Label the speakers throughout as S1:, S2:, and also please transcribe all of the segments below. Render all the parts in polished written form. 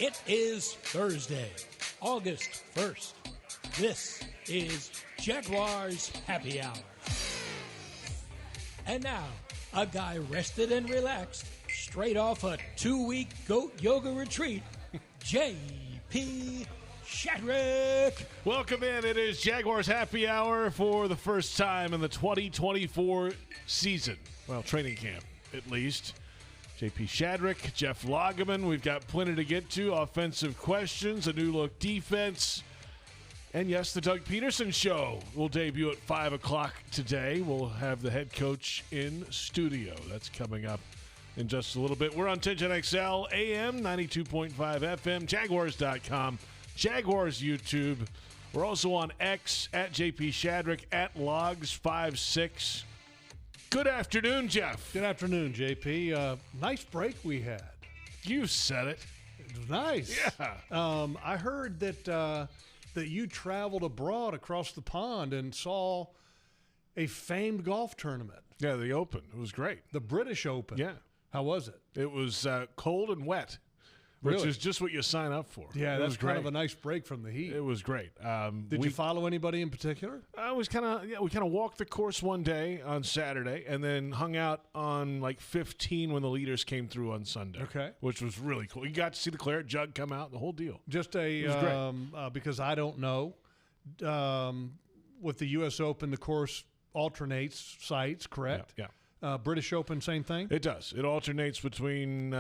S1: It is Thursday, August 1st. This is Jaguars Happy Hour. And now, a guy rested and relaxed, straight off a 2-week goat yoga retreat, J.P. Shadrick.
S2: Welcome in. It is Jaguars Happy Hour for the first time in the 2024 season. Well, training camp, at least. J.P. Shadrick, Jeff Lageman. We've got plenty to get to. Offensive questions, a new look defense. And yes, the Doug Pederson Show will debut at 5 o'clock today. We'll have the head coach in studio. That's coming up in just a little bit. We're on 1010XL, AM, 92.5 FM, Jaguars.com, Jaguars YouTube. We're also on X, at JP Shadrick, at Logs56. Good afternoon, Jeff.
S3: Good afternoon, JP. Nice break we had.
S2: You said it.
S3: It was nice.
S2: Yeah.
S3: I heard that you traveled abroad across the pond and saw a famed golf tournament.
S2: Yeah, the Open. It was great.
S3: The British Open.
S2: Yeah.
S3: How was it?
S2: It was cold and wet, which
S3: Really?
S2: is just what you sign up for.
S3: Yeah,
S2: It
S3: that's
S2: was
S3: kind
S2: great.
S3: of a nice break from the heat.
S2: It was great.
S3: Did you follow anybody in particular?
S2: We kind of walked the course one day on Saturday and then hung out on like 15 when the leaders came through on Sunday.
S3: Okay.
S2: Which was really cool. You got to see the claret jug come out, the whole deal.
S3: Just
S2: It was great.
S3: because I don't know, with the U.S. Open, the course alternates sites, correct?
S2: Yeah.
S3: British Open, same thing?
S2: It does. It alternates between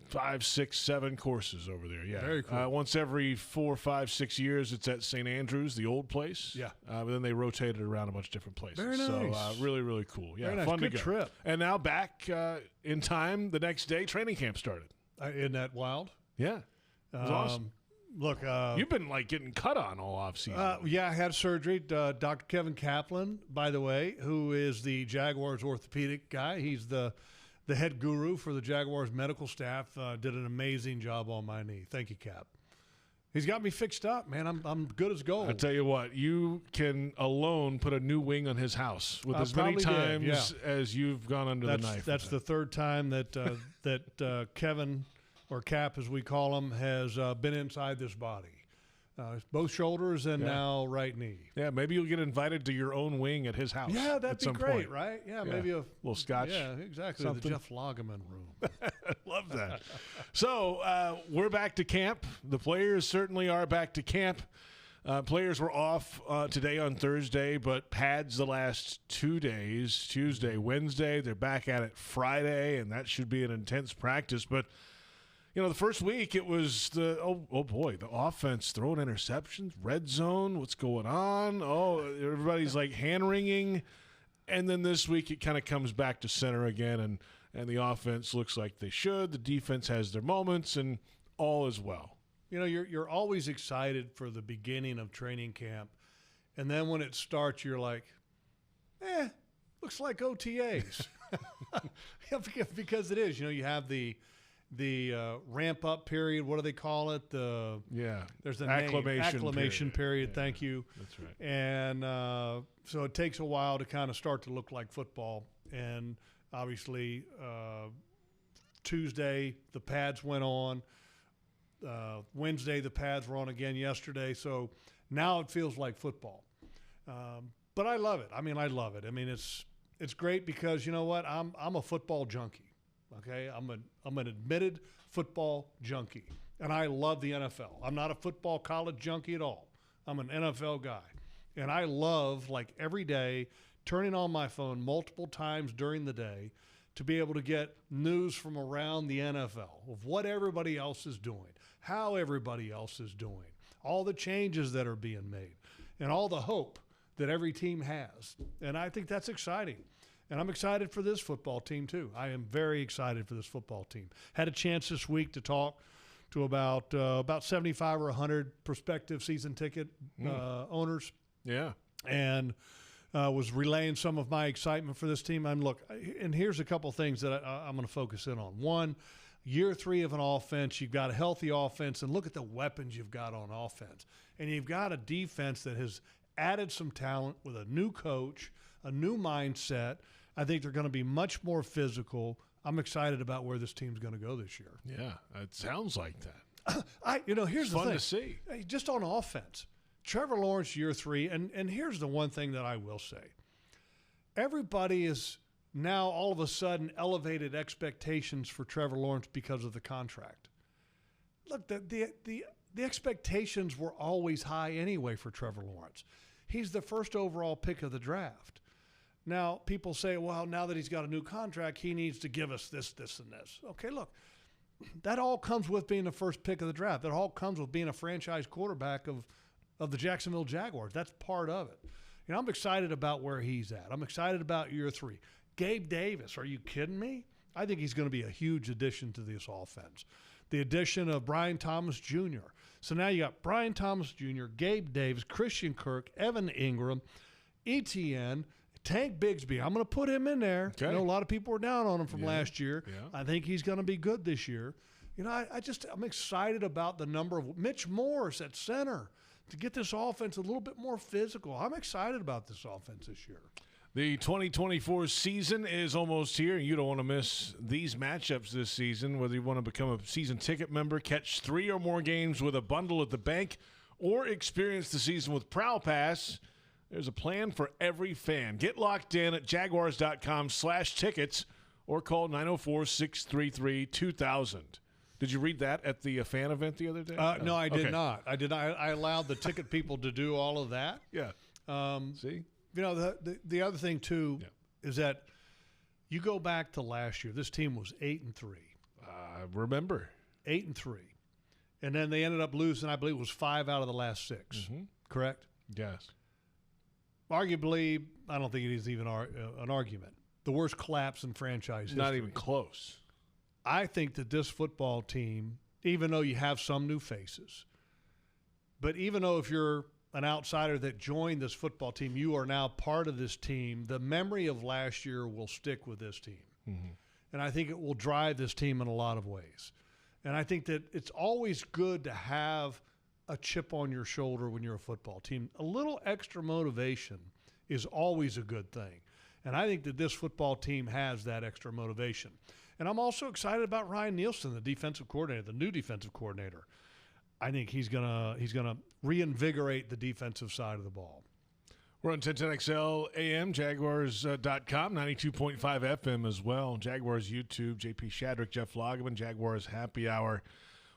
S2: 5, 6, 7 courses over there. Yeah.
S3: Very cool.
S2: Once every 4, 5, 6 years, it's at St. Andrews, the old place.
S3: Yeah.
S2: But then they rotate it around a bunch of different places.
S3: Very nice.
S2: So really, really cool. Yeah.
S3: Very nice.
S2: Fun
S3: Good
S2: to go.
S3: trip.
S2: And now back in time the next day, training camp started.
S3: Isn't that wild?
S2: Yeah. It was awesome.
S3: Look,
S2: You've been like getting cut on all offseason.
S3: yeah, I had surgery. Dr. Kevin Kaplan, by the way, who is the Jaguars orthopedic guy. He's the head guru for the Jaguars medical staff. Did an amazing job on my knee. Thank you, Cap. He's got me fixed up, man. I'm good as gold.
S2: I tell you what, you can alone put a new wing on his house with as many
S3: probably did,
S2: times as you've gone under the knife.
S3: That's the third time that that Kevin, or Cap as we call him, has been inside this body. Both shoulders and now right knee.
S2: Yeah, maybe you'll get invited to your own wing at his house.
S3: Yeah,
S2: at
S3: that'd be
S2: some
S3: great,
S2: point.
S3: right? Yeah, maybe a
S2: little scotch.
S3: Yeah, exactly.
S2: something.
S3: The Jeff Lageman room.
S2: Love that. So we're back to camp. The players certainly are back to camp. Players were off today on Thursday, but pads the last 2 days, Tuesday, Wednesday. They're back at it Friday, and that should be an intense practice. But the first week it was the offense throwing interceptions, red zone. What's going on? Oh, everybody's like hand wringing, and then this week it kind of comes back to center again, and the offense looks like they should. The defense has their moments, and all is well.
S3: You're always excited for the beginning of training camp, and then when it starts, you're like, looks like OTAs, because it is. You have the ramp up period. What do they call it? There's an acclimation period.
S2: Yeah,
S3: thank you.
S2: That's right.
S3: And so it takes a while to kind of start to look like football. And obviously, Tuesday the pads went on. Wednesday the pads were on again yesterday. So now it feels like football. But I love it. I love it. It's great because you know what? I'm a football junkie. Okay, I'm an admitted football junkie, and I love the NFL. I'm not a football college junkie at all. I'm an NFL guy, and I love, like, every day turning on my phone multiple times during the day to be able to get news from around the NFL of what everybody else is doing, how everybody else is doing, all the changes that are being made, and all the hope that every team has. And I think that's exciting. And I'm excited for this football team, too. I am very excited for this football team. Had a chance this week to talk to about 75 or 100 prospective season ticket owners.
S2: Yeah.
S3: And was relaying some of my excitement for this team. And here's a couple things that I'm going to focus in on. One, year 3 of an offense, you've got a healthy offense, and look at the weapons you've got on offense. And you've got a defense that has added some talent with a new coach, a new mindset. I think they're going to be much more physical. I'm excited about where this team's going to go this year.
S2: Yeah, it sounds like that.
S3: Here's the
S2: fun
S3: thing.
S2: to see.
S3: Hey, just on offense, Trevor Lawrence year 3, and here's the one thing that I will say. Everybody is now all of a sudden elevated expectations for Trevor Lawrence because of the contract. Look, the expectations were always high anyway for Trevor Lawrence. He's the first overall pick of the draft. Now, people say, well, now that he's got a new contract, he needs to give us this, this, and this. Okay, look, that all comes with being the first pick of the draft. That all comes with being a franchise quarterback of the Jacksonville Jaguars. That's part of it. I'm excited about where he's at. I'm excited about year 3. Gabe Davis, are you kidding me? I think he's going to be a huge addition to this offense. The addition of Brian Thomas Jr. So now you got Brian Thomas Jr., Gabe Davis, Christian Kirk, Evan Ingram, Etienne, Tank Bigsby. I'm going to put him in there.
S2: Okay.
S3: A lot of people were down on him from last year.
S2: Yeah.
S3: I think he's going to be good this year. I'm excited about the number of Mitch Morse at center to get this offense a little bit more physical. I'm excited about this offense this year.
S2: The 2024 season is almost here. You don't want to miss these matchups this season, whether you want to become a season ticket member, catch 3 or more games with a bundle at the bank, or experience the season with Prowl Pass. There's a plan for every fan. Get locked in at jaguars.com/tickets or call 904-633-2000. Did you read that at the fan event the other day?
S3: No, I did not. I did not. I allowed the ticket people to do all of that.
S2: Yeah. See?
S3: The other thing, too, is that you go back to last year. This team was 8-3.
S2: I remember.
S3: 8-3. And then they ended up losing, I believe it was 5 out of the last 6. Correct?
S2: Yes.
S3: Arguably, I don't think it is even an argument. The worst collapse in franchise history.
S2: Not even close.
S3: I think that this football team, even though you have some new faces, but even though if you're an outsider that joined this football team, you are now part of this team, the memory of last year will stick with this team. And I think it will drive this team in a lot of ways. And I think that it's always good to have a chip on your shoulder when you're a football team. A little extra motivation is always a good thing. And I think that this football team has that extra motivation. And I'm also excited about Ryan Nielsen, the defensive coordinator, the new defensive coordinator. I think he's gonna reinvigorate the defensive side of the ball.
S2: We're on 1010XL AM, Jaguars.com, 92.5 FM as well. Jaguars YouTube, JP Shadrick, Jeff Lageman, Jaguars Happy Hour.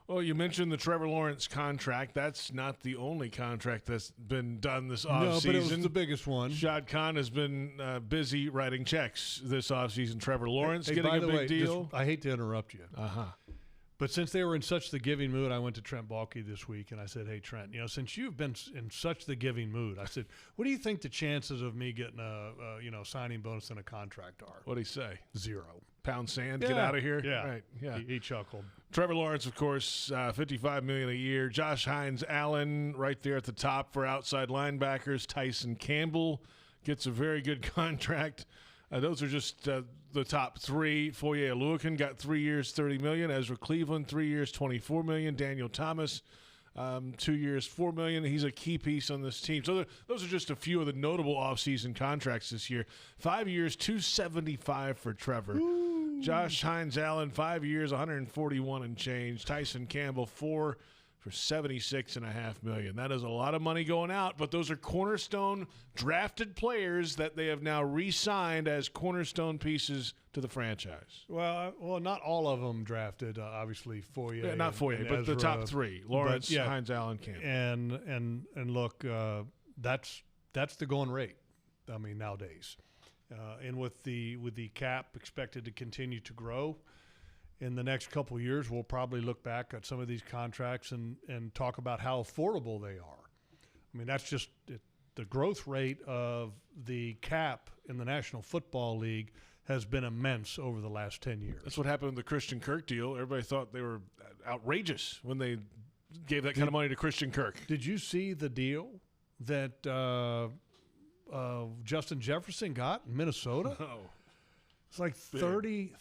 S2: Well, you mentioned the Trevor Lawrence contract. That's not the only contract that's been done this offseason.
S3: No, but it was the biggest one.
S2: Shad Khan has been busy writing checks this offseason. Trevor Lawrence getting
S3: by
S2: a
S3: the
S2: big
S3: way,
S2: deal.
S3: I hate to interrupt you.
S2: Uh-huh.
S3: But since they were in such the giving mood, I went to Trent Baalke this week, and I said, hey, Trent, since you've been in such the giving mood, I said, what do you think the chances of me getting a signing bonus and a contract are?
S2: What'd he say?
S3: 0.
S2: Pound sand, get out of here?
S3: Yeah.
S2: Right. Yeah.
S3: He chuckled.
S2: Trevor Lawrence, of course, $55 million a year. Josh Hines Allen right there at the top for outside linebackers. Tyson Campbell gets a very good contract. Those are just the top 3. Foye Oluokun got 3 years, $30 million. Ezra Cleveland, 3 years, $24 million. Daniel Thomas, 2 years, $4 million. He's a key piece on this team. So those are just a few of the notable offseason contracts this year. 5 years, $275 for Trevor. Ooh. Josh Hines Allen, 5 years, $141 and change. Tyson Campbell, 4 for $76.5 million. That is a lot of money going out, but those are cornerstone drafted players that they have now re-signed as cornerstone pieces to the franchise.
S3: Well, not all of them drafted. Obviously, Foye.
S2: Yeah, not Foye, but
S3: Ezra,
S2: the top 3: Lawrence, Hines, Allen, Campbell.
S3: And look, that's the going rate. I mean, nowadays, and with the cap expected to continue to grow. In the next couple of years, we'll probably look back at some of these contracts and talk about how affordable they are. I mean, that's just it. The growth rate of the cap in the National Football League has been immense over the last 10 years.
S2: That's what happened with the Christian Kirk deal. Everybody thought they were outrageous when they gave that kind of money to Christian Kirk.
S3: Did you see the deal that Justin Jefferson got in Minnesota?
S2: No.
S3: It's like 30,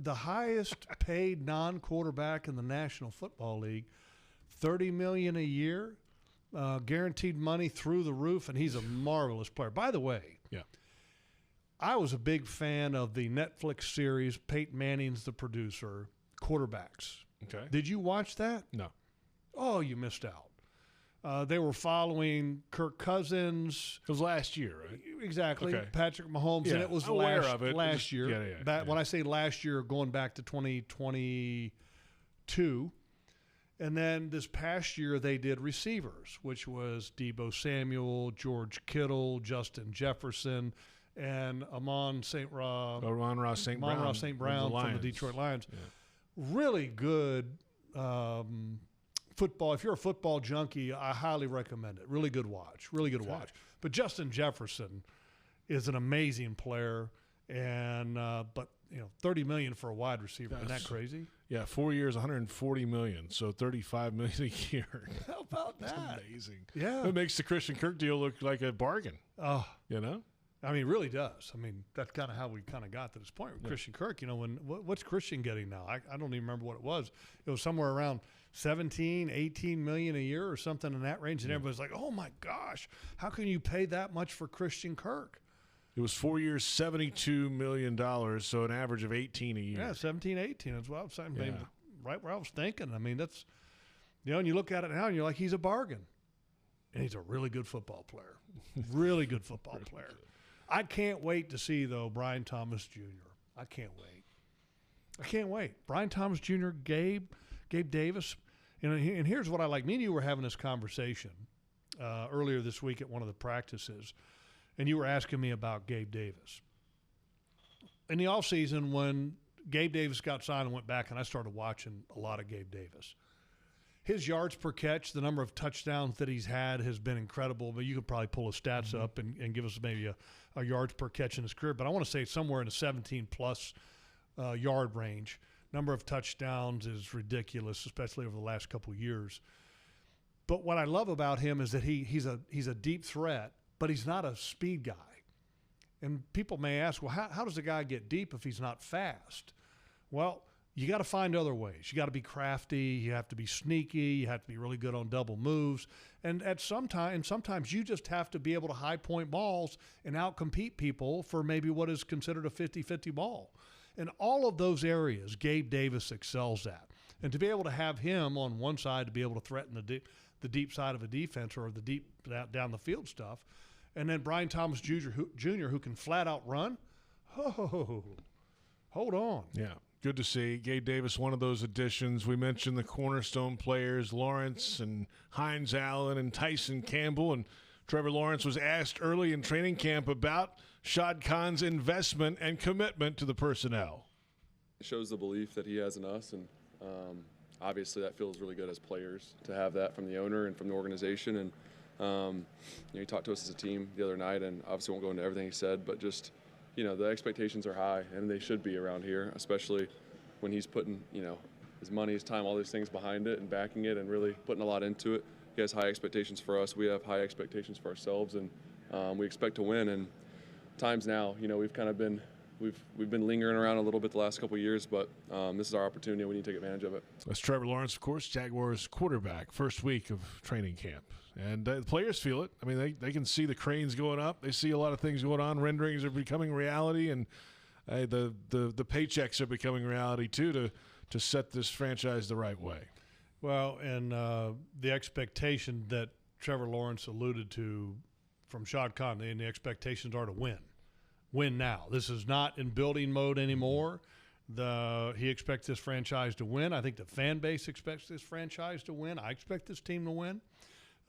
S3: the highest paid non-quarterback in the National Football League, $30 million a year, guaranteed money through the roof, and he's a marvelous player. By the way, I was a big fan of the Netflix series, Peyton Manning's the producer, Quarterbacks.
S2: Okay.
S3: Did you watch that?
S2: No.
S3: Oh, you missed out. They were following Kirk Cousins.
S2: It was last year, right?
S3: Exactly.
S2: Okay.
S3: Patrick Mahomes,
S2: Yeah,
S3: and it was
S2: I'm aware
S3: last,
S2: of it.
S3: last
S2: Just-
S3: year.
S2: yeah.
S3: When I say last year, going back to 2022. And then this past year, they did receivers, which was Deebo Samuel, George Kittle, Justin Jefferson, and Amon-Ra St. Brown from the Detroit Lions.
S2: Yeah.
S3: Really good football. If you're a football junkie, I highly recommend it. Really good watch. Really good watch. But Justin Jefferson is an amazing player, and but $30 million for a wide receiver. Isn't that crazy?
S2: Yeah, 4 years, $140 million, so $35 million a year.
S3: How about that?
S2: That's amazing.
S3: Yeah.
S2: It makes the Christian Kirk deal look like a bargain.
S3: Oh,
S2: You know?
S3: I mean, it really does. I mean, that's kind of how we kind of got to this point with Christian Kirk. What's Christian getting now? I don't even remember what it was. It was somewhere around 17, 18 million a year or something in that range. And everybody's like, oh my gosh, how can you pay that much for Christian Kirk?
S2: It was 4 years, $72 million, so an average of 18 a year.
S3: Yeah, 17, 18 is what I was saying.
S2: Yeah.
S3: Maybe right where I was thinking. I mean, that's, and you look at it now and you're like, he's a bargain. And he's a really good football player. Really good football player. I can't wait to see, though, Brian Thomas Jr. I can't wait. Brian Thomas Jr., Gabe Davis. And here's what I like. Me and you were having this conversation earlier this week at one of the practices, and you were asking me about Gabe Davis. In the offseason, when Gabe Davis got signed and went back, and I started watching a lot of Gabe Davis, his yards per catch, the number of touchdowns that he's had has been incredible. But you could probably pull his stats up and give us maybe a yards per catch in his career. But I want to say somewhere in the 17-plus yard range. Number of touchdowns is ridiculous, especially over the last couple of years. But what I love about him is that he's a deep threat, but he's not a speed guy. And people may ask, well, how does a guy get deep if he's not fast? Well, you got to find other ways. You got to be crafty. You have to be sneaky. You have to be really good on double moves. And sometimes you just have to be able to high point balls and outcompete people for maybe what is considered a 50-50 ball. And all of those areas, Gabe Davis excels at. And to be able to have him on one side to be able to threaten the deep side of a defense or the deep down the field stuff, and then Brian Thomas Jr. who can flat out run, hold on.
S2: Yeah. Good to see. Gabe Davis, one of those additions. We mentioned the cornerstone players, Lawrence and Hines Allen and Tyson Campbell. And Trevor Lawrence was asked early in training camp about Shad Khan's investment and commitment to the personnel.
S4: It shows the belief that he has in us, and obviously that feels really good as players to have that from the owner and from the organization. And he talked to us as a team the other night, and obviously won't go into everything he said, but just – the expectations are high, and they should be around here, especially when he's putting, his money, his time, all these things behind it and backing it and really putting a lot into it. He has high expectations for us. We have high expectations for ourselves, and we expect to win. And times now, we've kind of been we've been lingering around a little bit the last couple of years, but this is our opportunity, and we need to take advantage of it.
S2: That's Trevor Lawrence, of course, Jaguars quarterback, first week of training camp. And the players feel it. I mean, they can see the cranes going up. They see a lot of things going on. Renderings are becoming reality, and the paychecks are becoming reality too to set this franchise the right way.
S3: Well, and the expectation that Trevor Lawrence alluded to from Shad Khan, and the expectations are to win. Win now. This is not in building mode anymore. He expects this franchise to win. I think the fan base expects this franchise to win. I expect this team to win.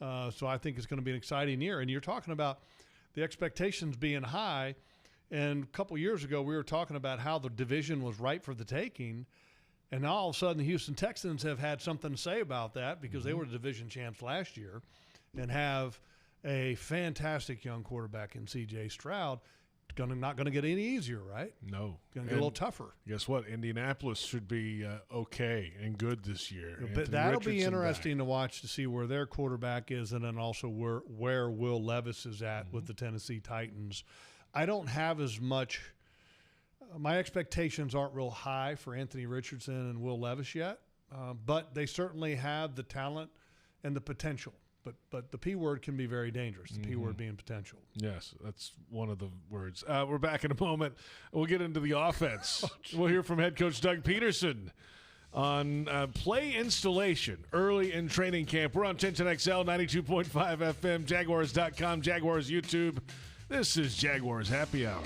S3: So I think it's going to be an exciting year. And you're talking about the expectations being high. And a couple years ago, we were talking about how the division was ripe for the taking. And now all of a sudden, the Houston Texans have had something to say about that because they were the division champs last year and have a fantastic young quarterback in C.J. Stroud. Not going to get any easier, right?
S2: No.
S3: Going to get a little tougher.
S2: Guess what? Indianapolis should be okay and good this year.
S3: But that'll be interesting to watch to see where their quarterback is, and then also where Will Levis is at with the Tennessee Titans. I don't have as much my expectations aren't real high for Anthony Richardson and Will Levis yet, but they certainly have the talent and the potential. But the P word can be very dangerous, the P word being potential.
S2: Yes, that's one of the words. We're back in a moment. We'll get into the offense. We'll hear from head coach Doug Pederson on play installation early in training camp. We're on 1010XL, 92.5 FM, Jaguars.com, Jaguars YouTube. This is Jaguars Happy Hour.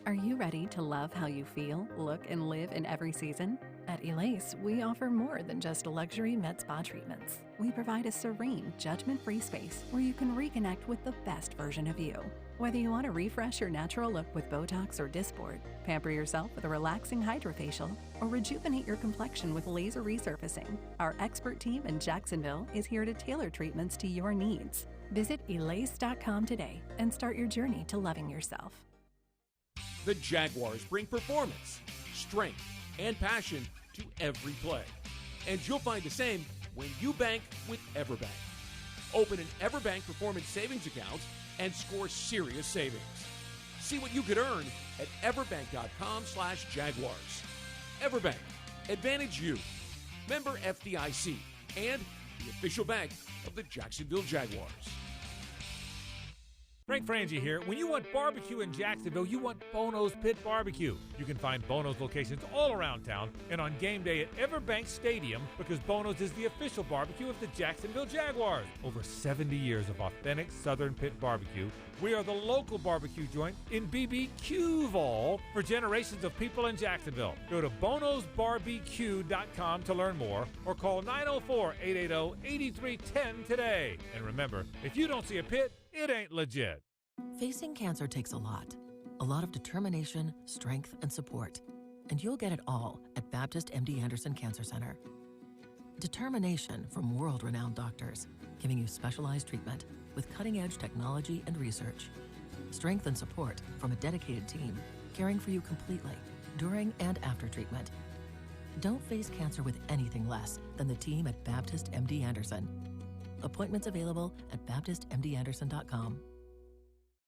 S5: Are you ready to love how you feel, look, and live in every season? At Elase, we offer more than just luxury med spa treatments. We provide a serene, judgment-free space where you can reconnect with the best version of you. Whether you want to refresh your natural look with Botox or Dysport, pamper yourself with a relaxing hydrofacial, or rejuvenate your complexion with laser resurfacing, our expert team in Jacksonville is here to tailor treatments to your needs. Visit Elase.com today and start your journey to loving yourself.
S6: The Jaguars bring performance, strength, and passion to every play. And you'll find the same when you bank with EverBank. Open an EverBank Performance Savings account and score serious savings. See what you could earn at everbank.com/Jaguars. EverBank, Advantage You. Member FDIC and the official bank of the Jacksonville Jaguars.
S7: Frank Frangie here. When you want barbecue in Jacksonville, you want Bono's Pit Barbecue. You can find Bono's locations all around town and on game day at Everbank Stadium because Bono's is the official barbecue of the Jacksonville Jaguars. Over 70 years of authentic Southern Pit Barbecue. We are the local barbecue joint in BBQval for generations of people in Jacksonville. Go to bonosbarbecue.com to learn more or call 904-880-8310 today. And remember, if you don't see a pit, it ain't legit.
S8: Facing cancer takes a lot of determination, strength, and support. And you'll get it all at Baptist MD Anderson Cancer Center. Determination from world-renowned doctors, giving you specialized treatment with cutting-edge technology and research. Strength and support from a dedicated team, caring for you completely, during and after treatment. Don't face cancer with anything less than the team at Baptist MD Anderson. Appointments available at BaptistMDAnderson.com.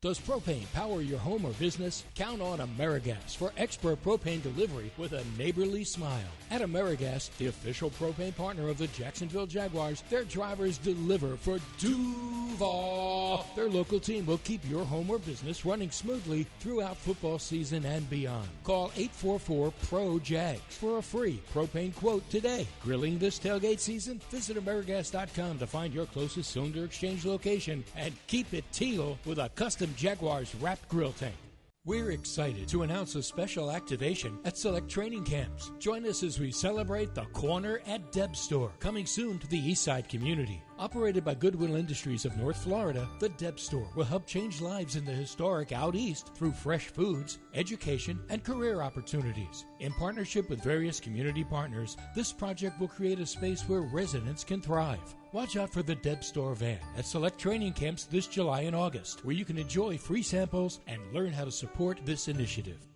S1: Does propane power your home or business? Count on AmeriGas for expert propane delivery with a neighborly smile. At AmeriGas, the official propane partner of the Jacksonville Jaguars, their drivers deliver for Duval. Their local team will keep your home or business running smoothly throughout football season and beyond. Call 844-PRO-JAGS for a free propane quote today. Grilling this tailgate season? Visit AmeriGas.com to find your closest cylinder exchange location and keep it teal with a custom Jaguars wrapped grill tank. We're excited to announce a special activation at select training camps. Join us as we celebrate the Corner at Deb Store, coming soon to the Eastside community. Operated by Goodwill Industries of North Florida, the Deb Store will help change lives in the historic Out East through fresh foods, education, and career opportunities. In partnership with various community partners, this project will create a space where residents can thrive. Watch out for the Deb Store van at select training camps this July and August, where you can enjoy free samples and learn how to support this initiative.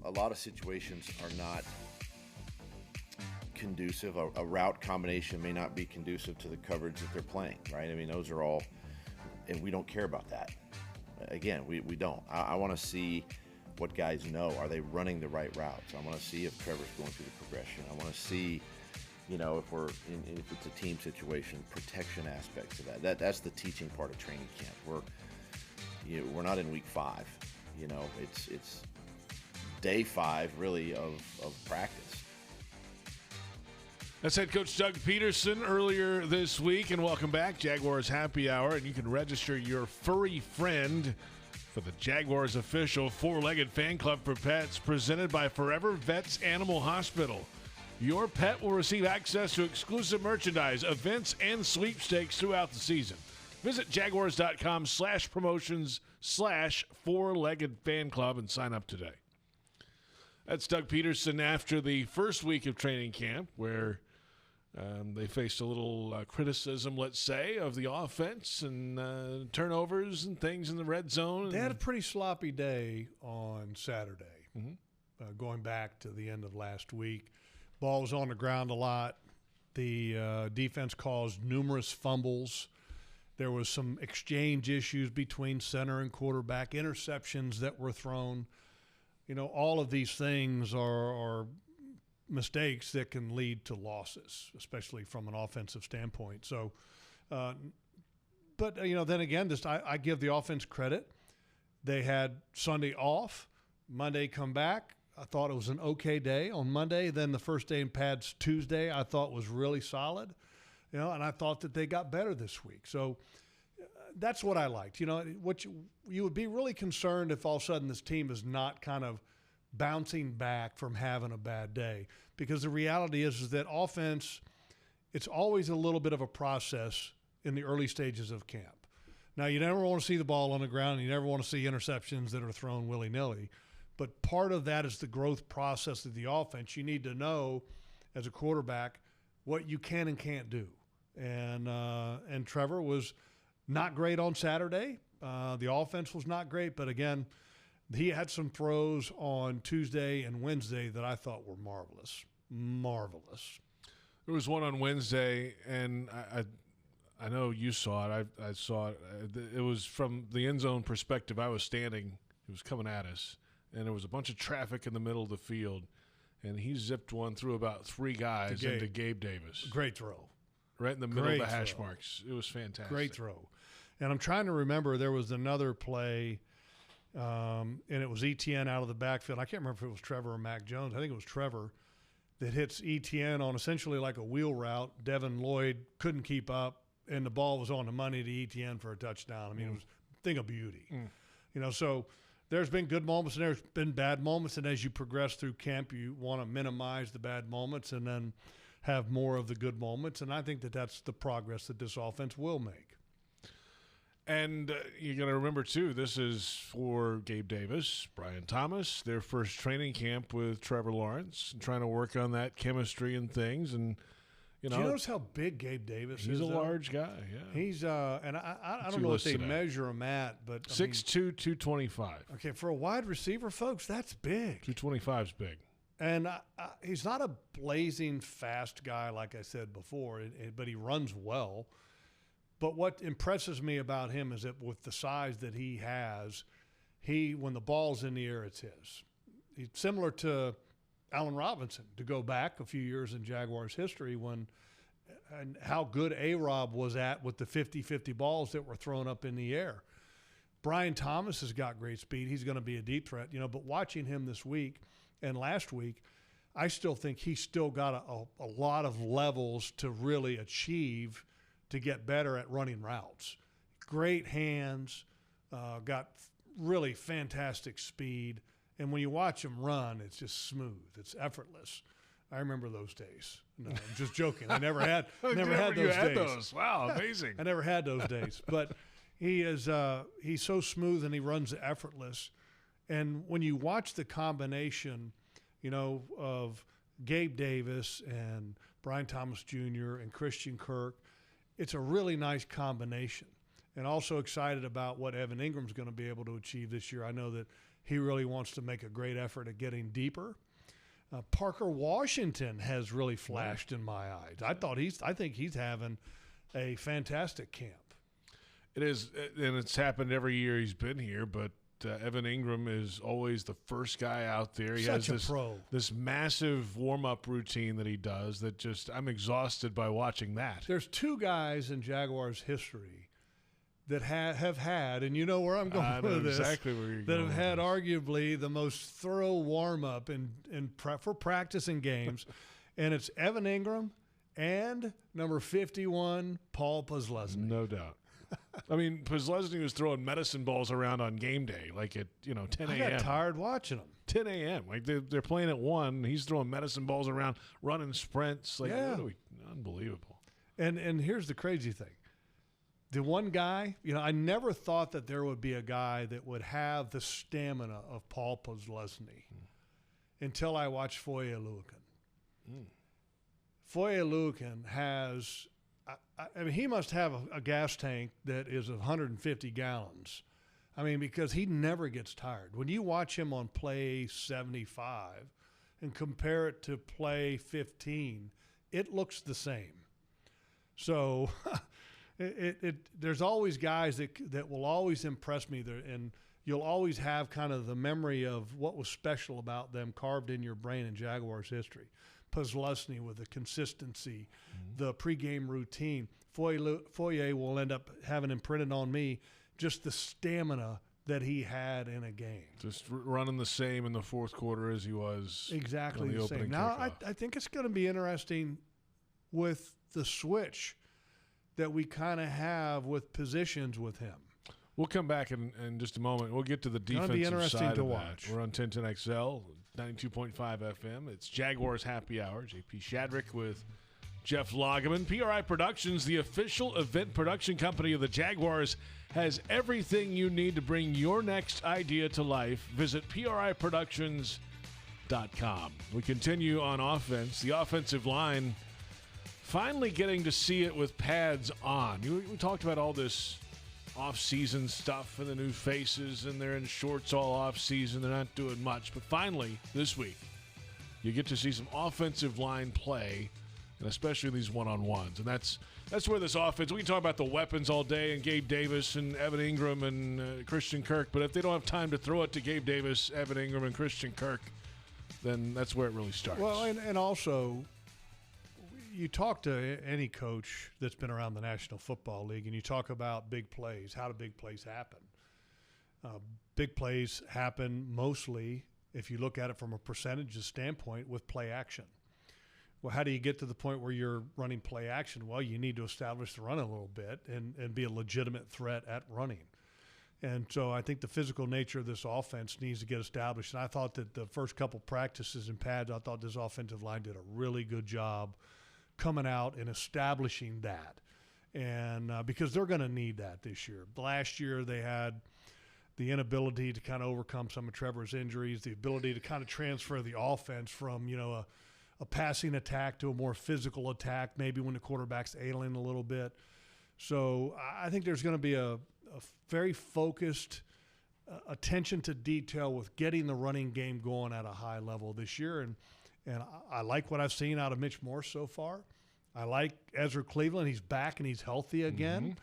S9: A lot of situations are not conducive. A route combination may not be conducive to the coverage that they're playing, right? I mean, those are all, and we don't care about that. Again, we don't. I want to see what guys know. Are they running the right routes? I want to see if Trevor's going through the progression. I want to see, if it's a team situation, protection aspects of that. That's the teaching part of training camp. We're not in week 5. It's day 5 really of practice.
S2: That's head coach Doug Pederson earlier this week, and welcome back, Jaguars Happy Hour, and you can register your furry friend for the Jaguars official four-legged fan club for pets presented by Forever Vets Animal Hospital. Your pet will receive access to exclusive merchandise, events, and sweepstakes throughout the season. Visit jaguars.com/promotions/four-legged fan club and sign up today. That's Doug Pederson after the first week of training camp, where they faced a little criticism, let's say, of the offense and turnovers and things in the red zone.
S3: They had a pretty sloppy day on Saturday, going back to the end of last week. Ball was on the ground a lot. The defense caused numerous fumbles. There was some exchange issues between center and quarterback, interceptions that were thrown. All of these things are mistakes that can lead to losses, especially from an offensive standpoint. So, but then again, I give the offense credit. They had Sunday off, Monday come back. I thought it was an okay day on Monday. Then the first day in pads Tuesday, I thought was really solid, and I thought that they got better this week. So that's what I liked. What you would be really concerned if all of a sudden this team is not kind of bouncing back from having a bad day, because the reality is that offense, it's always a little bit of a process in the early stages of camp. Now, you never want to see the ball on the ground, and you never want to see interceptions that are thrown willy-nilly. But part of that is the growth process of the offense. You need to know, as a quarterback, what you can and can't do. And Trevor was not great on Saturday. The offense was not great. But, again, he had some throws on Tuesday and Wednesday that I thought were marvelous. Marvelous.
S2: There was one on Wednesday, and I know you saw it. I saw it. It was from the end zone perspective. I was standing. It was coming at us. And there was a bunch of traffic in the middle of the field, and he zipped one through about 3 guys into Gabe Davis.
S3: Great throw.
S2: Right in the middle of the hash marks. It was fantastic.
S3: Great throw. And I'm trying to remember, there was another play, and it was Etienne out of the backfield. I can't remember if it was Trevor or Mac Jones. I think it was Trevor that hits Etienne on essentially like a wheel route. Devin Lloyd couldn't keep up, and the ball was on the money to Etienne for a touchdown. I mean, it was a thing of beauty. So – there's been good moments and there's been bad moments, and as you progress through camp, you want to minimize the bad moments and then have more of the good moments, and I think that that's the progress that this offense will make.
S2: And you got to remember, too, this is for Gabe Davis, Brian Thomas, their first training camp with Trevor Lawrence, and trying to work on that chemistry and things. And
S3: do you notice how big Gabe Davis is?
S2: He's a large guy, yeah.
S3: He's and I don't know what they measure him at, but
S2: 6'2", 225.
S3: Okay, for a wide receiver, folks, that's big.
S2: 225's big.
S3: And he's not a blazing fast guy, like I said before, but he runs well. But what impresses me about him is that with the size that he has, when the ball's in the air, it's his. He's similar to Allen Robinson, to go back a few years in Jaguars history, and how good A-Rob was at with the 50-50 balls that were thrown up in the air. Brian Thomas has got great speed. He's going to be a deep threat, but watching him this week and last week, I still think he's still got a lot of levels to really achieve to get better at running routes. Great hands, got really fantastic speed. And when you watch him run, it's just smooth. It's effortless. I remember those days. No, I'm just joking. I never had those days.
S2: Wow, amazing.
S3: I never had those days. But he's so smooth and he runs effortless. And when you watch the combination, of Gabe Davis and Brian Thomas Jr. and Christian Kirk, it's a really nice combination. And also excited about what Evan Ingram's going to be able to achieve this year. I know that he really wants to make a great effort at getting deeper. Parker Washington has really flashed in my eyes. I think he's having a fantastic camp.
S2: It is, and it's happened every year he's been here, but Evan Ingram is always the first guy out there. He has this massive warm-up routine that he does that just, I'm exhausted by watching that.
S3: There's 2 guys in Jaguars history that have had, and you know where I'm going with this,
S2: exactly where you're
S3: that
S2: going
S3: have had arguably the most thorough warm-up for practice and games, and it's Evan Ingram and number 51, Paul Posluszny.
S2: No doubt. I mean, Posluszny was throwing medicine balls around on game day, like at 10 a.m.
S3: I got tired watching them.
S2: 10 a.m. Like they're playing at 1. He's throwing medicine balls around, running sprints. Like, unbelievable.
S3: And here's the crazy thing. The one guy, I never thought that there would be a guy that would have the stamina of Paul Posluszny until I watched Foye Oluokun. Foye Oluokun has, I mean, he must have a gas tank that is 150 gallons. I mean, because he never gets tired. When you watch him on play 75 and compare it to play 15, it looks the same. So there's always guys that will always impress me there, and you'll always have kind of the memory of what was special about them carved in your brain in Jaguars history. Posluszny with the consistency, the pregame routine. Foye will end up having imprinted on me just the stamina that he had in a game.
S2: Just running the same in the fourth quarter as he was
S3: exactly
S2: the
S3: same. Now, I think it's going to be interesting with the switch that we kind of have with positions with him.
S2: We'll come back in just a moment. We'll get to the defensive side of that. We're on 1010XL, 92.5 FM. It's Jaguars Happy Hour. JP Shadrick with Jeff Lageman. PRI Productions, the official event production company of the Jaguars, has everything you need to bring your next idea to life. Visit PRIProductions.com. We continue on offense. The offensive line finally getting to see it with pads on. We talked about all this off-season stuff and the new faces, and they're in shorts all off-season. They're not doing much. But finally, this week, you get to see some offensive line play, and especially these one-on-ones. And that's where this offense, we can talk about the weapons all day and Gabe Davis and Evan Ingram and Christian Kirk, but if they don't have time to throw it to Gabe Davis, Evan Ingram, and Christian Kirk, then that's where it really starts.
S3: Well, and also, you talk to any coach that's been around the National Football League, and you talk about big plays. How do big plays happen? Big plays happen mostly, if you look at it from a percentages standpoint, with play action. Well, how do you get to the point where you're running play action? Well, you need to establish the run a little bit and be a legitimate threat at running. And so I think the physical nature of this offense needs to get established. And I thought that the first couple practices in pads, I thought this offensive line did a really good job coming out and establishing that. And because they're going to need that this year. Last year they had the inability to kind of overcome some of Trevor's injuries, the ability to kind of transfer the offense from, a passing attack to a more physical attack, maybe when the quarterback's ailing a little bit. So I think there's going to be a very focused attention to detail with getting the running game going at a high level this year. And I like what I've seen out of Mitch Morse so far. I like Ezra Cleveland. He's back and he's healthy again.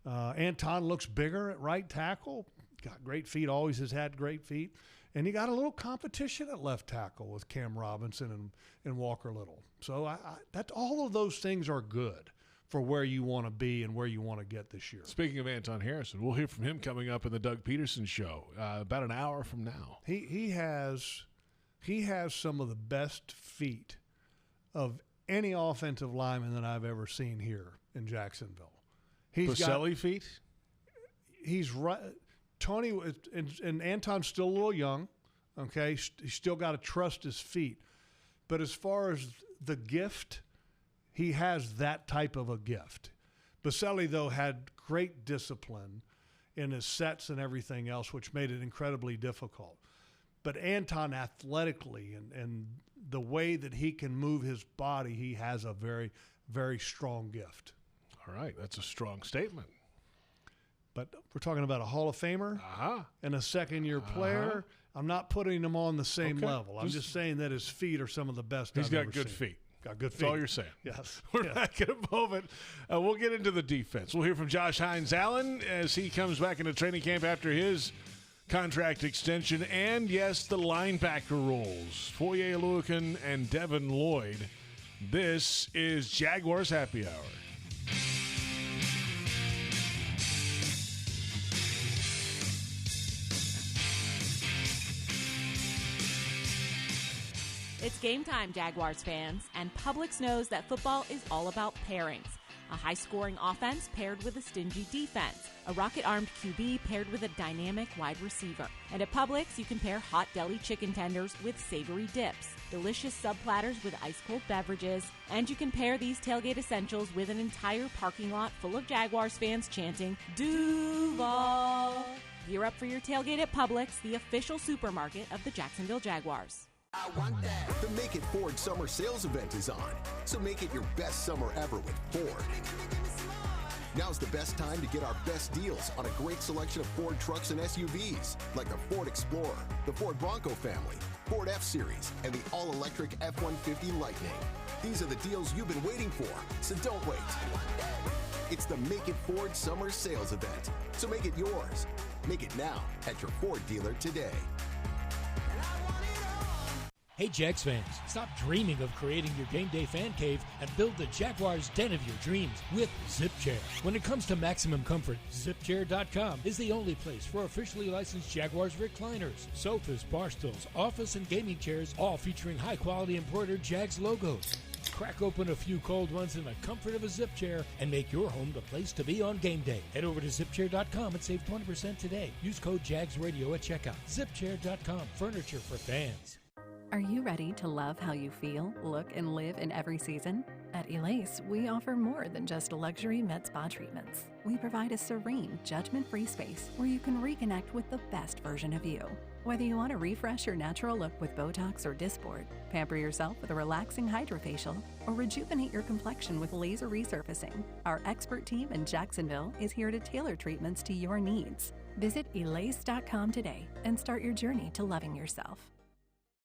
S3: Anton looks bigger at right tackle. Got great feet, always has had great feet. And he got a little competition at left tackle with Cam Robinson and Walker Little. So that all of those things are good for where you want to be and where you want to get this year.
S2: Speaking of Anton Harrison, we'll hear from him coming up in the Doug Pederson Show about an hour from now.
S3: He has some of the best feet of any offensive lineman that I've ever seen here in Jacksonville.
S2: Boselli feet?
S3: He's right. Tony and Anton's still a little young, okay? He's still got to trust his feet. But as far as the gift, he has that type of a gift. Boselli, though, had great discipline in his sets and everything else, which made it incredibly difficult. But Anton athletically and the way that he can move his body, he has a very, very strong gift.
S2: All right, that's a strong statement.
S3: But we're talking about a Hall of Famer and a second-year player. I'm not putting him on the same level. I'm just saying that his feet are some of the best I've ever seen.
S2: He's got good feet.
S3: Got good feet.
S2: That's all you're saying.
S3: Yes.
S2: We're back in a moment. We'll get into the defense. We'll hear from Josh Hines-Allen as he comes back into training camp after his contract extension. And, yes, the linebacker roles, Foye Oluokun and Devin Lloyd. This is Jaguars Happy Hour.
S10: It's game time, Jaguars fans, and Publix knows that football is all about pairings. A high-scoring offense paired with a stingy defense. A rocket-armed QB paired with a dynamic wide receiver. And at Publix, you can pair hot deli chicken tenders with savory dips, delicious sub-platters with ice-cold beverages, and you can pair these tailgate essentials with an entire parking lot full of Jaguars fans chanting, Duval! Gear up for your tailgate at Publix, the official supermarket of the Jacksonville Jaguars.
S11: I want that. The Make It Ford summer sales event is on. So make it your best summer ever with Ford. Now's the best time to get our best deals on a great selection of Ford trucks and SUVs, like the Ford Explorer, the Ford Bronco family, Ford F-Series, and the all-electric F-150 Lightning. These are the deals you've been waiting for, so don't wait. It's the Make It Ford summer sales event. So make it yours. Make it now at your Ford dealer today.
S1: Hey, Jags fans, stop dreaming of creating your game day fan cave and build the Jaguars den of your dreams with Zip Chair. When it comes to maximum comfort, ZipChair.com is the only place for officially licensed Jaguars recliners, sofas, bar stools, office and gaming chairs, all featuring high-quality embroidered Jags logos. Crack open a few cold ones in the comfort of a Zip Chair and make your home the place to be on game day. Head over to ZipChair.com and save 20% today. Use code JagsRadio at checkout. ZipChair.com, furniture for fans.
S5: Are you ready to love how you feel, look, and live in every season? At Elace, we offer more than just luxury med spa treatments. We provide a serene, judgment-free space where you can reconnect with the best version of you. Whether you want to refresh your natural look with Botox or Dysport, pamper yourself with a relaxing hydrofacial, or rejuvenate your complexion with laser resurfacing, our expert team in Jacksonville is here to tailor treatments to your needs. Visit Elace.com today and start your journey to loving yourself.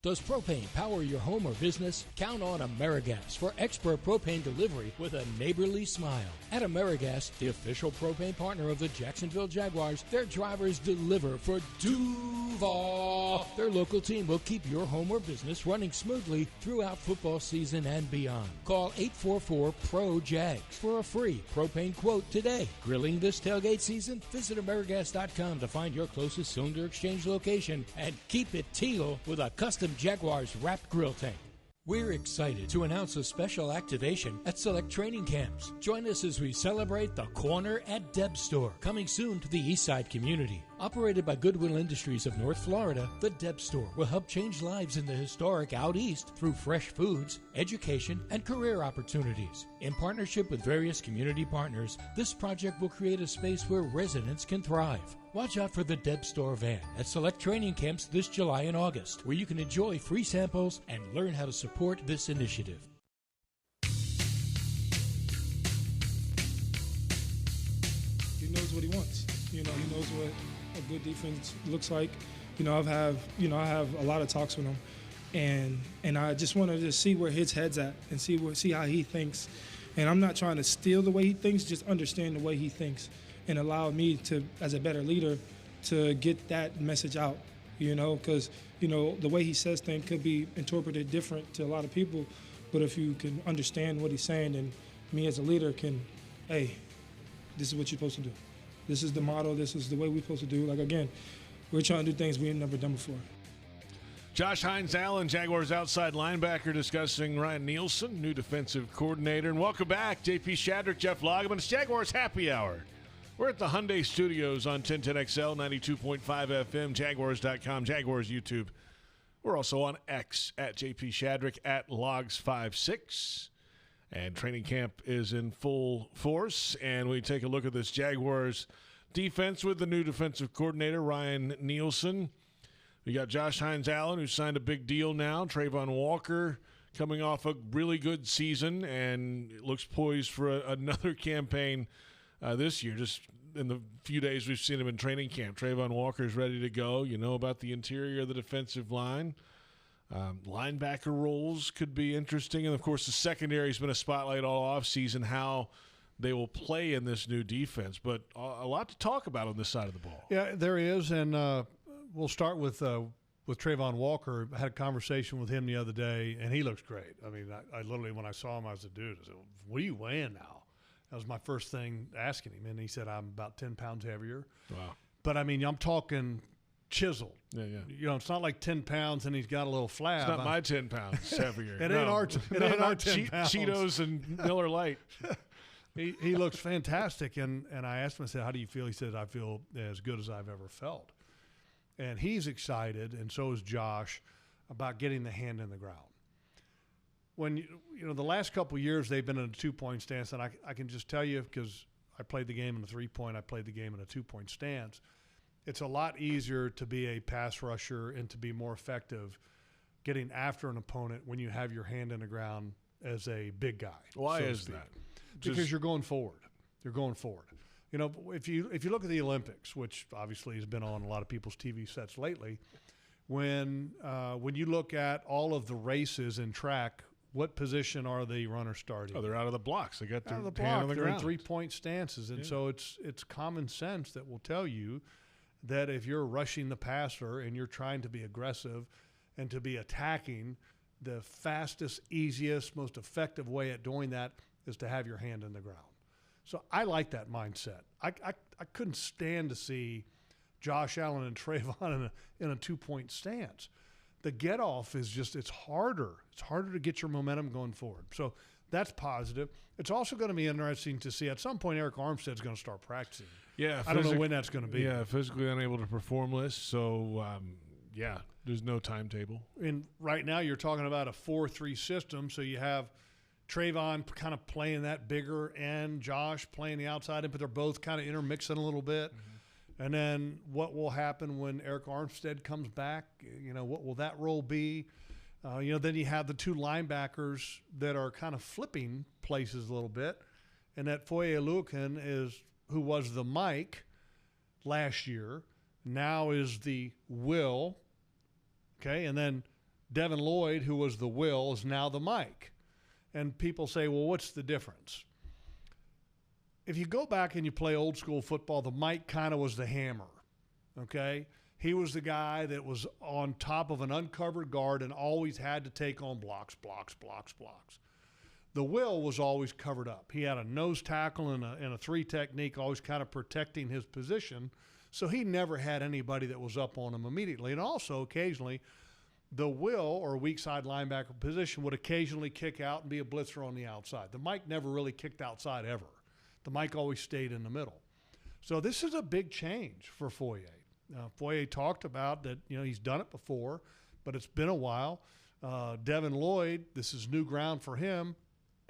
S1: Does propane power your home or business? Count on AmeriGas for expert propane delivery with a neighborly smile. At AmeriGas, the official propane partner of the Jacksonville Jaguars, their drivers deliver for Duval. Their local team will keep your home or business running smoothly throughout football season and beyond. Call 844-PRO-JAGS for a free propane quote today. Grilling this tailgate season? Visit AmeriGas.com to find your closest cylinder exchange location and keep it teal with a custom Jaguars wrapped grill tank. We're excited to announce a special activation at select training camps. Join us as we celebrate the Corner at Deb Store, coming soon to the Eastside community. Operated by Goodwill Industries of North Florida, the Deb Store will help change lives in the historic Out East through fresh foods, education, and career opportunities. In partnership with various community partners, this project will create a space where residents can thrive. Watch out for the Deb Store van at select training camps this July and August, where you can enjoy free samples and learn how to support this initiative.
S12: He knows what he wants. He knows what a good defense looks like. I have a lot of talks with him, and I just want to just see where his head's at and see how he thinks. And I'm not trying to steal the way he thinks, just understand the way he thinks and allow me to, as a better leader, to get that message out. Because the way he says things could be interpreted different to a lot of people, but if you can understand what he's saying, and me as a leader can, hey, this is what you're supposed to do. This is the motto. This is the way we're supposed to do. Like, again, we're trying to do things we've never done before.
S2: Josh Hines-Allen, Jaguars outside linebacker, discussing Ryan Nielsen, new defensive coordinator. And welcome back, JP Shadrick, Jeff Lageman. It's Jaguars Happy Hour. We're at the Hyundai Studios on 1010XL, 92.5 FM, Jaguars.com, Jaguars YouTube. We're also on X at JP Shadrick, at Logs56. And training camp is in full force. And we take a look at this Jaguars defense with the new defensive coordinator, Ryan Nielsen. We got Josh Hines-Allen, who signed a big deal now. Trayvon Walker coming off a really good season and looks poised for another campaign this year. Just in the few days we've seen him in training camp, Trayvon Walker's ready to go. You know about the interior of the defensive line. Linebacker roles could be interesting. And, of course, the secondary has been a spotlight all offseason, how they will play in this new defense. But a lot to talk about on this side of the ball.
S3: Yeah, there is. And we'll start with Trayvon Walker. I had a conversation with him the other day, and he looks great. I mean, I literally, when I saw him, I said, dude, what are you weighing now? That was my first thing asking him. And he said, I'm about 10 pounds heavier. Wow. But, I mean, I'm talking chiseled. Yeah. It's not like 10 pounds and he's got a little flab.
S2: It's not my 10 pounds heavier.
S3: It ain't our 10 pounds.
S2: Cheetos and Miller Lite.
S3: He looks fantastic. And I asked him, I said, how do you feel? He said, I feel as good as I've ever felt. And he's excited, and so is Josh, about getting the hand in the ground. When the last couple of years they've been in a 2-point stance, and I can just tell you, because I played the game in a 3-point, I played the game in a 2-point stance. It's a lot easier to be a pass rusher and to be more effective getting after an opponent when you have your hand in the ground as a big guy.
S2: Why is that?
S3: Because you're going forward. You're going forward. If you look at the Olympics, which obviously has been on a lot of people's TV sets lately, when you look at all of the races in track, what position are the runners starting?
S2: Oh, they're out of the blocks. They got their hand on the
S3: They're
S2: ground.
S3: in 3-point stances, and so it's common sense that will tell you that if you're rushing the passer and you're trying to be aggressive and to be attacking, the fastest, easiest, most effective way at doing that is to have your hand in the ground. So I like that mindset. I couldn't stand to see Josh Allen and Trayvon in a two-point stance. The get-off is just, it's harder. It's harder to get your momentum going forward. So that's positive. It's also going to be interesting to see at some point Eric Armstead's going to start practicing.
S2: Yeah,
S3: I don't know when that's going to be.
S2: Yeah, physically unable to perform list. So, there's no timetable.
S3: And right now you're talking about a 4-3 system, so you have Trayvon kind of playing that bigger end, Josh playing the outside end, but they're both kind of intermixing a little bit. Mm-hmm. And then what will happen when Eric Armstead comes back? What will that role be? Then you have the two linebackers that are kind of flipping places a little bit. And that Foye Oluokun who was the Mike last year, now is the Will. Okay, and then Devin Lloyd, who was the Will, is now the Mike. And people say, well, what's the difference? If you go back and you play old school football, the Mike kind of was the hammer, okay? He was the guy that was on top of an uncovered guard and always had to take on blocks. The Will was always covered up. He had a nose tackle and a three technique, always kind of protecting his position. So he never had anybody that was up on him immediately. And also occasionally the Will, or weak side linebacker position, would occasionally kick out and be a blitzer on the outside. The Mike never really kicked outside ever. The Mike always stayed in the middle. So this is a big change for Foye. Foye talked about that, he's done it before, but it's been a while. Devin Lloyd, this is new ground for him.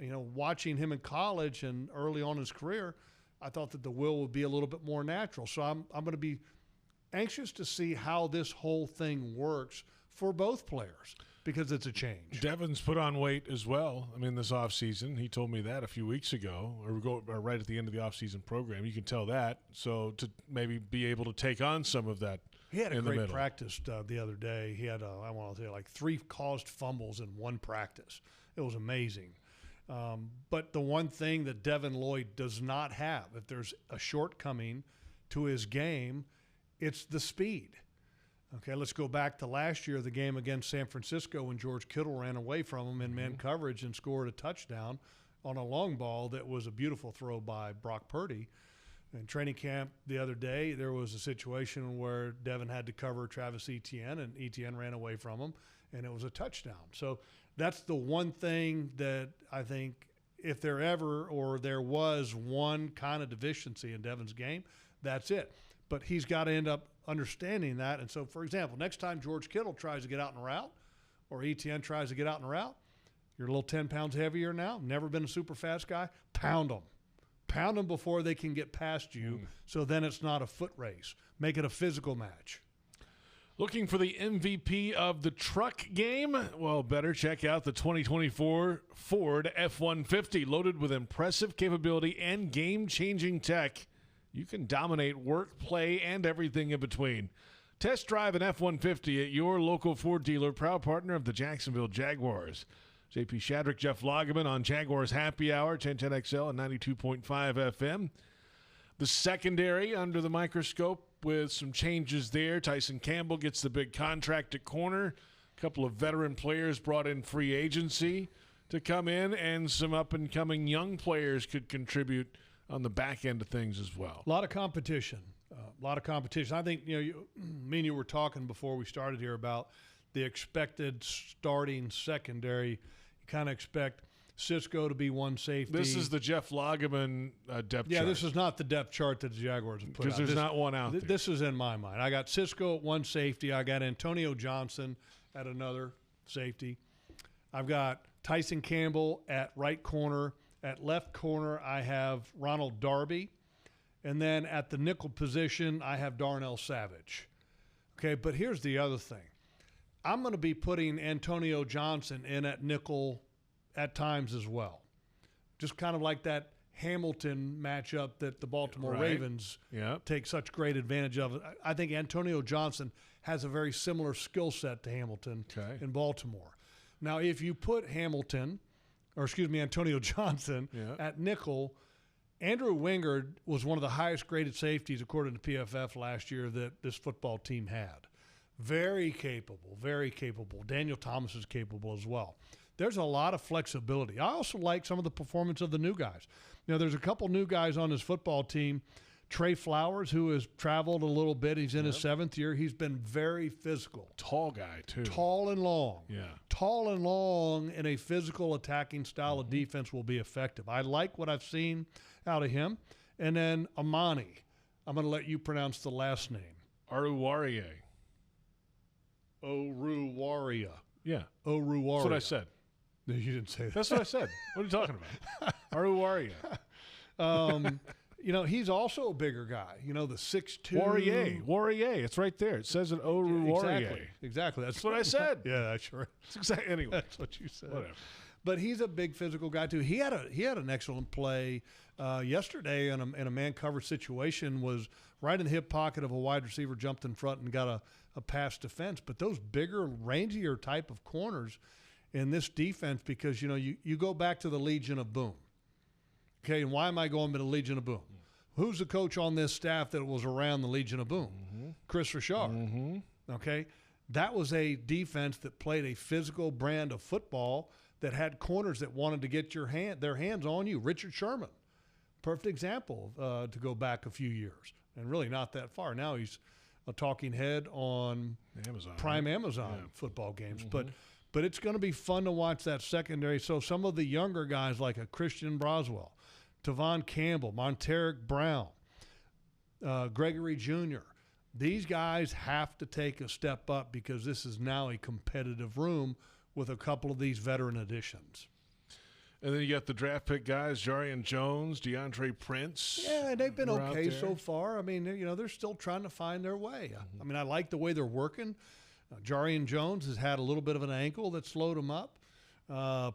S3: Watching him in college and early on in his career, I thought that the Will would be a little bit more natural. So I'm going to be anxious to see how this whole thing works for both players, because it's a change.
S2: Devin's put on weight as well. This offseason, he told me that a few weeks ago, or right at the end of the offseason program. You can tell that. So to maybe be able to take on some of that.
S3: He had a great practice the other day. He had, I want to say, like 3 caused fumbles in one practice. It was amazing. But the one thing that Devin Lloyd does not have, if there's a shortcoming to his game, it's the speed. Okay, let's go back to last year, the game against San Francisco, when George Kittle ran away from him in man coverage and scored a touchdown on a long ball that was a beautiful throw by Brock Purdy. In training camp the other day, there was a situation where Devin had to cover Travis Etienne, and Etienne ran away from him, and it was a touchdown. So that's the one thing that I think, if there was one kind of deficiency in Devin's game, that's it. But he's got to end up understanding that. And so, for example, next time George Kittle tries to get out in a route, or Etienne tries to get out in a route, you're a little 10 pounds heavier now, never been a super fast guy, pound them. Pound them before they can get past you, so then it's not a foot race. Make it a physical match.
S2: Looking for the MVP of the truck game? Well, better check out the 2024 Ford F-150. Loaded with impressive capability and game-changing tech, you can dominate work, play, and everything in between. Test drive an F-150 at your local Ford dealer, proud partner of the Jacksonville Jaguars. J.P. Shadrick, Jeff Lageman on Jaguars Happy Hour, 1010XL and 92.5 FM. The secondary under the microscope with some changes there. Tyson Campbell gets the big contract at corner. A couple of veteran players brought in free agency to come in, and some up-and-coming young players could contribute on the back end of things as well.
S3: A lot of competition. I think, me and you were talking before we started here about the expected starting secondary. You kind of expect Cisco to be one safety.
S2: This is the Jeff Lageman depth chart.
S3: Yeah, this is not the depth chart that the Jaguars have put out.
S2: Because there's not one out there.
S3: This is in my mind. I got Cisco at one safety. I got Antonio Johnson at another safety. I've got Tyson Campbell at right corner. At left corner, I have Ronald Darby. And then at the nickel position, I have Darnell Savage. Okay, but here's the other thing. I'm going to be putting Antonio Johnson in at nickel at times as well. Just kind of like that Hamilton matchup that the Baltimore Ravens take such great advantage of. I think Antonio Johnson has a very similar skill set to Hamilton in Baltimore. Now, if you put Antonio Johnson at nickel, Andrew Wingard was one of the highest graded safeties according to PFF last year that this football team had. Very capable, very capable. Daniel Thomas is capable as well. There's a lot of flexibility. I also like some of the performance of the new guys. There's a couple new guys on this football team. Trey Flowers, who has traveled a little bit. He's in his 7th year. He's been very physical.
S2: Tall guy, too.
S3: Tall and long.
S2: Yeah.
S3: Tall and long in a physical attacking style of defense will be effective. I like what I've seen out of him. And then Amani. I'm going to let you pronounce the last name.
S2: Oruwariye.
S3: Oruwariye.
S2: Yeah.
S3: Oruwariye.
S2: That's what I said.
S3: No, you didn't say that.
S2: That's what I said. What are you talking about? Oruwariye.
S3: He's also a bigger guy. The 6'2".
S2: Warrior. It's right there. It says an Oruwariye.
S3: Exactly.
S2: That's what I said.
S3: Yeah, sure.
S2: That's exactly. Anyway,
S3: that's what you said.
S2: Whatever.
S3: But he's a big physical guy too. He had an excellent play yesterday in a man cover situation. Was right in the hip pocket of a wide receiver, jumped in front and got a pass defense. But those bigger, rangier type of corners in this defense, because you go back to the Legion of Boom. Okay, and why am I going to the Legion of Boom? Who's the coach on this staff that was around the Legion of Boom? Mm-hmm. Chris Richard.
S2: Mm-hmm.
S3: Okay, that was a defense that played a physical brand of football that had corners that wanted to get their hands on you. Richard Sherman, perfect example to go back a few years, and really not that far. Now he's a talking head on Prime Amazon football games. Mm-hmm. But it's going to be fun to watch that secondary. So some of the younger guys like a Christian Broswell, Tavon Campbell, Monteric Brown, Gregory Jr., these guys have to take a step up because this is now a competitive room with a couple of these veteran additions.
S2: And then you got the draft pick guys, Jarian Jones, DeAndre Prince.
S3: Yeah, and they've been okay so far. I mean, they're still trying to find their way. Mm-hmm. I mean, I like the way they're working. Jarian Jones has had a little bit of an ankle that slowed him up.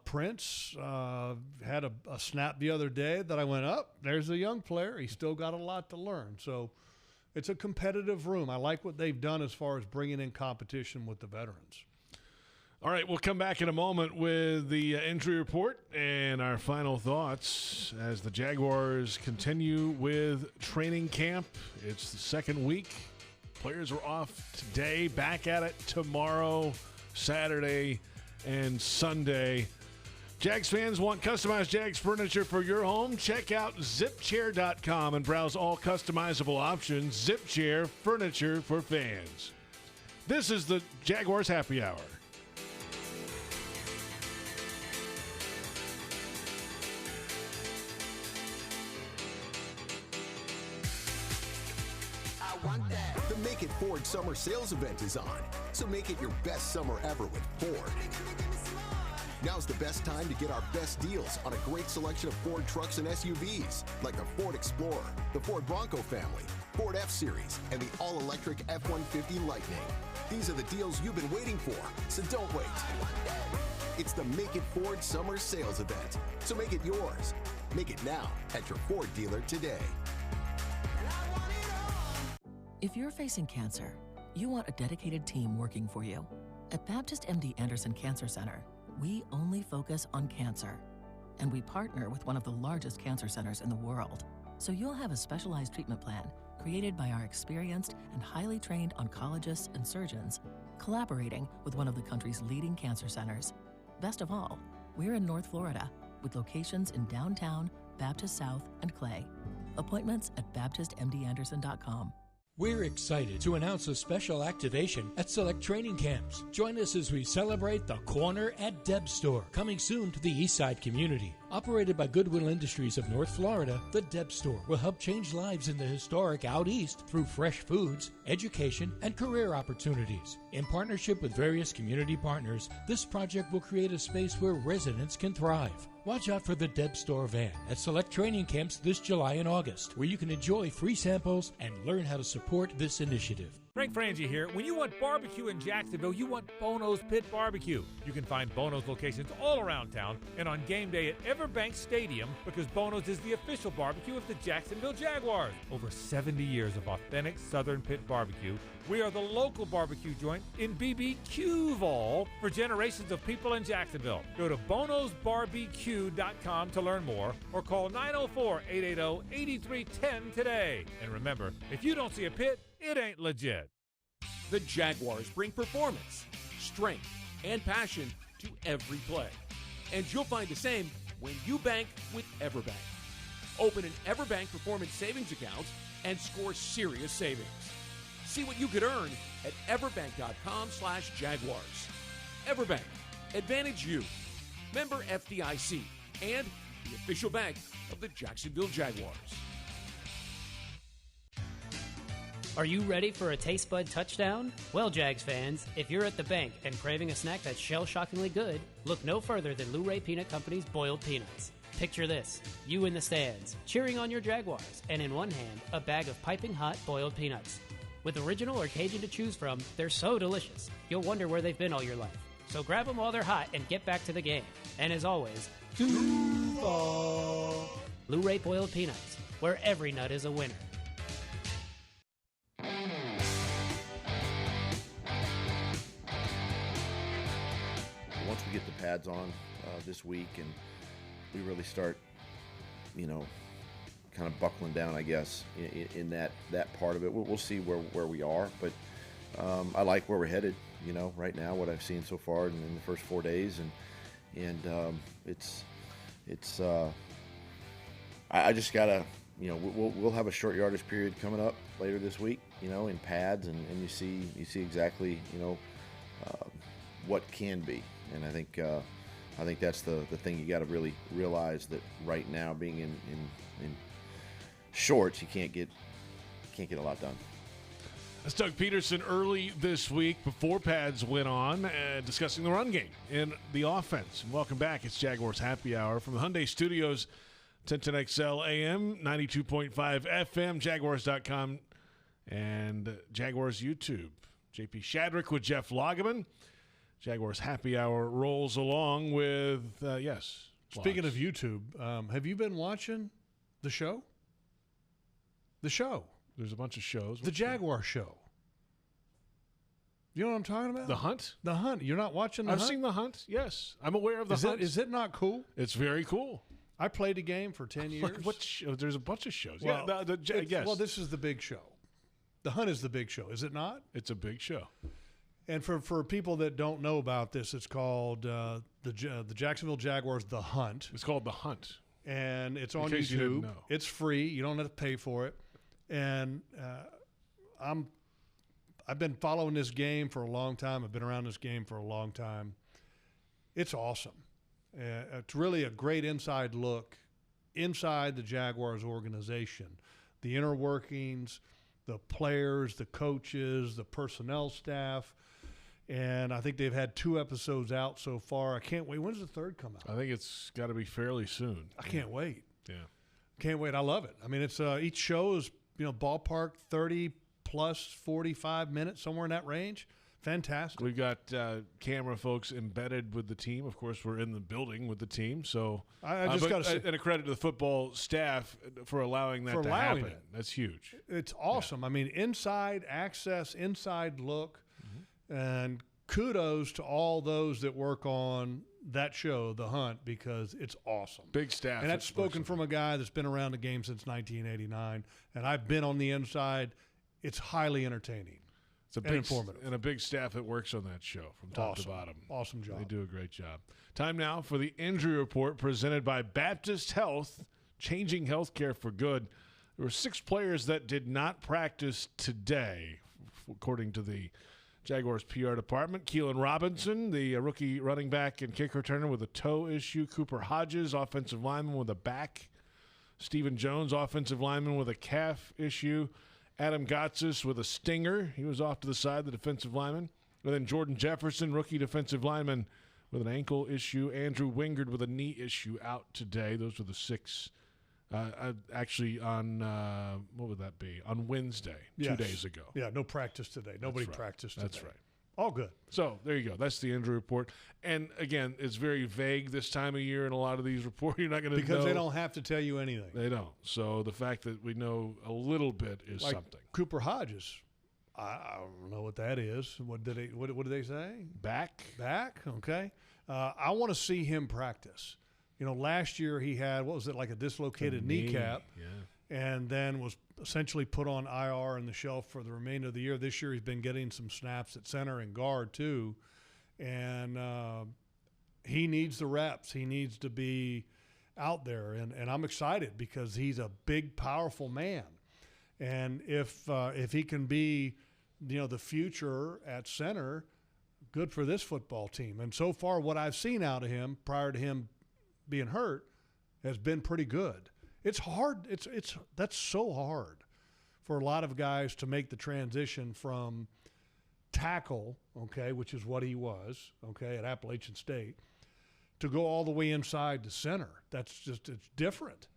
S3: Prince had a snap the other day that I went, there's a young player. He's still got a lot to learn. So it's a competitive room. I like what they've done as far as bringing in competition with the veterans.
S2: All right, we'll come back in a moment with the injury report and our final thoughts as the Jaguars continue with training camp. It's the second week. Players are off today, back at it tomorrow, Saturday, and Sunday. Jags fans want customized Jags furniture for your home? Check out zipchair.com and browse all customizable options. ZipChair, furniture for fans. This is the Jaguars Happy Hour.
S11: The Make It Ford Summer Sales Event is on, so make it your best summer ever with Ford. Now's the best time to get our best deals on a great selection of Ford trucks and SUVs, like the Ford Explorer, the Ford Bronco family, Ford F-Series, and the all-electric F-150 Lightning. These are the deals you've been waiting for, so don't wait. It's the Make It Ford Summer Sales Event, so make it yours. Make it now at your Ford dealer today.
S8: If you're facing cancer, you want a dedicated team working for you. At Baptist MD Anderson Cancer Center, we only focus on cancer. And we partner with one of the largest cancer centers in the world. So you'll have a specialized treatment plan created by our experienced and highly trained oncologists and surgeons, collaborating with one of the country's leading cancer centers. Best of all, we're in North Florida with locations in downtown, Baptist South, and Clay. Appointments at baptistmdanderson.com.
S1: We're excited to announce a special activation at select training camps. Join us as we celebrate the Corner at Deb Store, coming soon to the Eastside community. Operated by Goodwill Industries of North Florida, the Deb Store will help change lives in the historic Out East through fresh foods, education, and career opportunities. In partnership with various community partners, this project will create a space where residents can thrive. Watch out for the Deb Store van at select training camps this July and August, where you can enjoy free samples and learn how to support this initiative.
S7: Frank Frangie here. When you want barbecue in Jacksonville, you want Bono's Pit Barbecue. You can find Bono's locations all around town and on game day at Everbank Stadium, because Bono's is the official barbecue of the Jacksonville Jaguars. Over 70 years of authentic Southern pit barbecue. We are the local barbecue joint in BBQval for generations of people in Jacksonville. Go to bonosbarbq.com to learn more or call 904-880-8310 today. And remember, if you don't see a pit, it ain't legit.
S6: The Jaguars bring performance, strength, and passion to every play. And you'll find the same when you bank with EverBank. Open an EverBank Performance Savings account and score serious savings. See what you could earn at everbank.com/Jaguars. EverBank, Advantage You. Member FDIC and the official bank of the Jacksonville Jaguars.
S13: Are you ready for a taste bud touchdown? Well, Jags fans, if you're at the bank and craving a snack that's shell-shockingly good, look no further than Luray Peanut Company's boiled peanuts. Picture this, you in the stands, cheering on your Jaguars, and in one hand, a bag of piping hot boiled peanuts. With original or Cajun to choose from, they're so delicious, you'll wonder where they've been all your life. So grab them while they're hot and get back to the game. And as always, Duval! Luray boiled peanuts, where every nut is a winner.
S9: Once we get the pads on this week and we really start, kind of buckling down, I guess, in that part of it, we'll see where we are. But I like where we're headed, right now, what I've seen so far in the first 4 days. And I just got to, we'll have a short yardage period coming up later this week, in pads, and you see exactly, what can be. And I think that's the thing you got to really realize, that right now, being in shorts, you can't get a lot done.
S2: That's Doug Pederson early this week before pads went on, discussing the run game in the offense. Welcome back. It's Jaguars Happy Hour from the Hyundai Studios, 1010 XL AM, 92.5 FM, Jaguars.com, and Jaguars YouTube. JP Shadrick with Jeff Lageman. Jaguars Happy Hour rolls along with, yes.
S3: Speaking of YouTube, have you been watching the show? The show.
S2: There's a bunch of shows.
S3: The Jaguar show. You know what I'm talking about?
S2: The Hunt?
S3: The Hunt. You're not watching The Hunt?
S2: I've seen The Hunt, yes. I'm aware of The Hunt.
S3: Is it not cool?
S2: It's very cool.
S3: I played a game for 10 years.
S2: What show? There's a bunch of shows.
S3: Well,
S2: yes.
S3: Well, this is the big show. The Hunt is the big show, is it not?
S2: It's a big show.
S3: And for people that don't know about this, it's called the Jacksonville Jaguars, The Hunt.
S2: It's called The Hunt.
S3: And it's on
S2: YouTube. You didn't know.
S3: It's free. You don't have to pay for it. And I've been following this game for a long time. I've been around this game for a long time. It's awesome. It's really a great inside look inside the Jaguars organization, the inner workings, the players, the coaches, the personnel staff. And I think they've had 2 episodes out so far. I can't wait. When's the 3rd come out?
S2: I think it's got to be fairly soon.
S3: I can't wait.
S2: Yeah.
S3: Can't wait. I love it. I mean, it's each show is, ballpark 30 plus 45 minutes, somewhere in that range. Fantastic.
S2: We've got camera folks embedded with the team. Of course, we're in the building with the team. So
S3: I just got to say,
S2: and a credit to the football staff for allowing that to happen. That's huge.
S3: It's awesome. Yeah. I mean, inside access, inside look, and kudos to all those that work on that show, The Hunt, because it's awesome.
S2: Big staff.
S3: And that's spoken from a guy that's been around the game since 1989, and I've been on the inside. It's highly entertaining.
S2: It's a big, informative. And a big staff that works on that show from top to bottom.
S3: Awesome job.
S2: They do a great job. Time now for the injury report presented by Baptist Health, changing healthcare for good. There were 6 players that did not practice today, according to the Jaguars PR department. Keelan Robinson, the rookie running back and kick returner with a toe issue. Cooper Hodges, offensive lineman with a back. Stephen Jones, offensive lineman with a calf issue. Adam Gotsis with a stinger. He was off to the side, the defensive lineman. And then Jordan Jefferson, rookie defensive lineman with an ankle issue. Andrew Wingard with a knee issue out today. Those were the 6. Actually, on what would that be? On Wednesday, 2 days ago.
S3: Yeah, no practice today. Nobody practiced today.
S2: That's right.
S3: All good.
S2: So there you go. That's the injury report. And again, it's very vague this time of year in a lot of these reports. You're not going to know.
S3: Because they don't have to tell you anything.
S2: They don't. So the fact that we know a little bit is
S3: like
S2: something.
S3: Cooper Hodges. I don't know what that is. What did they say?
S2: Back.
S3: Okay. I want to see him practice. Last year he had, what was it, like a dislocated kneecap.
S2: Yeah.
S3: and then was essentially put on IR in the shelf for the remainder of the year. This year he's been getting some snaps at center and guard too, and he needs the reps. He needs to be out there, and I'm excited because he's a big, powerful man. And if he can be, the future at center, good for this football team. And so far, what I've seen out of him prior to him being hurt has been pretty good. It's hard. That's so hard for a lot of guys to make the transition from tackle, okay, which is what he was, okay, at Appalachian State, to go all the way inside to center. It's different.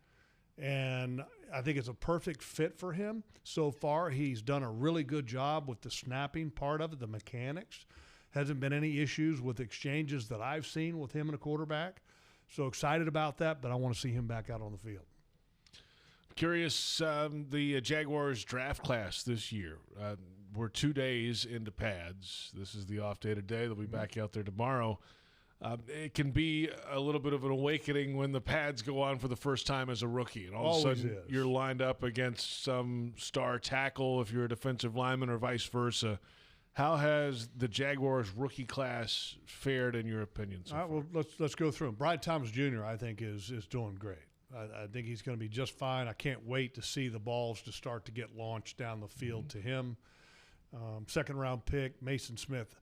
S3: And I think it's a perfect fit for him. So far, he's done a really good job with the snapping part of it, the mechanics. Hasn't been any issues with exchanges that I've seen with him and a quarterback. So excited about that, but I want to see him back out on the field.
S2: Curious, the Jaguars draft class this year. We're 2 days into pads. This is the off day today. They'll be back out there tomorrow. It can be a little bit of an awakening when the pads go on for the first time as a rookie. And all of a sudden you're lined up against some star tackle if you're a defensive lineman or vice versa. How has the Jaguars rookie class fared in your opinion so far?
S3: Well, let's go through them. Brian Thomas Jr., I think, is doing great. I think he's going to be just fine. I can't wait to see the balls to start to get launched down the field to him. Second-round pick, Mason Smith.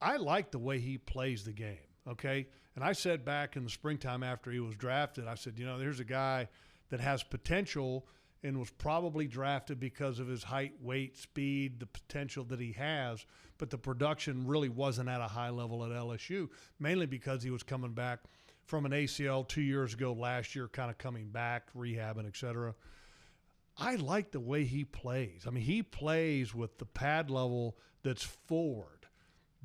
S3: I like the way he plays the game. Okay, and I said back in the springtime after he was drafted, I said, there's a guy that has potential and was probably drafted because of his height, weight, speed, the potential that he has, but the production really wasn't at a high level at LSU, mainly because he was coming back from an ACL 2 years ago, last year, kind of coming back, rehabbing, et cetera. I like the way he plays. I mean, he plays with the pad level that's forward,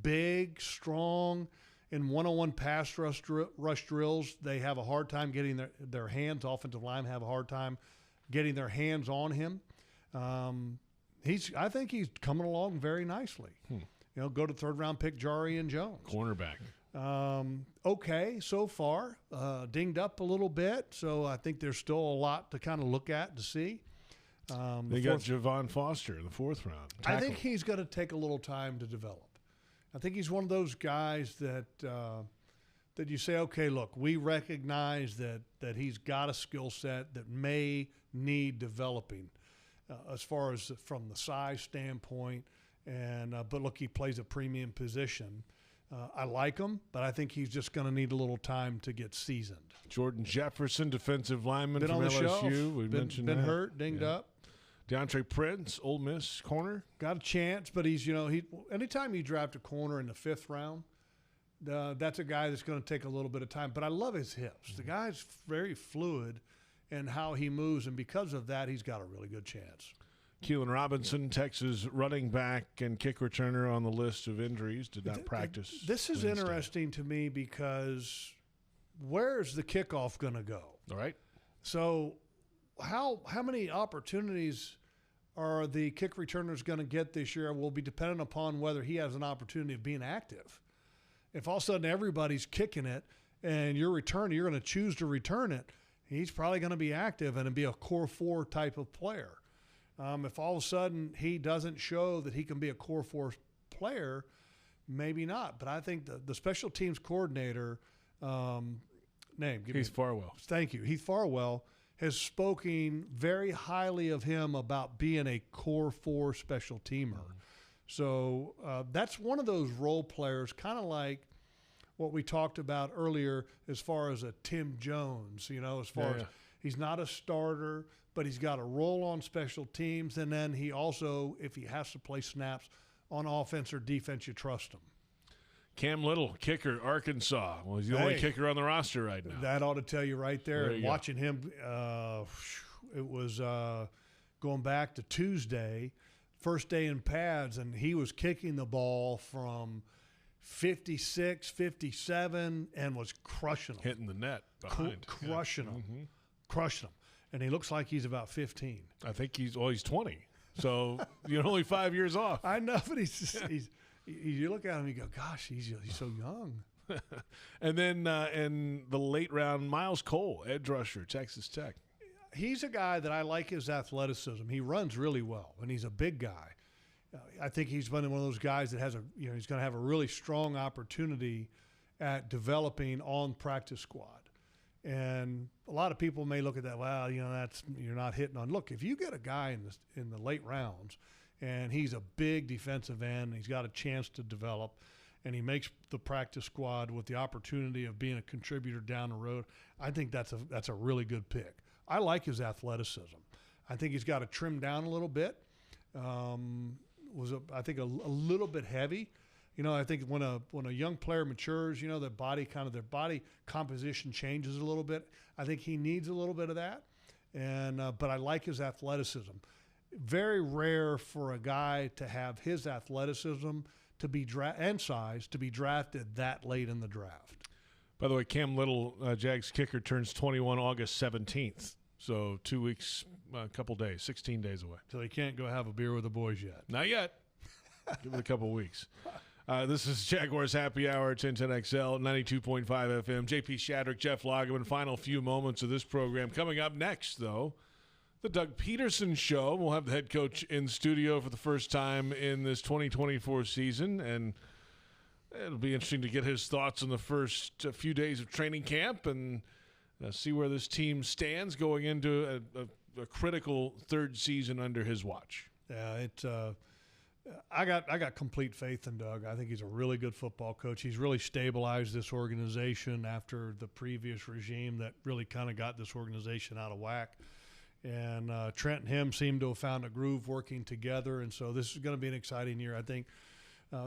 S3: big, strong. In one-on-one pass rush drills, they have a hard time getting their hands. Offensive line have a hard time getting their hands on him. I think he's coming along very nicely. Go to third-round pick Jarian Jones.
S2: Cornerback.
S3: Okay, so far. Dinged up a little bit, so I think there's still a lot to kind of look at to see.
S2: They got Javon Foster in the fourth round.
S3: I think he's going to take a little time to develop. I think he's one of those guys that you say, okay, look, we recognize that he's got a skill set that may need developing as far as from the size standpoint. But look, he plays a premium position. I like him, but I think he's just going to need a little time to get seasoned.
S2: Jordan Jefferson, defensive lineman
S3: been
S2: from
S3: on the
S2: LSU.
S3: Shelf.
S2: We mentioned that.
S3: Been hurt, dinged up.
S2: DeAndre Prince, Ole Miss corner.
S3: Got a chance, but he's, anytime you draft a corner in the fifth round, that's a guy that's going to take a little bit of time. But I love his hips. The guy's very fluid in how he moves, and because of that, he's got a really good chance.
S2: Keelan Robinson, Texas running back and kick returner on the list of injuries, did not practice.
S3: This is interesting to me because where's the kickoff going to go?
S2: All right.
S3: So how many opportunities are the kick returners going to get this year will be dependent upon whether he has an opportunity of being active. If all of a sudden everybody's kicking it and you're going to choose to return it, he's probably going to be active and be a core four type of player. If all of a sudden he doesn't show that he can be a core four player, maybe not. But I think the special teams coordinator,
S2: Heath Farwell.
S3: Thank you. Heath Farwell has spoken very highly of him about being a core four special teamer. So that's one of those role players, kind of like what we talked about earlier as far as a Tim Jones, as far as he's not a starter, but he's got a role on special teams. And then he also, if he has to play snaps on offense or defense, you trust him.
S2: Cam Little, kicker, Arkansas. Well, he's the only kicker on the roster right now.
S3: That ought to tell you right there. And watching him, it was going back to Tuesday, first day in pads, and he was kicking the ball from 56, 57, and was crushing them.
S2: Hitting the net behind.
S3: Crushing them. Mm-hmm. Crushing them. And he looks like he's about 15.
S2: I think he's 20. So you're only 5 years off.
S3: I know, but you look at him and you go, gosh, he's so young.
S2: And then in the late round, Miles Cole, edge rusher, Texas Tech.
S3: he's a guy that I like his athleticism. He runs really well, and he's a big guy. I think he's one of those guys that has he's going to have a really strong opportunity at developing on practice squad. And a lot of people may look at that, well, you're not hitting on. Look, if you get a guy in the late rounds and he's a big defensive end, and he's got a chance to develop, and he makes the practice squad with the opportunity of being a contributor down the road, I think that's a really good pick. I like his athleticism. I think he's got to trim down a little bit. I think a little bit heavy. I think when a young player matures, their body composition changes a little bit. I think he needs a little bit of that. But I like his athleticism. Very rare for a guy to have his athleticism and size to be drafted that late in the draft.
S2: By the way, Cam Little, Jags kicker, turns 21 August 17th. So 2 weeks, a couple days, 16 days away.
S3: So he can't go have a beer with the boys yet.
S2: Not yet. Give it a couple weeks. This is Jaguars Happy Hour, 1010XL, 92.5 FM. JP Shadrick, Jeff Lageman. Final few moments of this program. Coming up next, though, the Doug Pederson Show. We'll have the head coach in studio for the first time in this 2024 season, and it'll be interesting to get his thoughts on the first few days of training camp and see where this team stands going into a critical third season under his watch.
S3: Yeah, I got complete faith in Doug. I think he's a really good football coach. He's really stabilized this organization after the previous regime that really kind of got this organization out of whack. And Trent and him seem to have found a groove working together, and so this is going to be an exciting year. I think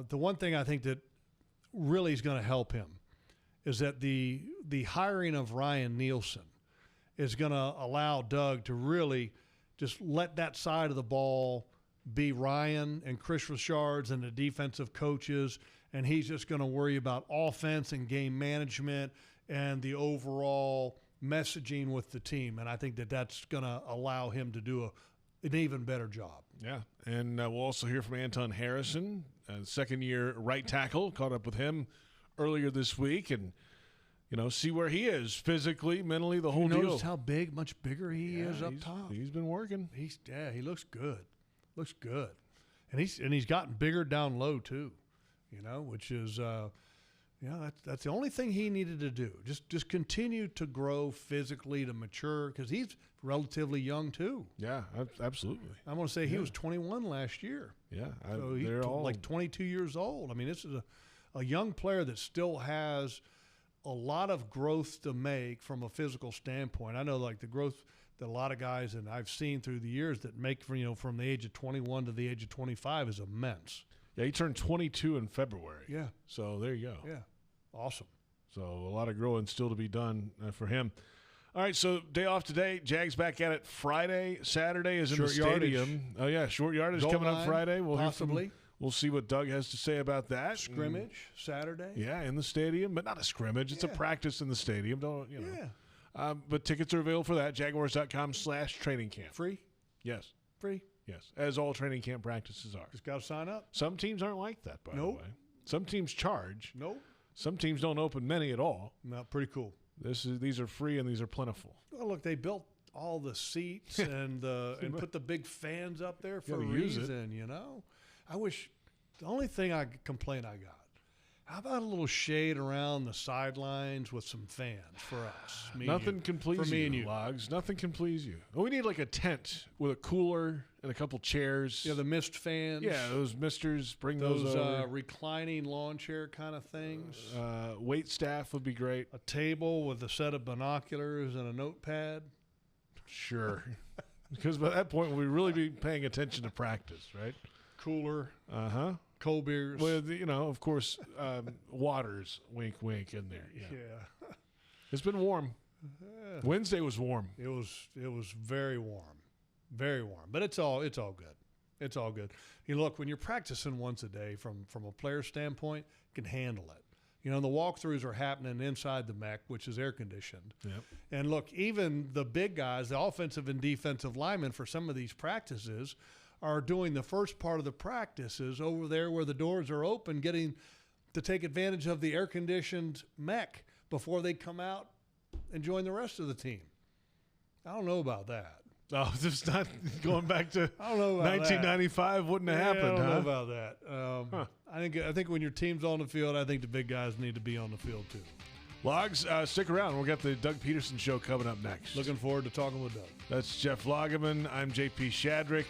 S3: the one thing I think that really is going to help him is that the hiring of Ryan Nielsen is going to allow Doug to really just let that side of the ball be Ryan and Chris Richards and the defensive coaches, and he's just going to worry about offense and game management and the overall messaging with the team. And I think that's going to allow him to do an even better job.
S2: Yeah, and we'll also hear from Anton Harrison, second-year right tackle. Caught up with him earlier this week, and see where he is physically, mentally, the whole deal.
S3: Notice how much bigger he is up top.
S2: He's been working.
S3: He looks good. Looks good, and he's gotten bigger down low too, which is that's the only thing he needed to do. Just continue to grow physically, to mature, because he's relatively young too.
S2: Yeah, absolutely.
S3: I'm going to say he was 21 last year.
S2: Yeah,
S3: so he's like 22 years old. I mean, this is a young player that still has a lot of growth to make from a physical standpoint. I know, like, the growth that a lot of guys, and I've seen through the years, that make from the age of 21 to the age of 25 is immense.
S2: Yeah, he turned 22 in February.
S3: Yeah.
S2: So there you go.
S3: Yeah. Awesome.
S2: So a lot of growing still to be done for him. All right, so day off today. Jags back at it Friday. Saturday is in the stadium. Oh, yeah, short yardage coming up Friday. We'll
S3: possibly.
S2: We'll see what Doug has to say about that.
S3: Scrimmage Saturday.
S2: Yeah, in the stadium, but not a scrimmage. It's a practice in the stadium.
S3: Yeah.
S2: But tickets are available for that. Jaguars.com/training camp.
S3: Free?
S2: Yes.
S3: Free?
S2: Yes, as all training camp practices are.
S3: Just got to sign up.
S2: Some teams aren't like that, by the way. Some teams charge.
S3: Nope.
S2: Some teams don't open many at all.
S3: No, pretty cool.
S2: These are free and these are plentiful.
S3: Well, look, they built all the seats and put the big fans up there for a reason, I wish the only complaint I got, how about a little shade around the sidelines with some fans for us?
S2: Nothing can please
S3: me
S2: you,
S3: and you.
S2: Logs. Nothing can please you. We need like a tent with a cooler and a couple chairs.
S3: Yeah, the mist fans.
S2: Yeah, those misters. Bring those over.
S3: Reclining lawn chair kind of things.
S2: Wait staff would be great.
S3: A table with a set of binoculars and a notepad.
S2: Sure. Because by that point, we'll really be paying attention to practice, right?
S3: Cooler.
S2: Uh-huh.
S3: Cold beers.
S2: With, of course, waters, wink, wink, in there.
S3: Yeah.
S2: It's been warm. Wednesday was warm.
S3: It was very warm. Very warm. But it's all good. It's all good. Look, when you're practicing once a day from a player standpoint, you can handle it. The walkthroughs are happening inside the mech, which is air conditioned.
S2: Yep.
S3: And look, even the big guys, the offensive and defensive linemen for some of these practices are doing the first part of the practices over there where the doors are open, getting to take advantage of the air-conditioned mech before they come out and join the rest of the team. I don't know about that.
S2: Oh, just not going back to
S3: I don't know about
S2: 1995 wouldn't have happened,
S3: I don't
S2: huh?
S3: know about that. I think when your team's on the field, I think the big guys need to be on the field too.
S2: Logs, stick around. We'll get the Doug Pederson Show coming up next.
S3: Looking forward to talking with Doug.
S2: That's Jeff Lageman. I'm JP Shadrick.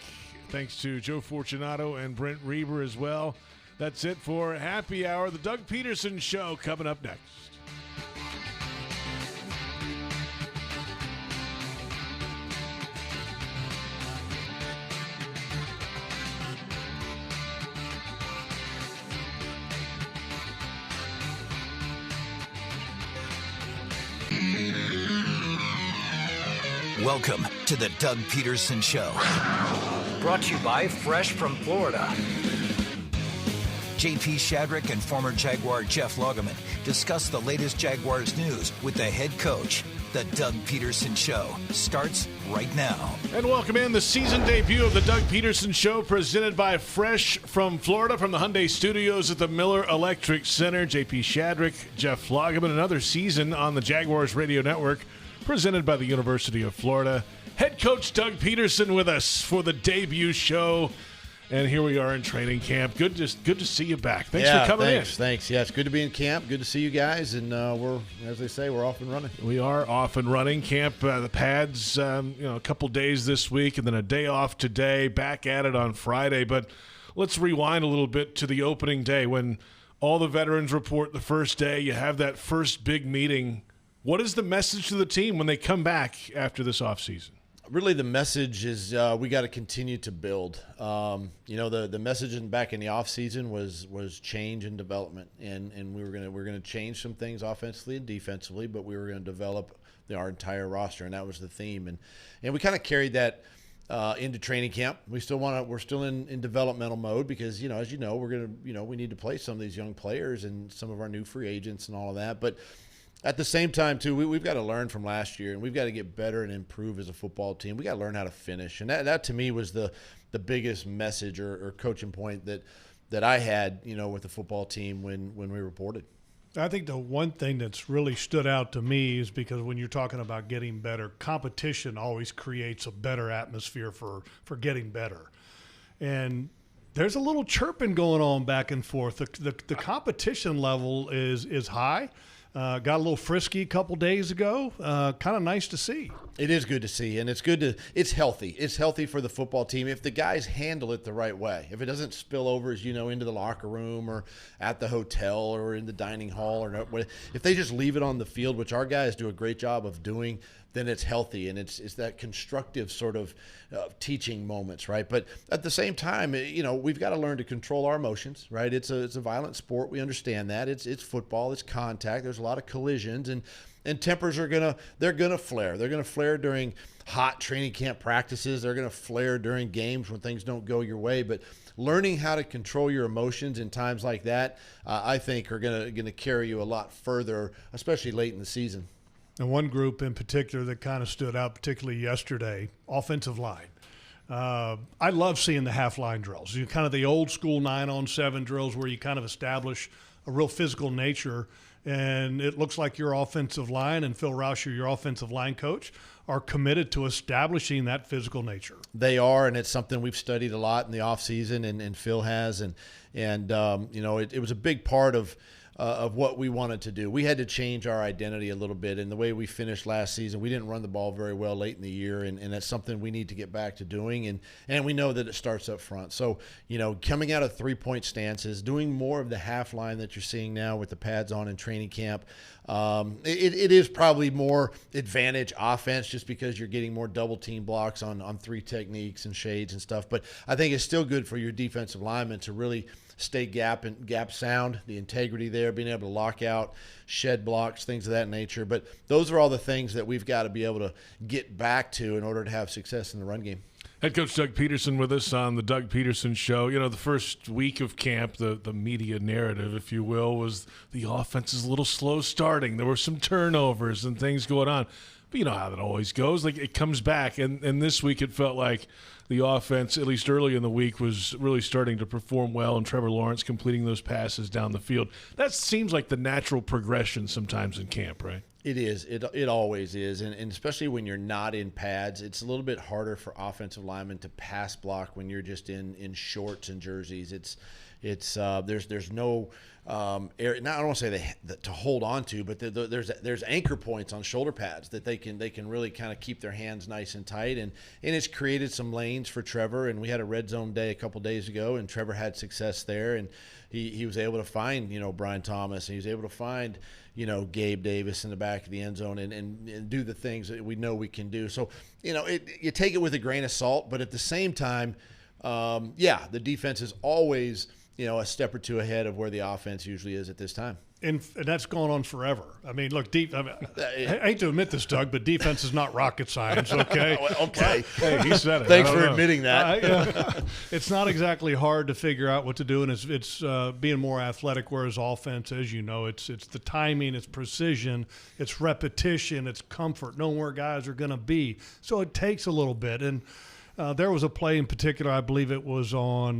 S2: Thanks to Joe Fortunato and Brent Reber as well. That's it for Happy Hour. The Doug Pederson Show coming up next.
S14: Welcome to the Doug Pederson Show.
S15: Brought to you by Fresh from Florida.
S14: JP Shadrick and former Jaguar Jeff Lageman discuss the latest Jaguars news with the head coach. The Doug Pederson Show starts right now.
S2: And welcome in the season debut of the Doug Pederson Show, presented by Fresh from Florida from the Hyundai Studios at the Miller Electric Center. JP Shadrick, Jeff Lageman, another season on the Jaguars Radio Network, presented by the University of Florida. Head coach Doug Pederson with us for the debut show. And here we are in training camp. Good to see you back. Thanks for coming in.
S16: Thanks. Yeah, it's good to be in camp. Good to see you guys. And we're, as they say, we're off and running.
S2: We are off and running. Camp, the pads, a couple days this week and then a day off today. Back at it on Friday. But let's rewind a little bit to the opening day when all the veterans report the first day. You have that first big meeting. What is the message to the team when they come back after this offseason?
S16: Really, the message is we got to continue to build. The message back in the offseason was change and development, and we're gonna change some things offensively and defensively, but we were going to develop our entire roster, and that was the theme. And we kind of carried that into training camp. We're still in developmental mode because as you know, we need to play some of these young players and some of our new free agents and all of that, but. At the same time, too, we've got to learn from last year, and we've got to get better and improve as a football team. We got to learn how to finish, and that to me was the biggest message or coaching point that I had, with the football team when we reported.
S3: I think the one thing that's really stood out to me is because when you're talking about getting better, competition always creates a better atmosphere for getting better, and there's a little chirping going on back and forth. The competition level is high. Got a little frisky a couple days ago. Kind of nice to see.
S16: It is good to see, and it's healthy. It's healthy for the football team if the guys handle it the right way. If it doesn't spill over, into the locker room or at the hotel or in the dining hall, or if they just leave it on the field, which our guys do a great job of doing, then it's healthy, and it's that constructive sort of teaching moments, right? But at the same time, we've got to learn to control our emotions, right? It's a violent sport. We understand that. It's football. It's contact. There's a lot of collisions, and tempers are gonna flare. They're gonna flare during hot training camp practices. They're gonna flare during games when things don't go your way. But learning how to control your emotions in times like that, I think, are gonna carry you a lot further, especially late in the season.
S3: And one group in particular that kind of stood out, particularly yesterday, offensive line. I love seeing the half-line drills. Kind of the old-school 9-on-7 drills where you kind of establish a real physical nature, and it looks like your offensive line and Phil Rauscher, your offensive line coach, are committed to establishing that physical nature.
S16: They are, and it's something we've studied a lot in the offseason, and Phil has, and it was a big part of what we wanted to do. We had to change our identity a little bit. And the way we finished last season, we didn't run the ball very well late in the year, and that's something we need to get back to doing. And we know that it starts up front. So, coming out of three-point stances, doing more of the half line that you're seeing now with the pads on in training camp, it is probably more advantage offense just because you're getting more double team blocks on three techniques and shades and stuff. But I think it's still good for your defensive linemen to really stay gap sound, the integrity there, being able to lock out, shed blocks, things of that nature. But those are all the things that we've got to be able to get back to in order to have success in the run game.
S2: Head coach Doug Pederson with us on the Doug Pederson Show. The first week of camp, the media narrative, if you will, was the offense is a little slow starting. There were some turnovers and things going on. But you know how that always goes. Like, it comes back. And this week it felt like the offense, at least early in the week, was really starting to perform well, and Trevor Lawrence completing those passes down the field. That seems like the natural progression sometimes in camp, right?
S16: It is. It always is, and especially when you're not in pads, it's a little bit harder for offensive linemen to pass block when you're just in shorts and jerseys. There's no area. Now I don't want to say to hold on to, but there's anchor points on shoulder pads that they can really kind of keep their hands nice and tight, and it's created some lanes for Trevor. And we had a red zone day a couple days ago, and Trevor had success there, and he was able to find Brian Thomas, and he was able to find Gabe Davis in the back of the end zone and do the things that we know we can do. So you take it with a grain of salt, but at the same time, the defense is always a step or two ahead of where the offense usually is at this time.
S3: And that's going on forever. I mean, look, I hate to admit this, Doug, but defense is not rocket science, okay?
S16: Okay.
S2: Hey, he said it.
S16: Thanks for admitting that.
S3: It's not exactly hard to figure out what to do, and it's being more athletic, whereas offense, as you know, it's the timing, it's precision, it's repetition, it's comfort, knowing where guys are going to be. So it takes a little bit. And there was a play in particular, I believe it was on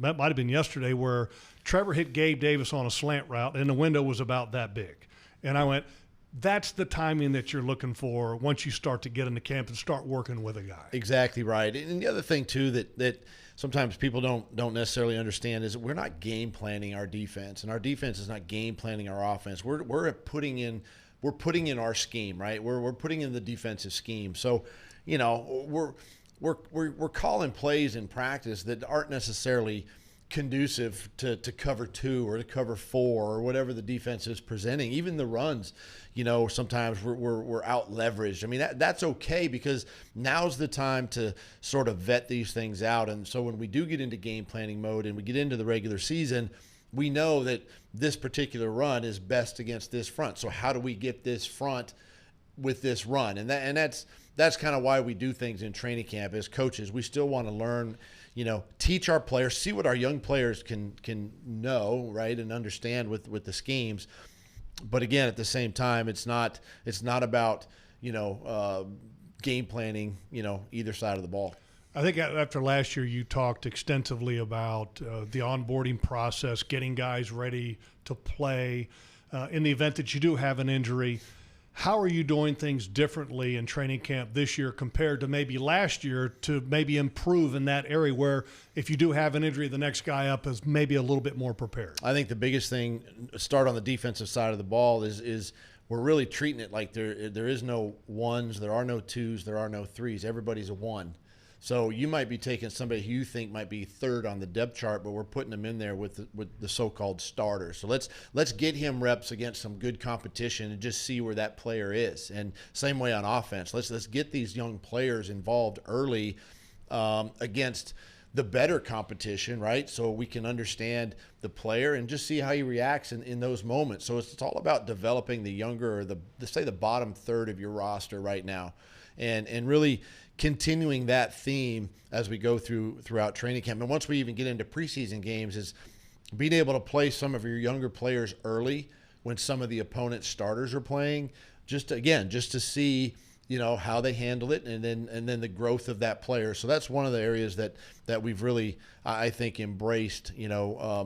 S3: that might have been yesterday, where Trevor hit Gabe Davis on a slant route, and the window was about that big. And I went, that's the timing that you're looking for once you start to get into camp and start working with a guy.
S16: Exactly right. And the other thing, too, that sometimes people don't necessarily understand is we're not game planning our defense, and our defense is not game planning our offense. We're putting in our scheme, right? We're putting in the defensive scheme. So, we're calling plays in practice that aren't necessarily conducive to cover 2 or to cover 4 or whatever the defense is presenting. Even the runs, sometimes we're out leveraged. I mean, that's okay, because now's the time to sort of vet these things out. And so when we do get into game planning mode and we get into the regular season, we know that this particular run is best against this front. So how do we get this front with this run? And that's kind of why we do things in training camp as coaches. We still want to learn, teach our players, see what our young players can know, right, and understand with the schemes. But again, at the same time, it's not about game planning, either side of the ball.
S3: I think after last year, you talked extensively about the onboarding process, getting guys ready to play in the event that you do have an injury. How are you doing things differently in training camp this year compared to maybe last year to maybe improve in that area where if you do have an injury, the next guy up is maybe a little bit more prepared?
S16: I think the biggest thing, start on the defensive side of the ball, is we're really treating it like there is no ones, there are no twos, there are no threes. Everybody's a one. So you might be taking somebody who you think might be third on the depth chart, but we're putting them in there with the so-called starters. So let's get him reps against some good competition and just see where that player is. And same way on offense. Let's get these young players involved early against the better competition, right? So we can understand the player and just see how he reacts in those moments. So it's all about developing the younger, or the bottom third of your roster right now, and really continuing that theme as we go throughout training camp. And once we even get into preseason games, is being able to play some of your younger players early when some of the opponent's starters are playing, just to see how they handle it, and then the growth of that player. So that's one of the areas that we've really, I think, embraced,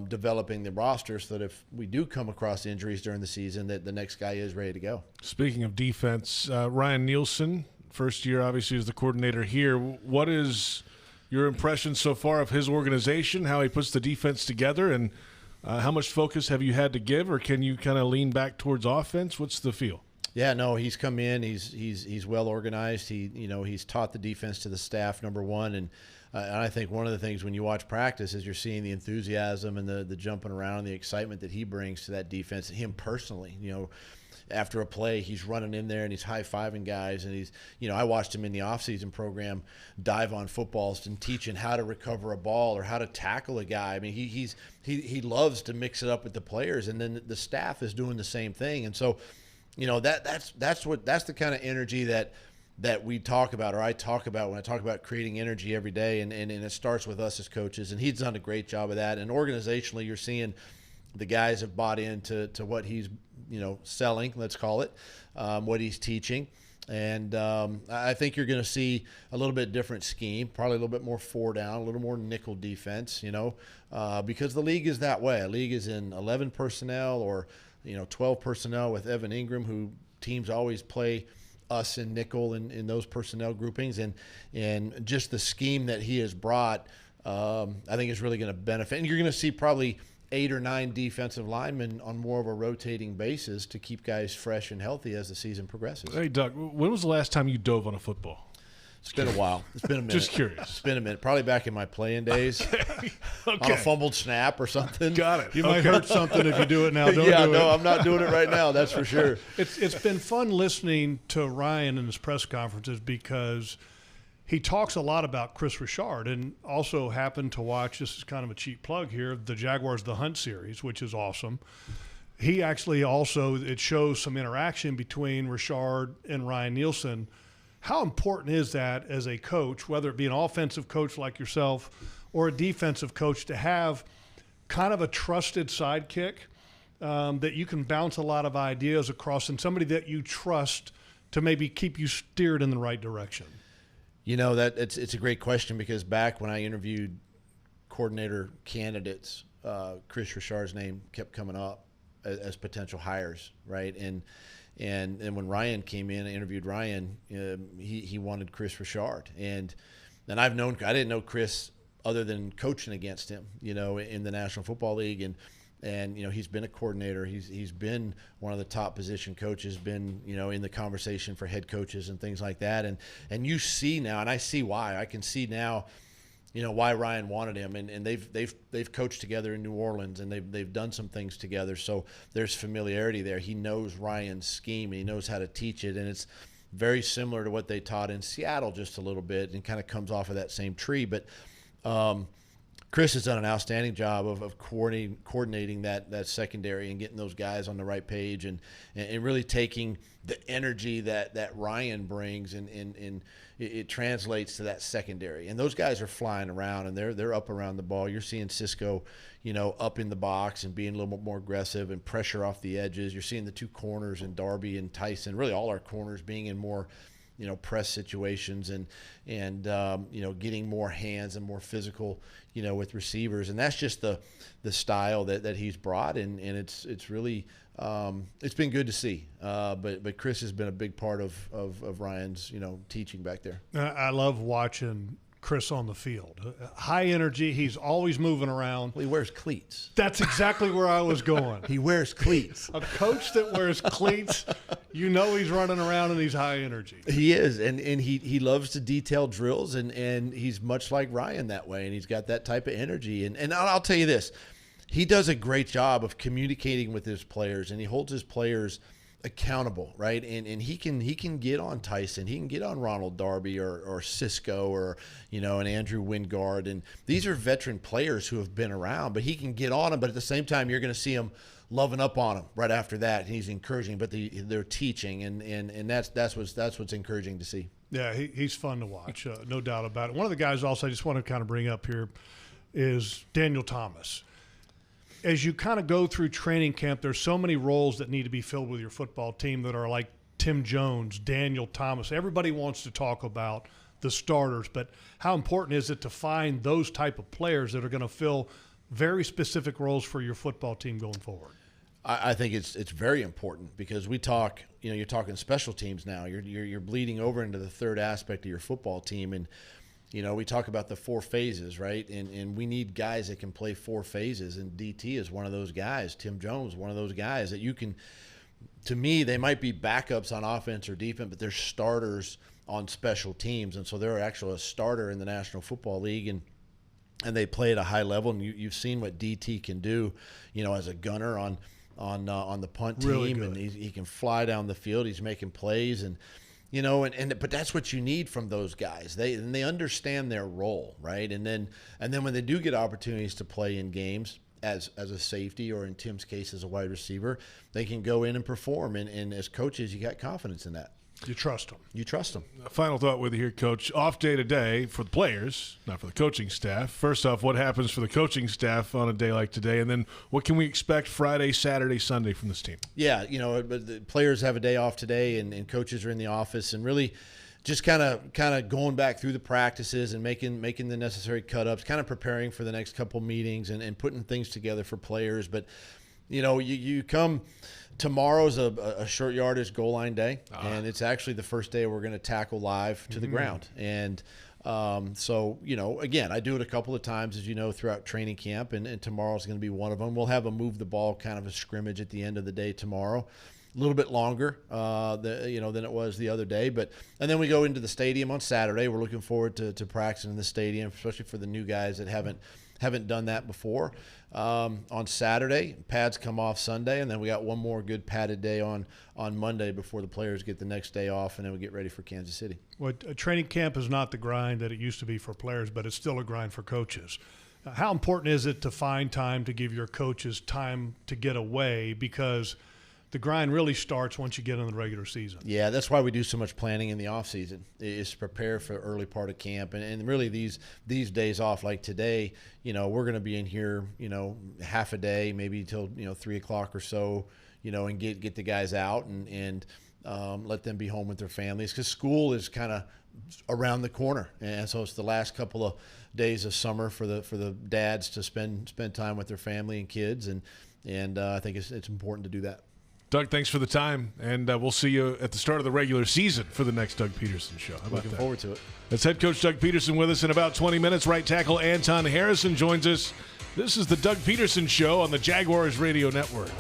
S16: developing the roster so that if we do come across injuries during the season, that the next guy is ready to go.
S2: Speaking of defense, Ryan Nielsen, first year obviously as the coordinator here. What is your impression so far of his organization, how he puts the defense together, and how much focus have you had to give, or can you kind of lean back towards offense? What's the feel?
S16: Yeah, no, he's come in. He's well organized. He's taught the defense to the staff, number one, and I think one of the things when you watch practice is you're seeing the enthusiasm and the jumping around and the excitement that he brings to that defense. Him personally, after a play, he's running in there and he's high-fiving guys, and he's, I watched him in the offseason program dive on footballs and teaching how to recover a ball or how to tackle a guy. I mean, he loves to mix it up with the players, and then the staff is doing the same thing. And so, that's the kind of energy that we talk about, or I talk about when I talk about creating energy every day, and it starts with us as coaches, and he's done a great job of that. And organizationally, you're seeing the guys have bought into what he's selling, let's call it, what he's teaching. And I think you're going to see a little bit different scheme, probably a little bit more 4 down, a little more nickel defense, because the league is that way. A league is in 11 personnel or 12 personnel with Evan Ingram, who teams always play us in nickel in those personnel groupings, and just the scheme that he has brought, I think is really going to benefit. And you're going to see probably 8 or 9 defensive linemen on more of a rotating basis to keep guys fresh and healthy as the season progresses.
S2: Hey, Doug, when was the last time you dove on a football?
S16: It's been a while. It's been a minute.
S2: Just curious.
S16: It's been a minute. Probably back in my playing days.
S2: Okay.
S16: On a fumbled snap or something.
S2: Got it.
S3: You might hurt something if you do it now. Don't
S16: yeah,
S3: do
S16: no,
S3: it.
S16: I'm not doing it right now. That's for sure.
S3: It's been fun listening to Ryan in his press conferences because he talks a lot about Chris Richard, and also happened to watch, this is kind of a cheap plug here, the Jaguars The Hunt series, which is awesome. He actually also, it shows some interaction between Richard and Ryan Nielsen. How important is that as a coach, whether it be an offensive coach like yourself or a defensive coach, to have kind of a trusted sidekick that you can bounce a lot of ideas across, and somebody that you trust to maybe keep you steered in the right direction?
S16: You know, that it's a great question, because back when I interviewed coordinator candidates, Chris Richard's name kept coming up as potential hires, right? And when Ryan came in, I interviewed Ryan, he wanted Chris Richard. And I didn't know Chris other than coaching against him, in the National Football League. And he's been a coordinator. He's been one of the top position coaches, been, in the conversation for head coaches and things like that. And you see now, and I see why. I can see now, why Ryan wanted him, and they've coached together in New Orleans, and they've done some things together. So there's familiarity there. He knows Ryan's scheme, and he knows how to teach it, and it's very similar to what they taught in Seattle just a little bit, and kind of comes off of that same tree. But Chris has done an outstanding job of coordinating that secondary and getting those guys on the right page, and really taking the energy that Ryan brings, and it translates to that secondary. And those guys are flying around, and they're up around the ball. You're seeing Cisco, up in the box and being a little bit more aggressive and pressure off the edges. You're seeing the two corners in Darby and Tyson, really all our corners being in more press situations, and getting more hands and more physical, with receivers. And that's just the style that he's brought, and it's really it's been good to see. But Chris has been a big part of Ryan's teaching back there.
S3: I love watching Chris on the field. High energy. He's always moving around.
S16: Well, he wears cleats.
S3: That's exactly where I was going.
S16: He wears cleats.
S3: A coach that wears cleats, he's running around and he's high energy.
S16: He is, and he loves to detail drills, and he's much like Ryan that way, and he's got that type of energy. And I'll tell you this, he does a great job of communicating with his players, and he holds his players accountable, right? And he can get on Tyson, he can get on Ronald Darby or Cisco or an Andrew Wingard, and these are veteran players who have been around, but he can get on them. But at the same time, you're going to see him loving up on him right after that, and he's encouraging, but they're teaching, and that's what's encouraging to see.
S3: Yeah, he's fun to watch, no doubt about it. One of the guys also I just want to kind of bring up here is Daniel Thomas. As you kind of go through training camp, there's so many roles that need to be filled with your football team that are like Tim Jones, Daniel Thomas. Everybody wants to talk about the starters, but how important is it to find those type of players that are going to fill very specific roles for your football team going forward?
S16: I think it's very important, because we talk, you're talking special teams now. You're bleeding over into the third aspect of your football team, and we talk about the 4 phases, right? And we need guys that can play 4 phases, and DT is one of those guys. Tim Jones, one of those guys that you can, to me, they might be backups on offense or defense, but they're starters on special teams. And so they're actually a starter in the National Football League, and they play at a high level. And you've seen what DT can do, as a gunner on the punt team.
S3: Really good.
S16: And he can fly down the field. He's making plays, and but that's what you need from those guys. They understand their role, right? And then when they do get opportunities to play in games as a safety, or in Tim's case as a wide receiver, they can go in and perform. And as coaches, you got confidence in that.
S3: You trust them.
S16: You trust them.
S2: Final thought with you here, Coach. Off day today for the players, not for the coaching staff. First off, what happens for the coaching staff on a day like today? And then what can we expect Friday, Saturday, Sunday from this team?
S16: Yeah, but the players have a day off today, and coaches are in the office, and really just kind of going back through the practices and making the necessary cut-ups, kind of preparing for the next couple meetings and putting things together for players. But you come – tomorrow's a short yardage goal line day, and it's actually the first day we're going to tackle live to the ground. And so, again, I do it a couple of times, as you know, throughout training camp, and tomorrow's going to be one of them. We'll have a move the ball kind of a scrimmage at the end of the day tomorrow. A little bit longer, than it was the other day, and then we go into the stadium on Saturday. We're looking forward to practicing in the stadium, especially for the new guys that haven't done that before. On Saturday, pads come off Sunday, and then we got one more good padded day on Monday before the players get the next day off, and then we get ready for Kansas City.
S3: Well, a training camp is not the grind that it used to be for players, but it's still a grind for coaches. How important is it to find time to give your coaches time to get away, because the grind really starts once you get in the regular season?
S16: Yeah, that's why we do so much planning in the off season, is to prepare for early part of camp. And really these days off, like today, we're going to be in here, half a day, maybe till 3 o'clock or so, and get the guys out and let them be home with their families, because school is kind of around the corner, and so it's the last couple of days of summer for the dads to spend time with their family and kids, and I think it's important to do that.
S2: Doug, thanks for the time, and we'll see you at the start of the regular season for the next Doug Pederson Show. How about
S16: Looking forward to it.
S2: That's head coach Doug Pederson with us in about 20 minutes. Right tackle Anton Harrison joins us. This is the Doug Pederson Show on the Jaguars Radio Network.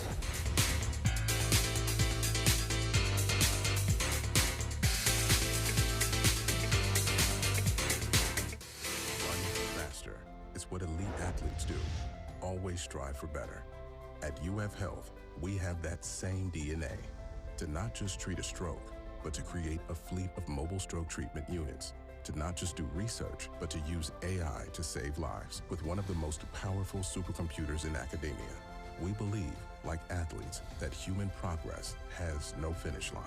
S17: Running faster is what elite athletes do. Always strive for better. At UF Health, we have that same DNA to not just treat a stroke, but to create a fleet of mobile stroke treatment units, to not just do research, but to use AI to save lives with one of the most powerful supercomputers in academia. We believe, like athletes, that human progress has no finish line.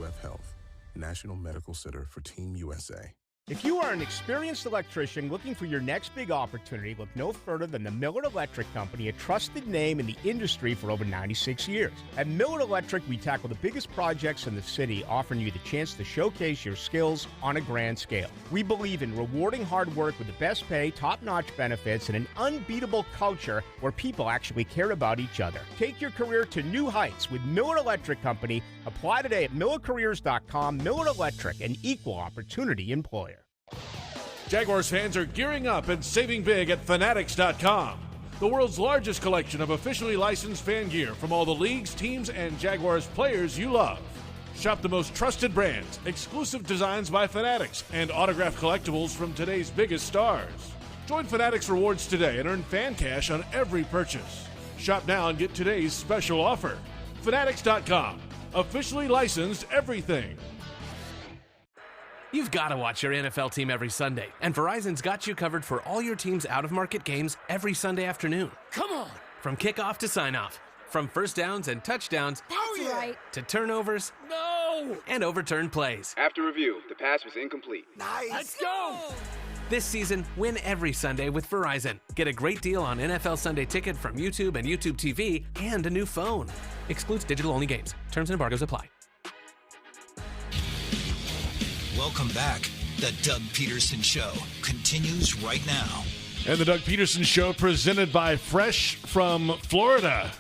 S17: UF Health, National Medical Center for Team USA.
S18: If you are an experienced electrician looking for your next big opportunity, look no further than the Miller Electric Company, a trusted name in the industry for over 96 years. At Miller Electric, we tackle the biggest projects in the city, offering you the chance to showcase your skills on a grand scale. We believe in rewarding hard work with the best pay, top-notch benefits, and an unbeatable culture where people actually care about each other. Take your career to new heights with Miller Electric Company. Apply today at millercareers.com. Miller Electric, an equal opportunity employer.
S2: Jaguars fans are gearing up and saving big at Fanatics.com, the world's largest collection of officially licensed fan gear from all the leagues, teams, and Jaguars players you love. Shop the most trusted brands, exclusive designs by Fanatics, and autographed collectibles from today's biggest stars. Join Fanatics Rewards today and earn fan cash on every purchase. Shop now and get today's special offer. Fanatics.com, officially licensed everything.
S19: You've got to watch your NFL team every Sunday, and Verizon's got you covered for all your team's out-of-market games every Sunday afternoon. Come on! From kickoff to sign-off, from first downs and touchdowns to turnovers and overturned plays.
S20: After review, the pass was incomplete.
S19: Nice! Let's go! This season, win every Sunday with Verizon. Get a great deal on NFL Sunday Ticket from YouTube and YouTube TV and a new phone. Excludes digital-only games. Terms and embargoes apply.
S14: Welcome back. The Doug Pederson Show continues right now.
S2: And the Doug Pederson Show presented by Fresh from Florida.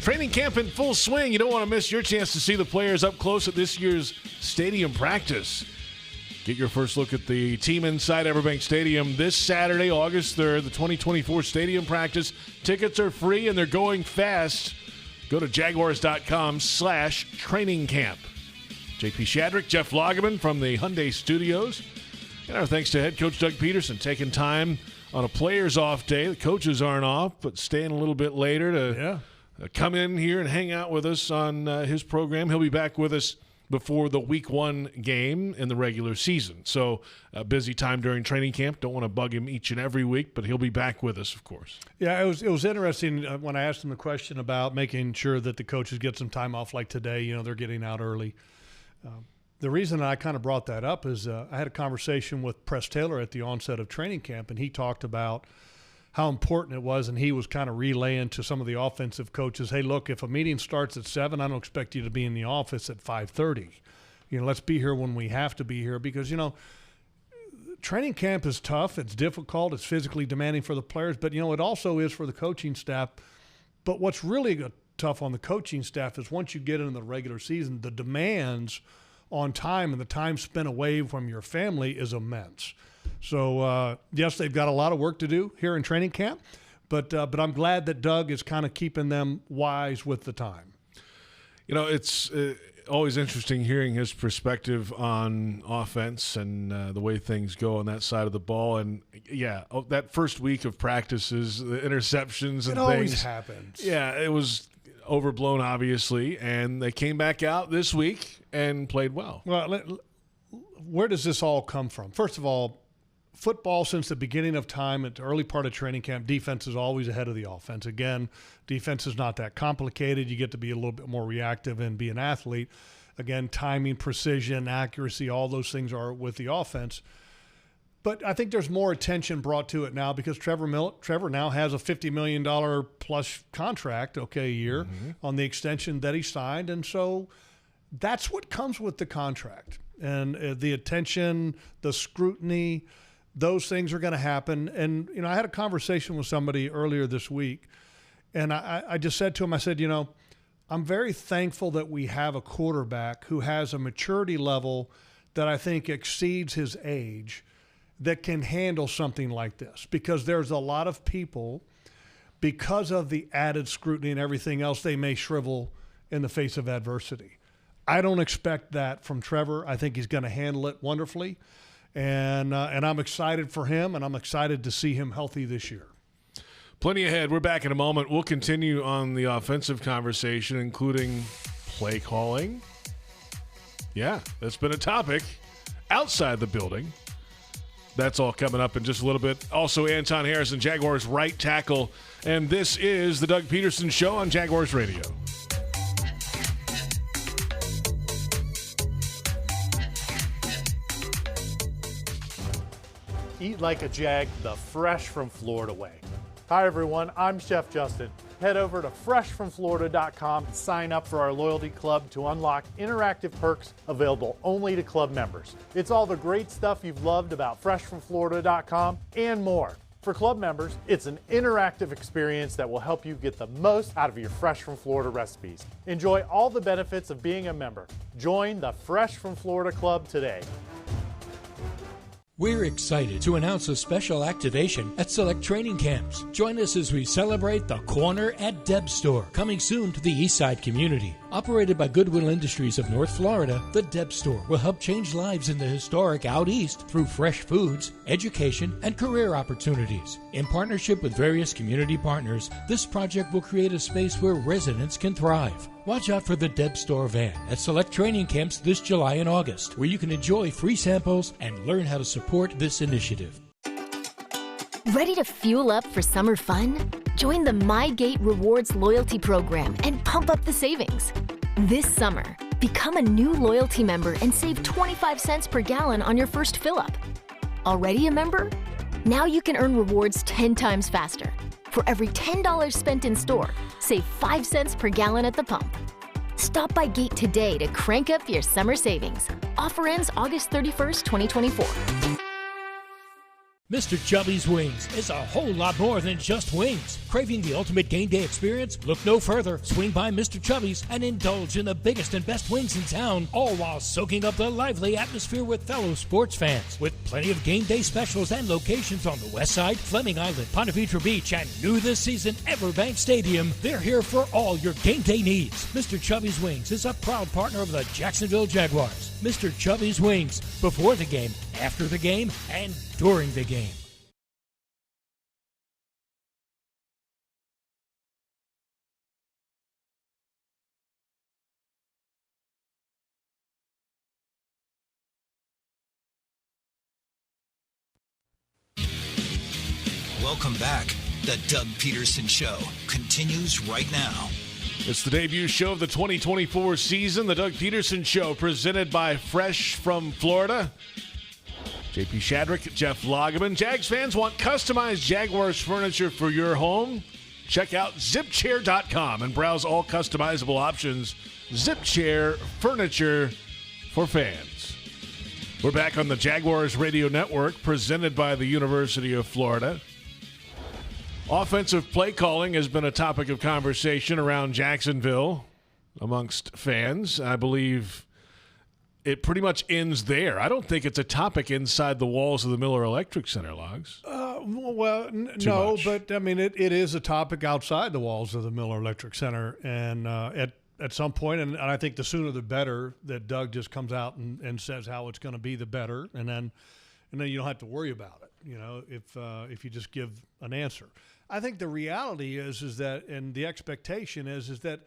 S2: Training camp in full swing. You don't want to miss your chance to see the players up close at this year's stadium practice. Get your first look at the team inside Everbank Stadium this Saturday, August 3rd, the 2024 stadium practice. Tickets are free and they're going fast. Go to jaguars.com/training camp. JP Shadrick, Jeff Lageman from the Hyundai Studios. And our thanks to head coach Doug Pederson, taking time on a player's off day. The coaches aren't off, but staying a little bit later to come in here and hang out with us on his program. He'll be back with us before the Week 1 game in the regular season. So a busy time during training camp. Don't want to bug him each and every week, but he'll be back with us, of course.
S3: Yeah, it was interesting when I asked him the question about making sure that the coaches get some time off like today. They're getting out early. The reason I kind of brought that up is I had a conversation with Press Taylor at the onset of training camp, and he talked about how important it was, and he was kind of relaying to some of the offensive coaches, hey, look, if a meeting starts at 7, I don't expect you to be in the office at 5:30. Let's be here when we have to be here because, training camp is tough. It's difficult. It's physically demanding for the players, but, it also is for the coaching staff. But what's really tough on the coaching staff is once you get into the regular season, the demands on time and the time spent away from your family is immense. So, yes, they've got a lot of work to do here in training camp, but I'm glad that Doug is kind of keeping them wise with the time.
S2: You know, it's always interesting hearing his perspective on offense and the way things go on that side of the ball. And, yeah, that first week of practices, the interceptions and things. It
S3: always happens.
S2: Yeah, it was overblown, obviously, and they came back out this week and played well.
S3: Well, where does this all come from? First of all, football, since the beginning of time at the early part of training camp, defense is always ahead of the offense. Again, defense is not that complicated. You get to be a little bit more reactive and be an athlete. Again, timing, precision, accuracy, all those things are with the offense. But I think there's more attention brought to it now because Trevor now has a $50 million plus contract, a year, on the extension that he signed. And so that's what comes with the contract. And the attention, the scrutiny, those things are going to happen. And, you know, I had a conversation with somebody earlier this week, and I just said to him, I said, you know, I'm very thankful that we have a quarterback who has a maturity level that I think exceeds his age that can handle something like this, because there's a lot of people, because of the added scrutiny and everything else, they may shrivel in the face of adversity. I don't expect that from Trevor. I think he's going to handle it wonderfully. And I'm excited for him, and I'm excited to see him healthy this year.
S2: Plenty ahead. We're back in a moment. We'll continue on the offensive conversation, including play calling. Yeah, that's been a topic outside the building. That's all coming up in just a little bit. Also, Anton Harrison, Jaguars right tackle. And this is the Doug Pederson Show on Jaguars Radio.
S21: Eat like a Jag, the Fresh from Florida way. Hi everyone, I'm Chef Justin. Head over to freshfromflorida.com and sign up for our loyalty club to unlock interactive perks available only to club members. It's all the great stuff you've loved about freshfromflorida.com and more. For club members, it's an interactive experience that will help you get the most out of your Fresh from Florida recipes. Enjoy all the benefits of being a member. Join the Fresh from Florida Club today.
S1: We're excited to announce a special activation at select training camps. Join us as we celebrate the Corner at Deb Store, coming soon to the Eastside community. Operated by Goodwill Industries of North Florida, the Deb Store will help change lives in the historic Out East through fresh foods, education, and career opportunities. In partnership with various community partners, this project will create a space where residents can thrive. Watch out for the Deb Store van at select training camps this July and August, where you can enjoy free samples and learn how to support this initiative.
S22: Ready to fuel up for summer fun? Join the MyGate Rewards loyalty program and pump up the savings. This summer, become a new loyalty member and save 25 cents per gallon on your first fill-up. Already a member? Now you can earn rewards 10 times faster. For every $10 spent in store, save 5 cents per gallon at the pump. Stop by Gate today to crank up your summer savings. Offer ends August 31st, 2024.
S1: Mr. Chubby's Wings is a whole lot more than just wings. Craving the ultimate game day experience? Look no further. Swing by Mr. Chubby's and indulge in the biggest and best wings in town, all while soaking up the lively atmosphere with fellow sports fans. With plenty of game day specials and locations on the West Side, Fleming Island, Ponte Vedra Beach, and new this season, Everbank Stadium, they're here for all your game day needs. Mr. Chubby's Wings is a proud partner of the Jacksonville Jaguars. Mr. Chubby's Wings, before the game, after the game, and during the game.
S14: Welcome back. The Doug Pederson Show continues right now.
S2: It's the debut show of the 2024 season, the Doug Pederson Show, presented by Fresh from Florida. JP Shadrick, Jeff Lageman. Jags fans want customized Jaguars furniture for your home? Check out zipchair.com and browse all customizable options. Zipchair furniture for fans. We're back on the Jaguars Radio Network, presented by the University of Florida. Offensive play calling has been a topic of conversation around Jacksonville amongst fans. I believe it pretty much ends there. I don't think it's a topic inside the walls of the Miller Electric Center, Logs.
S3: No, but I mean, it is a topic outside the walls of the Miller Electric Center. And at some point, and I think the sooner the better, that Doug just comes out and says how it's going to be, the better. And then you don't have to worry about it, if you just give an answer. I think the reality is that, and the expectation is that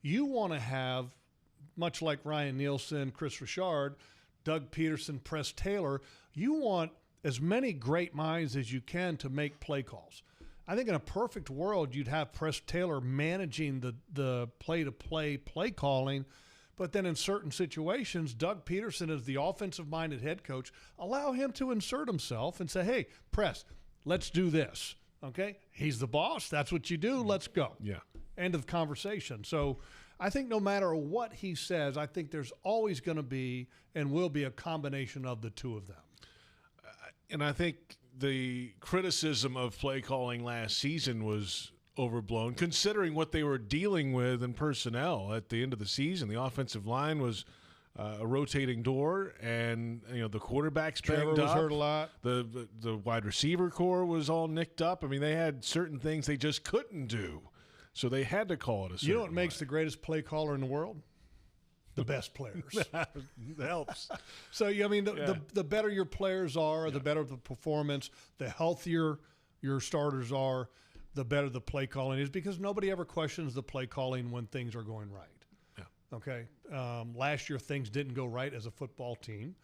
S3: you want to have, much like Ryan Nielsen, Chris Richard, Doug Pederson, Press Taylor, you want as many great minds as you can to make play calls. I think in a perfect world, you'd have Press Taylor managing the play-to-play play calling, but then in certain situations, Doug Pederson, as the offensive-minded head coach, allow him to insert himself and say, hey, Press, let's do this. Okay? He's the boss. That's what you do. Let's go.
S2: Yeah.
S3: End of conversation. So I think no matter what he says, I think there's always going to be and will be a combination of the two of them.
S2: And I think the criticism of play calling last season was overblown, considering what they were dealing with in personnel at the end of the season. The offensive line was a rotating door, and the quarterback's banged up.
S3: Trevor was hurt a lot.
S2: The wide receiver core was all nicked up. I mean, they had certain things they just couldn't do, so they had to call it a certain
S3: You know what makes the greatest play caller in the world? The best players.
S2: That helps.
S3: So, the better your players are, the better the performance, the healthier your starters are, the better the play calling is, because nobody ever questions the play calling when things are going right. Yeah. Okay. Last year, things didn't go right as a football team.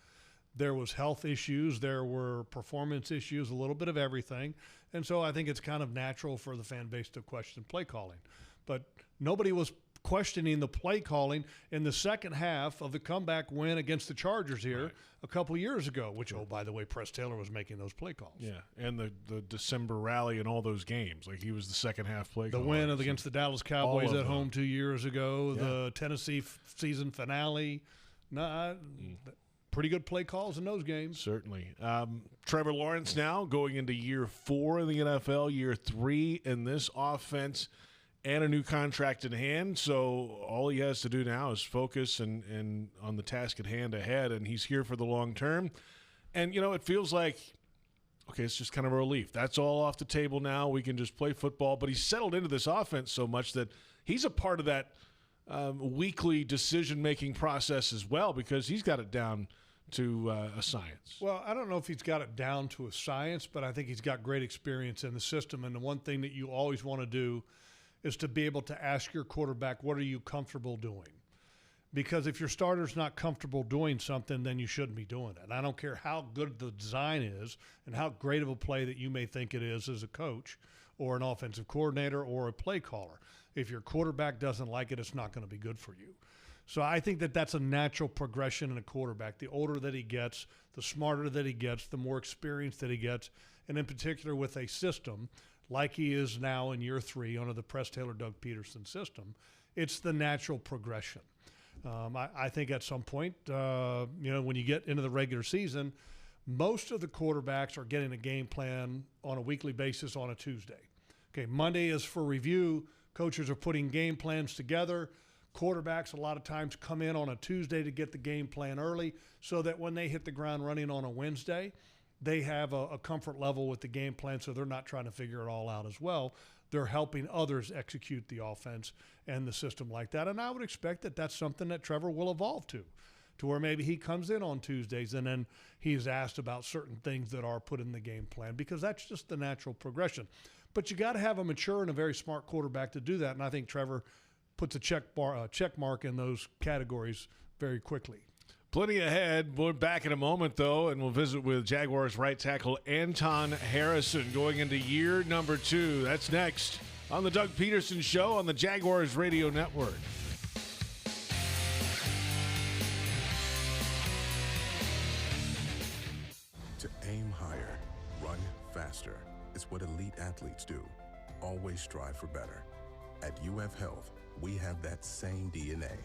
S3: There was health issues. There were performance issues, a little bit of everything. And so I think it's kind of natural for the fan base to question play calling. But nobody was questioning the play calling in the second half of the comeback win against the Chargers here a couple years ago, which, by the way, Press Taylor was making those play calls.
S2: Yeah, and the December rally in all those games. Like, he was the second half play caller.
S3: The win against the Dallas Cowboys at home 2 years ago, the Tennessee season finale. Pretty good play calls in those games.
S2: Certainly. Trevor Lawrence now going into year 4 in the NFL, year 3 in this offense, and a new contract in hand. So all he has to do now is focus and on the task at hand ahead, and he's here for the long term. And, it feels like, okay, it's just kind of a relief. That's all off the table now. We can just play football. But he's settled into this offense so much that he's a part of that weekly decision-making process as well, because he's got it down to a science.
S3: Well, I don't know if he's got it down to a science, but I think he's got great experience in the system. And the one thing that you always want to do is to be able to ask your quarterback, what are you comfortable doing? Because if your starter's not comfortable doing something, then you shouldn't be doing it. And I don't care how good the design is and how great of a play that you may think it is as a coach or an offensive coordinator or a play caller. If your quarterback doesn't like it, it's not going to be good for you. So I think that that's a natural progression in a quarterback. The older that he gets, the smarter that he gets, the more experience that he gets, and in particular with a system like he is now in year 3 under the Press Taylor, Doug Pederson system, it's the natural progression. I think at some point, when you get into the regular season, most of the quarterbacks are getting a game plan on a weekly basis on a Tuesday. Okay, Monday is for review. Coaches are putting game plans together. Quarterbacks a lot of times come in on a Tuesday to get the game plan early so that when they hit the ground running on a Wednesday, they have a comfort level with the game plan, so they're not trying to figure it all out as well. They're helping others execute the offense and the system like that. And I would expect that that's something that Trevor will evolve to where maybe he comes in on Tuesdays and then he's asked about certain things that are put in the game plan, because that's just the natural progression. But you got to have a mature and a very smart quarterback to do that, and I think Trevor puts a check mark in those categories very quickly.
S2: Plenty ahead. We're back in a moment, though, and we'll visit with Jaguars right tackle Anton Harrison going into year number 2. That's next on the Doug Pederson Show on the Jaguars Radio Network.
S17: To aim higher, run faster. It's what elite athletes do. Always strive for better. At UF Health, we have that same DNA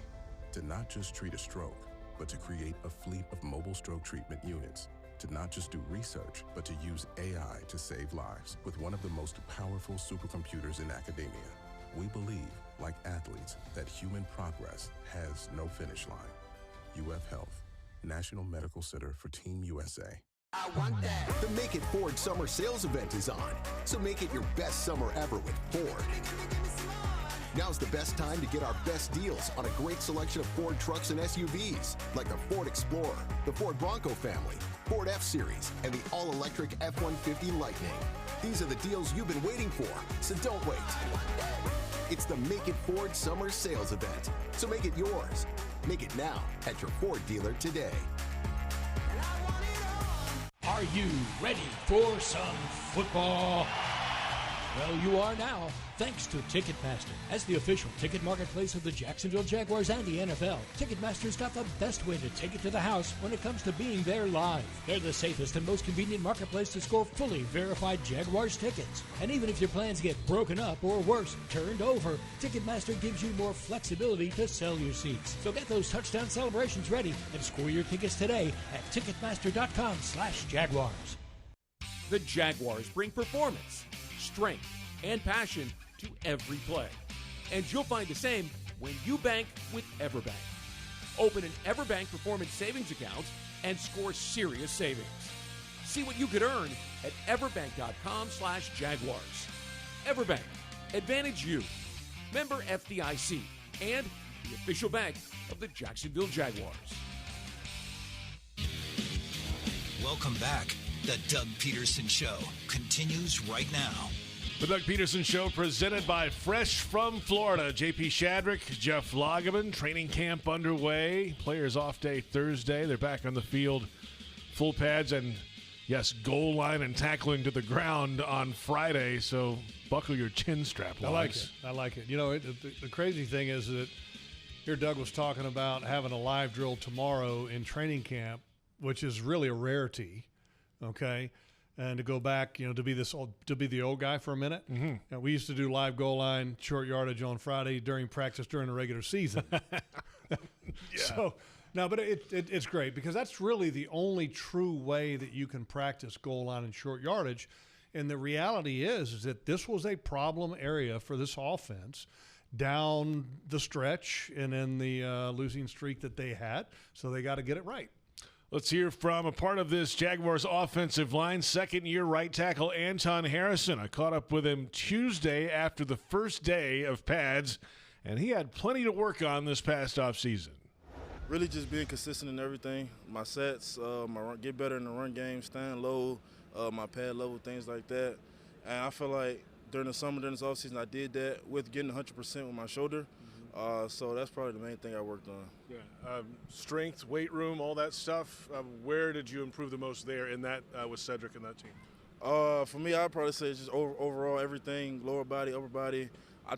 S17: to not just treat a stroke, but to create a fleet of mobile stroke treatment units. to not just do research, but to use AI to save lives with one of the most powerful supercomputers in academia. We believe, like athletes, that human progress has no finish line. UF Health, National Medical Center for Team USA.
S11: I want that. The Make It Ford Summer Sales Event is on, so make it your best summer ever with Ford. Now's the best time to get our best deals on a great selection of Ford trucks and SUVs, like the Ford Explorer, the Ford Bronco family, Ford F-Series, and the all-electric F-150 Lightning. These are the deals you've been waiting for, so don't wait. It's the Make It Ford Summer Sales Event, so make it yours. Make it now at your Ford dealer today.
S1: Are you ready for some football? Well, you are now, thanks to Ticketmaster. As the official ticket marketplace of the Jacksonville Jaguars and the NFL, Ticketmaster's got the best way to take it to the house when it comes to being there live. They're the safest and most convenient marketplace to score fully verified Jaguars tickets. And even if your plans get broken up or worse, turned over, Ticketmaster gives you more flexibility to sell your seats. So get those touchdown celebrations ready and score your tickets today at Ticketmaster.com/Jaguars.
S6: The Jaguars bring performance, strength, and passion to every play. And you'll find the same when you bank with EverBank. Open an EverBank Performance Savings account and score serious savings. See what you could earn at everbank.com/Jaguars. EverBank, Advantage You. Member FDIC and the official bank of the Jacksonville Jaguars.
S14: Welcome back. The Doug Pederson Show continues right now.
S2: The Doug Pederson Show presented by Fresh from Florida. JP Shadrick, Jeff Lageman, training camp underway. Players off day Thursday. They're back on the field, full pads, and yes, goal line and tackling to the ground on Friday. So buckle your chin strap, Logs.
S3: I like it. You know, the crazy thing is that here Doug was talking about having a live drill tomorrow in training camp, which is really a rarity. Okay. And to go back, you know, to be the old guy for a minute. Mm-hmm. We used to do live goal line, short yardage on Friday during practice during the regular season. So, no, but it's great because that's really the only true way that you can practice goal line and short yardage. And the reality is that this was a problem area for this offense down the stretch and in the losing streak that they had. So they got to get it right.
S2: Let's hear from a part of this Jaguars offensive line, second-year right tackle Anton Harrison. I caught up with him Tuesday after the first day of pads, and he had plenty to work on this past offseason.
S4: Really just being consistent in everything. My sets, get better in the run game, staying low, my pad level, things like that. And I feel like during the summer, during this offseason, I did that with getting 100% with my shoulder. So that's probably the main thing I worked on.
S2: Yeah, strength, weight room, all that stuff. Where did you improve the most there in that with Cedric and that team?
S4: For me, I'd probably say just overall everything, lower body, upper body. I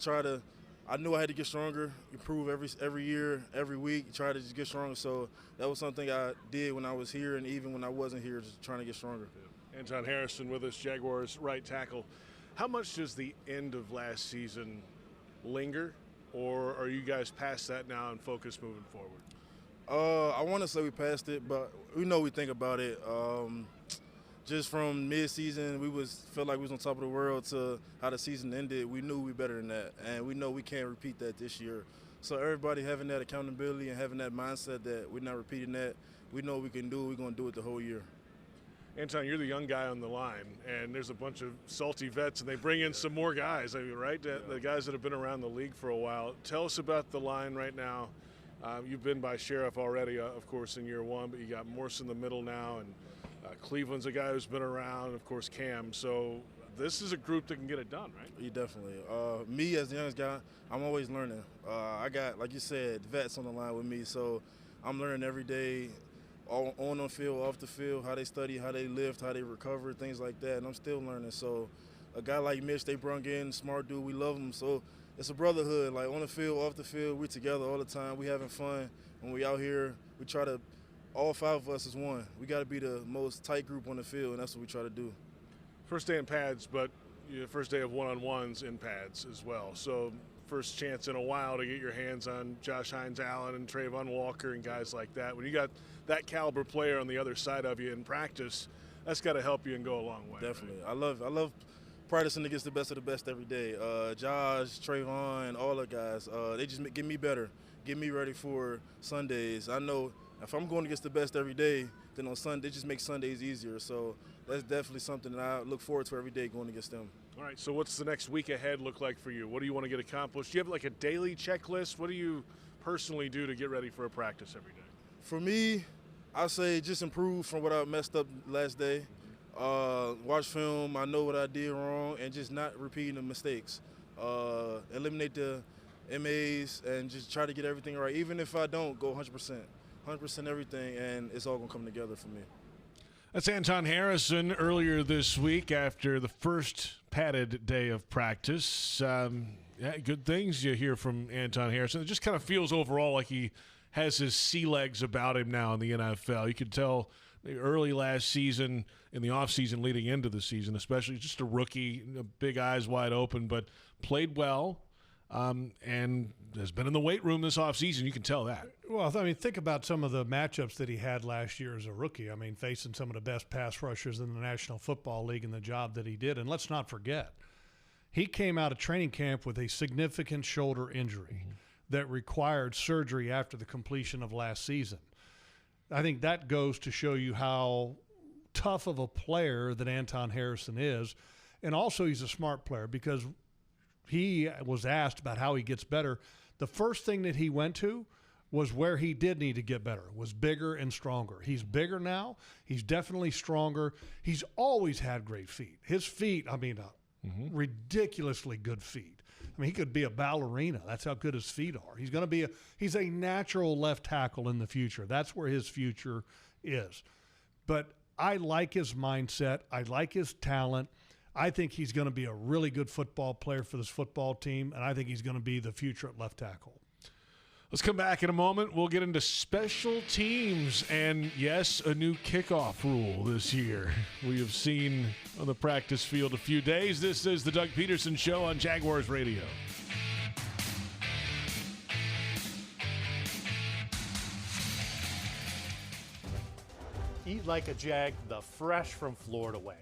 S4: knew I had to get stronger, improve every year, every week, try to just get stronger. So that was something I did when I was here and even when I wasn't here, just trying to get stronger.
S2: Yeah. Anton Harrison with us, Jaguars right tackle. How much does the end of last season linger? Or are you guys past that now and focused moving forward?
S4: I want to say we passed it, but we know we think about it. Just from mid-season, felt like we was on top of the world to how the season ended. We knew we better than that, and we know we can't repeat that this year. So everybody having that accountability and having that mindset that we're not repeating that, we know we can do it. We're going to do it the whole year.
S2: Anton, you're the young guy on the line, and there's a bunch of salty vets, and they bring in some more guys, right? The guys that have been around the league for a while. Tell us about the line right now. You've been by Sheriff already, of course, in year one, but you got Morse in the middle now, and Cleveland's a guy who's been around, of course, Cam. So this is a group that can get it done, right?
S4: Yeah, definitely. Me as the youngest guy, I'm always learning. I got, like you said, vets on the line with me, so I'm learning every day. On the field, off the field, how they study, how they lift, how they recover, things like that, and I'm still learning. So a guy like Mitch, they brung in, smart dude, we love him. So it's a brotherhood. Like on the field, off the field, we're together all the time. We having fun. When we out here, we try to, all five of us is one. We got to be the most tight group on the field, and that's what we try to do.
S2: First day in pads, but first day of one-on-ones in pads as well. So first chance in a while to get your hands on Josh Hines-Allen and Trayvon Walker and guys like that. When you got that caliber player on the other side of you in practice, that's got to help you and go a long way.
S4: Definitely. Right? I love practicing against the best of the best every day. Josh, Trayvon, all the guys, they just get me better, get me ready for Sundays. I know if I'm going against the best every day, then on Sunday, it just makes Sundays easier. So that's definitely something that I look forward to every day going against them.
S2: All right, so what's the next week ahead look like for you? What do you want to get accomplished? Do you have like a daily checklist? What do you personally do to get ready for a practice every day?
S4: For me, I say just improve from what I messed up last day. Watch film, I know what I did wrong, and just not repeating the mistakes. Eliminate the MAs and just try to get everything right. Even if I don't, go 100% everything, and it's all going to come together for me.
S2: That's Anton Harrison earlier this week after the first padded day of practice. Good things you hear from Anton Harrison. It just kind of feels overall like he has his sea legs about him now in the NFL. You could tell early last season, in the offseason leading into the season, especially just a rookie, big eyes wide open, but played well and has been in the weight room this offseason. You can tell that.
S3: Well, I mean, think about some of the matchups that he had last year as a rookie. I mean, facing some of the best pass rushers in the National Football League and the job that he did. And let's not forget, he came out of training camp with a significant shoulder injury that required surgery after the completion of last season. I think that goes to show you how tough of a player that Anton Harrison is. And also he's a smart player because he was asked about how he gets better. The first thing that he went to was where he did need to get better, was bigger and stronger. He's bigger now. He's definitely stronger. He's always had great feet. His feet, I mean, ridiculously good feet. I mean, he could be a ballerina. That's how good his feet are. He's going to be he's a natural left tackle in the future. That's where his future is. But I like his mindset. I like his talent. I think he's going to be a really good football player for this football team, and I think he's going to be the future at left tackle.
S2: Let's come back in a moment. We'll get into special teams and, yes, a new kickoff rule this year. We have seen on the practice field a few days. This is the Doug Pederson Show on Jaguars Radio.
S21: Eat like a Jag, the fresh from Florida way.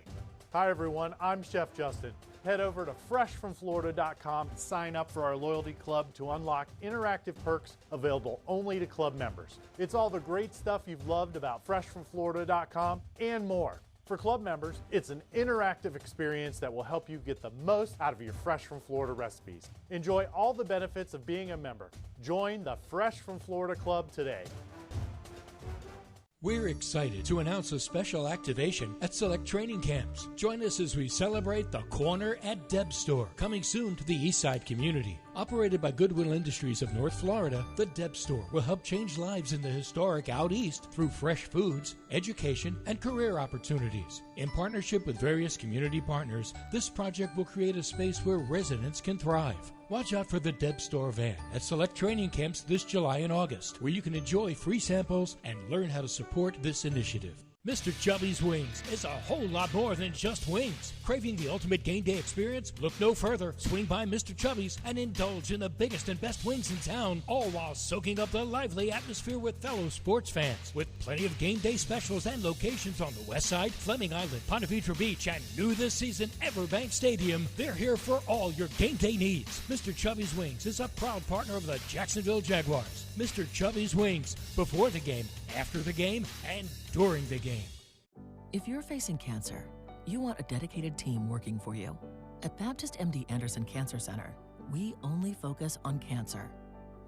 S21: Hi, everyone. I'm Chef Justin. Head over to freshfromflorida.com and sign up for our loyalty club to unlock interactive perks available only to club members. It's all the great stuff you've loved about freshfromflorida.com and more. For club members, it's an interactive experience that will help you get the most out of your Fresh from Florida recipes. Enjoy all the benefits of being a member. Join the Fresh from Florida Club today.
S1: We're excited to announce a special activation at select training camps. Join us as we celebrate the Corner at Deb Store, coming soon to the Eastside community. Operated by Goodwill Industries of North Florida, the Deb Store will help change lives in the historic Out East through fresh foods, education, and career opportunities. In partnership with various community partners, this project will create a space where residents can thrive. Watch out for the Deb Store van at select training camps this July and August, where you can enjoy free samples and learn how to support this initiative. Mr. Chubby's Wings is a whole lot more than just wings. Craving the ultimate game day experience? Look no further. Swing by Mr. Chubby's and indulge in the biggest and best wings in town, all while soaking up the lively atmosphere with fellow sports fans. With plenty of game day specials and locations on the West Side, Fleming Island, Ponte Vedra Beach, and new this season, Everbank Stadium, they're here for all your game day needs. Mr. Chubby's Wings is a proud partner of the Jacksonville Jaguars. Mr. Chubby's Wings, before the game, after the game, and during the game.
S8: If you're facing cancer, you want a dedicated team working for you. At Baptist MD Anderson Cancer Center, we only focus on cancer.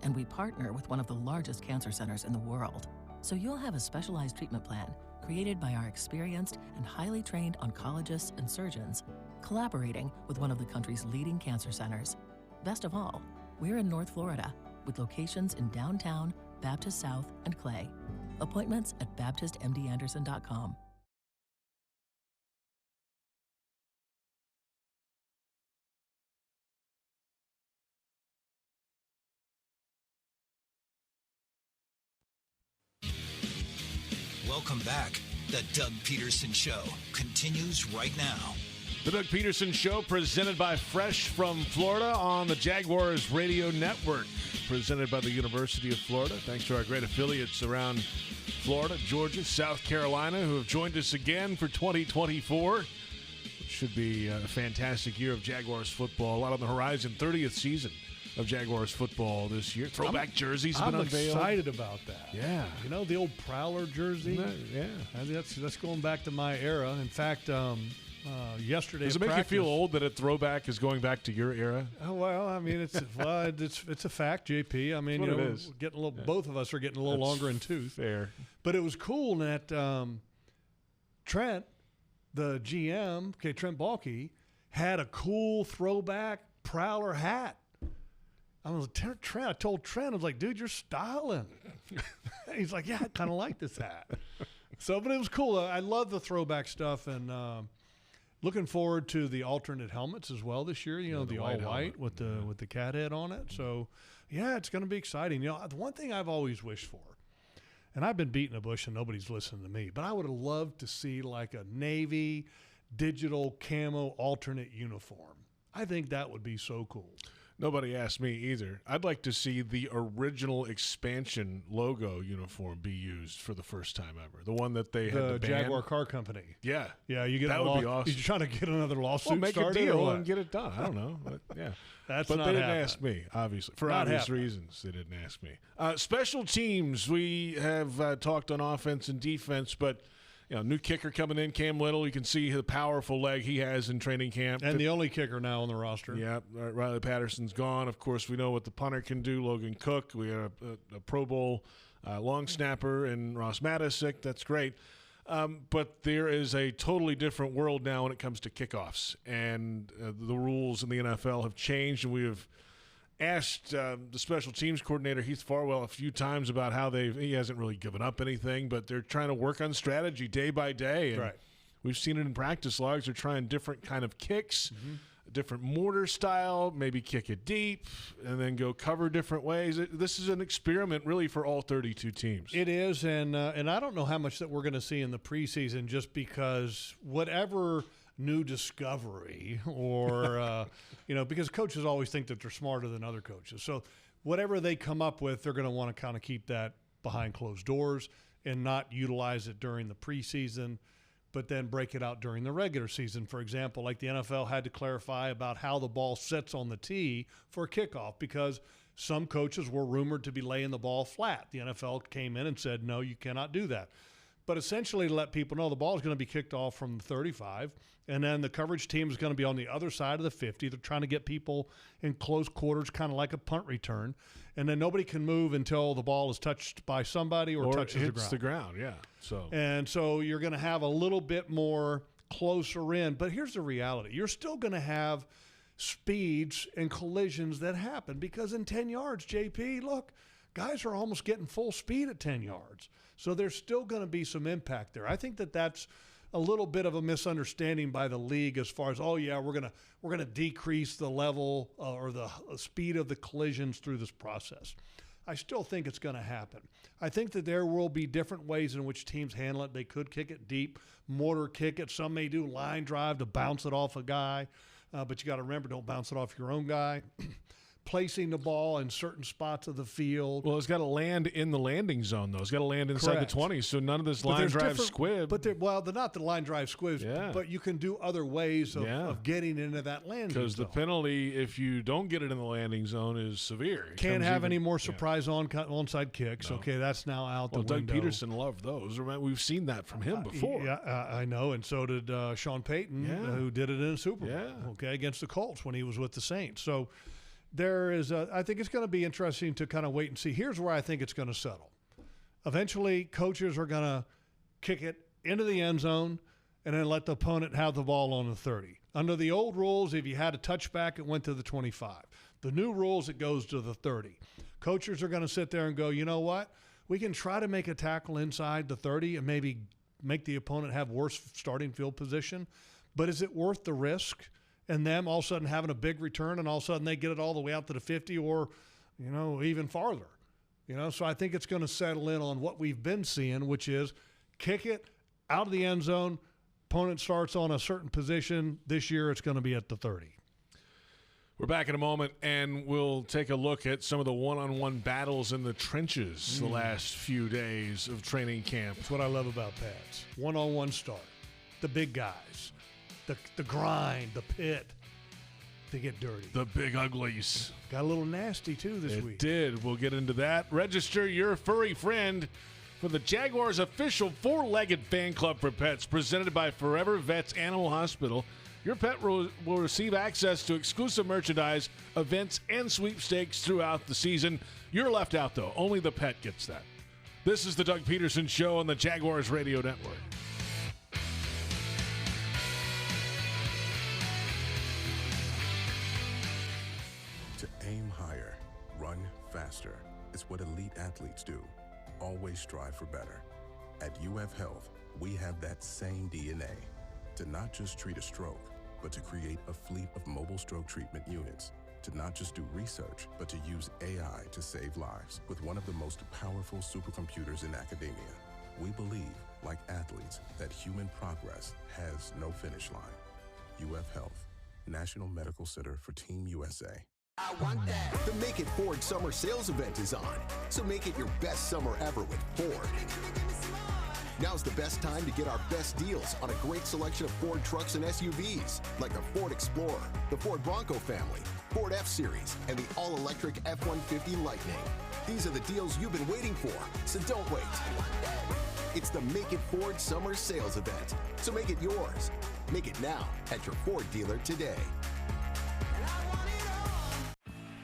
S8: And we partner with one of the largest cancer centers in the world. So you'll have a specialized treatment plan created by our experienced and highly trained oncologists and surgeons, collaborating with one of the country's leading cancer centers. Best of all, we're in North Florida, with locations in downtown, Baptist South, and Clay. Appointments at baptistmdanderson.com.
S14: Welcome back. The Doug Pederson Show continues right now.
S2: The Doug Pederson Show, presented by Fresh from Florida on the Jaguars Radio Network, presented by the University of Florida. Thanks to our great affiliates around Florida, Georgia, South Carolina, who have joined us again for 2024. It should be a fantastic year of Jaguars football. A lot on the horizon. 30th season of Jaguars football this year. Throwback jerseys have been unveiled.
S3: I'm excited about that.
S2: Yeah.
S3: You know, the old Prowler jersey?
S2: Yeah.
S3: I think that's going back to my era. In fact, yesterday
S2: does it make you feel old that a throwback is going back to your era?
S3: Oh, well, I mean, it's a fact, JP. I mean,
S2: you know,
S3: it is. Getting a little. Both of us are getting a little longer in tooth.
S2: Fair.
S3: But it was cool that Trent, the GM, Trent Baalke, had a cool throwback Prowler hat. I was like, Trent. I told Trent, I was like, dude, you're styling. He's like, yeah, I kind of like this hat. So, but it was cool. I love the throwback stuff, and looking forward to the alternate helmets as well this year. You know, the all white with the cat head on it. So, yeah, it's going to be exciting. You know, the one thing I've always wished for, and I've been beating a bush and nobody's listening to me, but I would have loved to see like a Navy digital camo alternate uniform. I think that would be so cool.
S2: Nobody asked me either. I'd like to see the original expansion logo uniform be used for the first time ever. The one that they had to ban.
S3: The Jaguar Car Company.
S2: Yeah.
S3: Yeah, you get
S2: that would be awesome.
S3: You're trying to get another lawsuit
S2: make
S3: started,
S2: a deal
S3: or what?
S2: and get it done. I don't know. But, yeah.
S3: But
S2: they didn't ask me, obviously. For obvious reasons, they didn't ask me. Special teams, we have talked on offense and defense, but you know, new kicker coming in, Cam Little. You can see the powerful leg he has in training camp.
S3: And the only kicker now on the roster.
S2: Yeah, Riley Patterson's gone. Of course, we know what the punter can do, Logan Cook. We have a Pro Bowl long snapper and Ross Matisic. That's great. But there is a totally different world now when it comes to kickoffs. And the rules in the NFL have changed, and we have asked the special teams coordinator, Heath Farwell, a few times about how he hasn't really given up anything, but they're trying to work on strategy day by day. And
S3: right.
S2: We've seen it in practice logs. They're trying different kind of kicks, different mortar style, maybe kick it deep, and then go cover different ways. This is an experiment really for all 32 teams.
S3: It is, and I don't know how much that we're going to see in the preseason just because whatever – new discovery or, because coaches always think that they're smarter than other coaches. So whatever they come up with, they're going to want to kind of keep that behind closed doors and not utilize it during the preseason, but then break it out during the regular season. For example, like the NFL had to clarify about how the ball sits on the tee for a kickoff because some coaches were rumored to be laying the ball flat. The NFL came in and said, no, you cannot do that. But essentially to let people know the ball is going to be kicked off from the 35, and then the coverage team is going to be on the other side of the 50. They're trying to get people in close quarters, kind of like a punt return, and then nobody can move until the ball is touched by somebody or touches
S2: hits the ground. Yeah.
S3: So you're going to have a little bit more closer in. But here's the reality. You're still going to have speeds and collisions that happen because in 10 yards, JP, look, guys are almost getting full speed at 10 yards. So there's still going to be some impact there. I think that's a little bit of a misunderstanding by the league as far as, we're going to decrease the level or the speed of the collisions through this process. I still think it's going to happen. I think that there will be different ways in which teams handle it. They could kick it deep, mortar kick it. Some may do line drive to bounce it off a guy, but you got to remember, don't bounce it off your own guy. Placing the ball in certain spots of the field.
S2: Well, it's got to land in the landing zone, though. It's got to land inside
S3: Correct.
S2: the 20, so none of this line drive squib.
S3: But they're not the line drive squibs, but you can do other ways of getting into that landing zone.
S2: Because the penalty, if you don't get it in the landing zone, is severe.
S3: Can't have any more surprise onside kicks. No. Okay, that's now out the window.
S2: Doug Peterson loved those. We've seen that from him before.
S3: I know, and so did Sean Payton, who did it in a Super Bowl, against the Colts when he was with the Saints. So there is I think it's going to be interesting to kind of wait and see. Here's where I think it's going to settle. Eventually, coaches are going to kick it into the end zone and then let the opponent have the ball on the 30. Under the old rules, if you had a touchback, it went to the 25. The new rules, it goes to the 30. Coaches are going to sit there and go, you know what? We can try to make a tackle inside the 30 and maybe make the opponent have worse starting field position, but is it worth the risk? And them all of a sudden having a big return and all of a sudden they get it all the way out to the 50 or, even farther. So I think it's going to settle in on what we've been seeing, which is kick it out of the end zone, opponent starts on a certain position, this year it's going to be at the 30.
S2: We're back in a moment, and we'll take a look at some of the one-on-one battles in the trenches the last few days of training camp.
S3: That's what I love about Pats. One-on-one start. The big guys. The grind, the pit. They get dirty.
S2: The big uglies.
S3: Got a little nasty, too, this week.
S2: It did. We'll get into that. Register your furry friend for the Jaguars' official four-legged fan club for pets presented by Forever Vets Animal Hospital. Your pet will receive access to exclusive merchandise, events, and sweepstakes throughout the season. You're left out, though. Only the pet gets that. This is the Doug Pederson Show on the Jaguars Radio Network.
S17: To aim higher, run faster. It's what elite athletes do. Always strive for better. At UF Health, we have that same DNA. To not just treat a stroke, but to create a fleet of mobile stroke treatment units. To not just do research, but to use AI to save lives with one of the most powerful supercomputers in academia. We believe, like athletes, that human progress has no finish line. UF Health, National Medical Center for Team USA.
S11: I want that. The Make It Ford Summer Sales Event is on. So make it your best summer ever with Ford. Now's the best time to get our best deals on a great selection of Ford trucks and SUVs, like the Ford Explorer, the Ford Bronco family, Ford F-Series, and the all-electric F-150 Lightning. These are the deals you've been waiting for, so don't wait. It's the Make It Ford Summer Sales Event, so make it yours. Make it now at your Ford dealer today.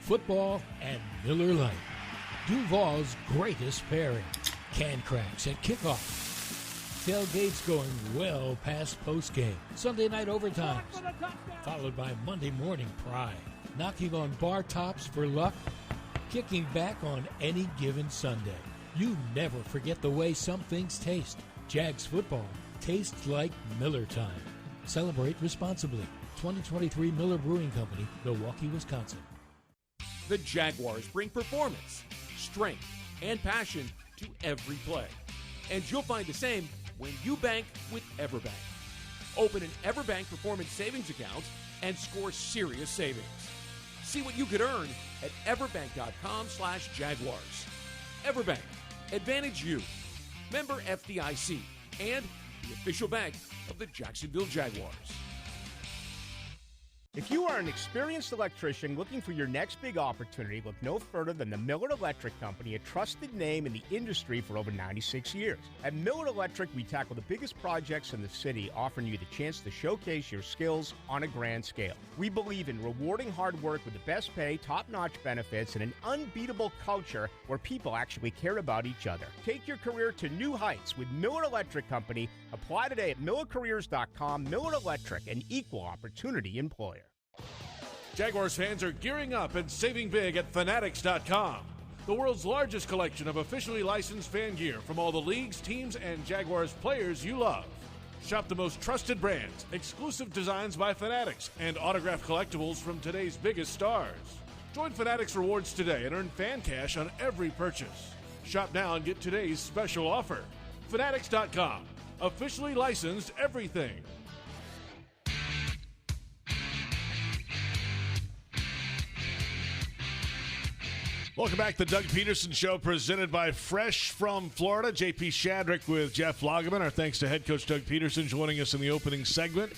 S1: Football and Miller Lite. Duval's greatest pairing. Can cracks at kickoff. Tailgates going well past postgame. Sunday night overtimes. Followed by Monday morning pride. Knocking on bar tops for luck. Kicking back on any given Sunday. You never forget the way some things taste. Jags football tastes like Miller time. Celebrate responsibly. 2023 Miller Brewing Company, Milwaukee, Wisconsin.
S6: The Jaguars bring performance, strength, and passion to every play. And you'll find the same when you bank with EverBank. Open an EverBank Performance Savings account and score serious savings. See what you could earn at everbank.com/Jaguars. EverBank. Advantage you. Member FDIC. And the official bank of the Jacksonville Jaguars.
S18: If you are an experienced electrician looking for your next big opportunity, look no further than the Miller Electric Company, a trusted name in the industry for over 96 years. At Miller Electric, we tackle the biggest projects in the city, offering you the chance to showcase your skills on a grand scale. We believe in rewarding hard work with the best pay, top-notch benefits, and an unbeatable culture where people actually care about each other. Take your career to new heights with Miller Electric Company. Apply today at millercareers.com. Miller Electric, an equal opportunity employer.
S2: Jaguars fans are gearing up and saving big at Fanatics.com, the world's largest collection of officially licensed fan gear from all the leagues, teams, and Jaguars players you love. Shop the most trusted brands, exclusive designs by Fanatics, and autographed collectibles from today's biggest stars. Join Fanatics Rewards today and earn fan cash on every purchase. Shop now and get today's special offer. Fanatics.com, officially licensed everything. Welcome back to the Doug Pederson Show, presented by Fresh from Florida. JP Shadrick with Jeff Lageman. Our thanks to head coach Doug Pederson joining us in the opening segment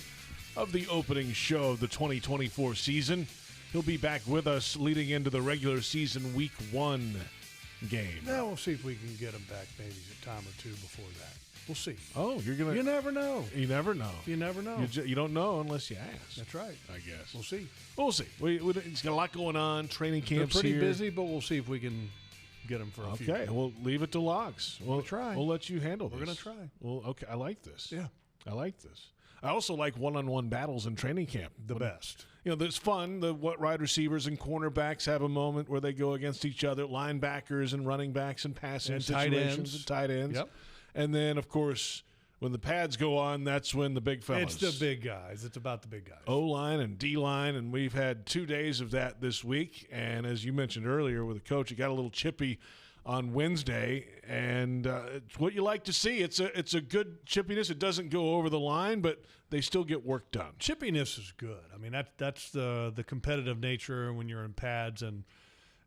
S2: of the opening show of the 2024 season. He'll be back with us leading into the regular season Week 1 game.
S3: Now we'll see if we can get him back maybe a time or two before that. We'll see.
S2: Oh, you're going to...
S3: You never know.
S2: You never know.
S3: You never know.
S2: You don't know unless you ask.
S3: That's right.
S2: I guess.
S3: We'll see.
S2: We'll see. He's got a lot going on. Training camps
S3: They're pretty
S2: here.
S3: busy, but we'll see if we can get him for a few.
S2: Okay, we'll leave it to Logs. We'll
S3: try.
S2: We'll let you handle this.
S3: We're going to try.
S2: Well, okay. I like this.
S3: Yeah.
S2: I like this. I also like one-on-one battles in training camp.
S3: The best.
S2: There's fun. What wide receivers and cornerbacks have a moment where they go against each other, linebackers and running backs and passing
S3: and
S2: situations and tight ends.
S3: Yep.
S2: And then, of course, when the pads go on, that's when the big fellas.
S3: It's the big guys. It's about the big guys.
S2: O-line and D-line, and we've had 2 days of that this week. And as you mentioned earlier with the coach, it got a little chippy on Wednesday, and it's what you like to see. It's a good chippiness. It doesn't go over the line, but they still get work done.
S3: Chippiness is good. I mean, that's the competitive nature when you're in pads, and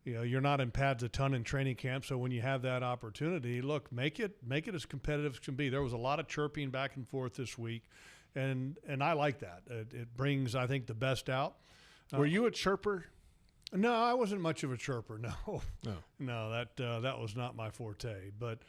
S3: you're not in pads a ton in training camp. So when you have that opportunity, look, make it as competitive as can be. There was a lot of chirping back and forth this week, and I like that. It brings, I think, the best out.
S2: Were you a chirper?
S3: No, I wasn't much of a chirper. No, that was not my forte. But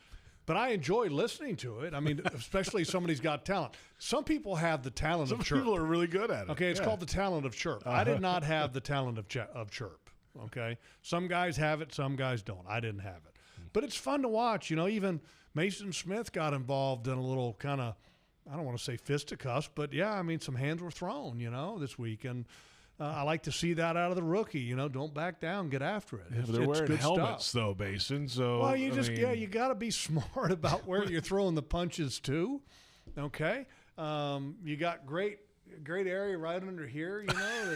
S3: I enjoy listening to it. I mean, especially somebody's got talent. Some people have the talent of chirp.
S2: Some people are really good at it.
S3: Okay, it's called the talent of chirp. I did not have the talent of chirp. Okay, some guys have it, some guys don't. I didn't have it, but it's fun to watch. Even Mason Smith got involved in a little kind of, I don't want to say fisticuffs, but yeah, I mean, some hands were thrown, this week, and. I like to see that out of the rookie. Don't back down, get after it.
S2: Yeah, but they're wearing helmets, though, Basin. So
S3: well, you got to be smart about where you're throwing the punches to. Okay, you got great area right under here.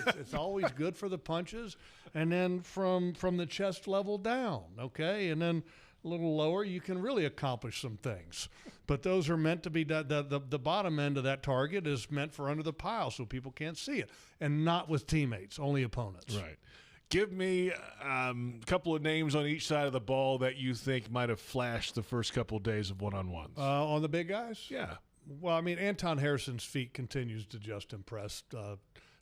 S3: It's always good for the punches, and then from the chest level down. Okay, and then a little lower, you can really accomplish some things. But those are meant to be the bottom end of that target is meant for under the pile so people can't see it. And not with teammates, only opponents.
S2: Right. Give me a couple of names on each side of the ball that you think might have flashed the first couple of days of one-on-ones.
S3: On the big guys?
S2: Yeah.
S3: Well, I mean, Anton Harrison's feet continues to just impress.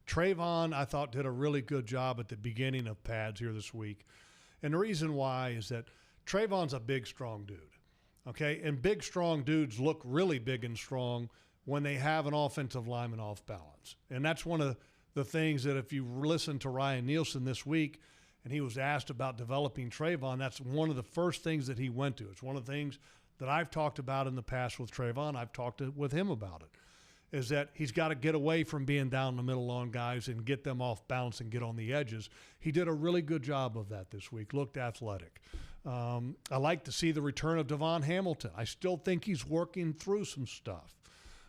S3: Trayvon, I thought, did a really good job at the beginning of pads here this week. And the reason why is that Trayvon's a big, strong dude, okay? And big, strong dudes look really big and strong when they have an offensive lineman off balance. And that's one of the things that if you listen to Ryan Nielsen this week and he was asked about developing Trayvon, that's one of the first things that he went to. It's one of the things that I've talked about in the past with Trayvon. I've talked with him about it, is that he's got to get away from being down the middle on guys and get them off balance and get on the edges. He did a really good job of that this week, looked athletic. I like to see the return of Devon Hamilton. I still think he's working through some stuff.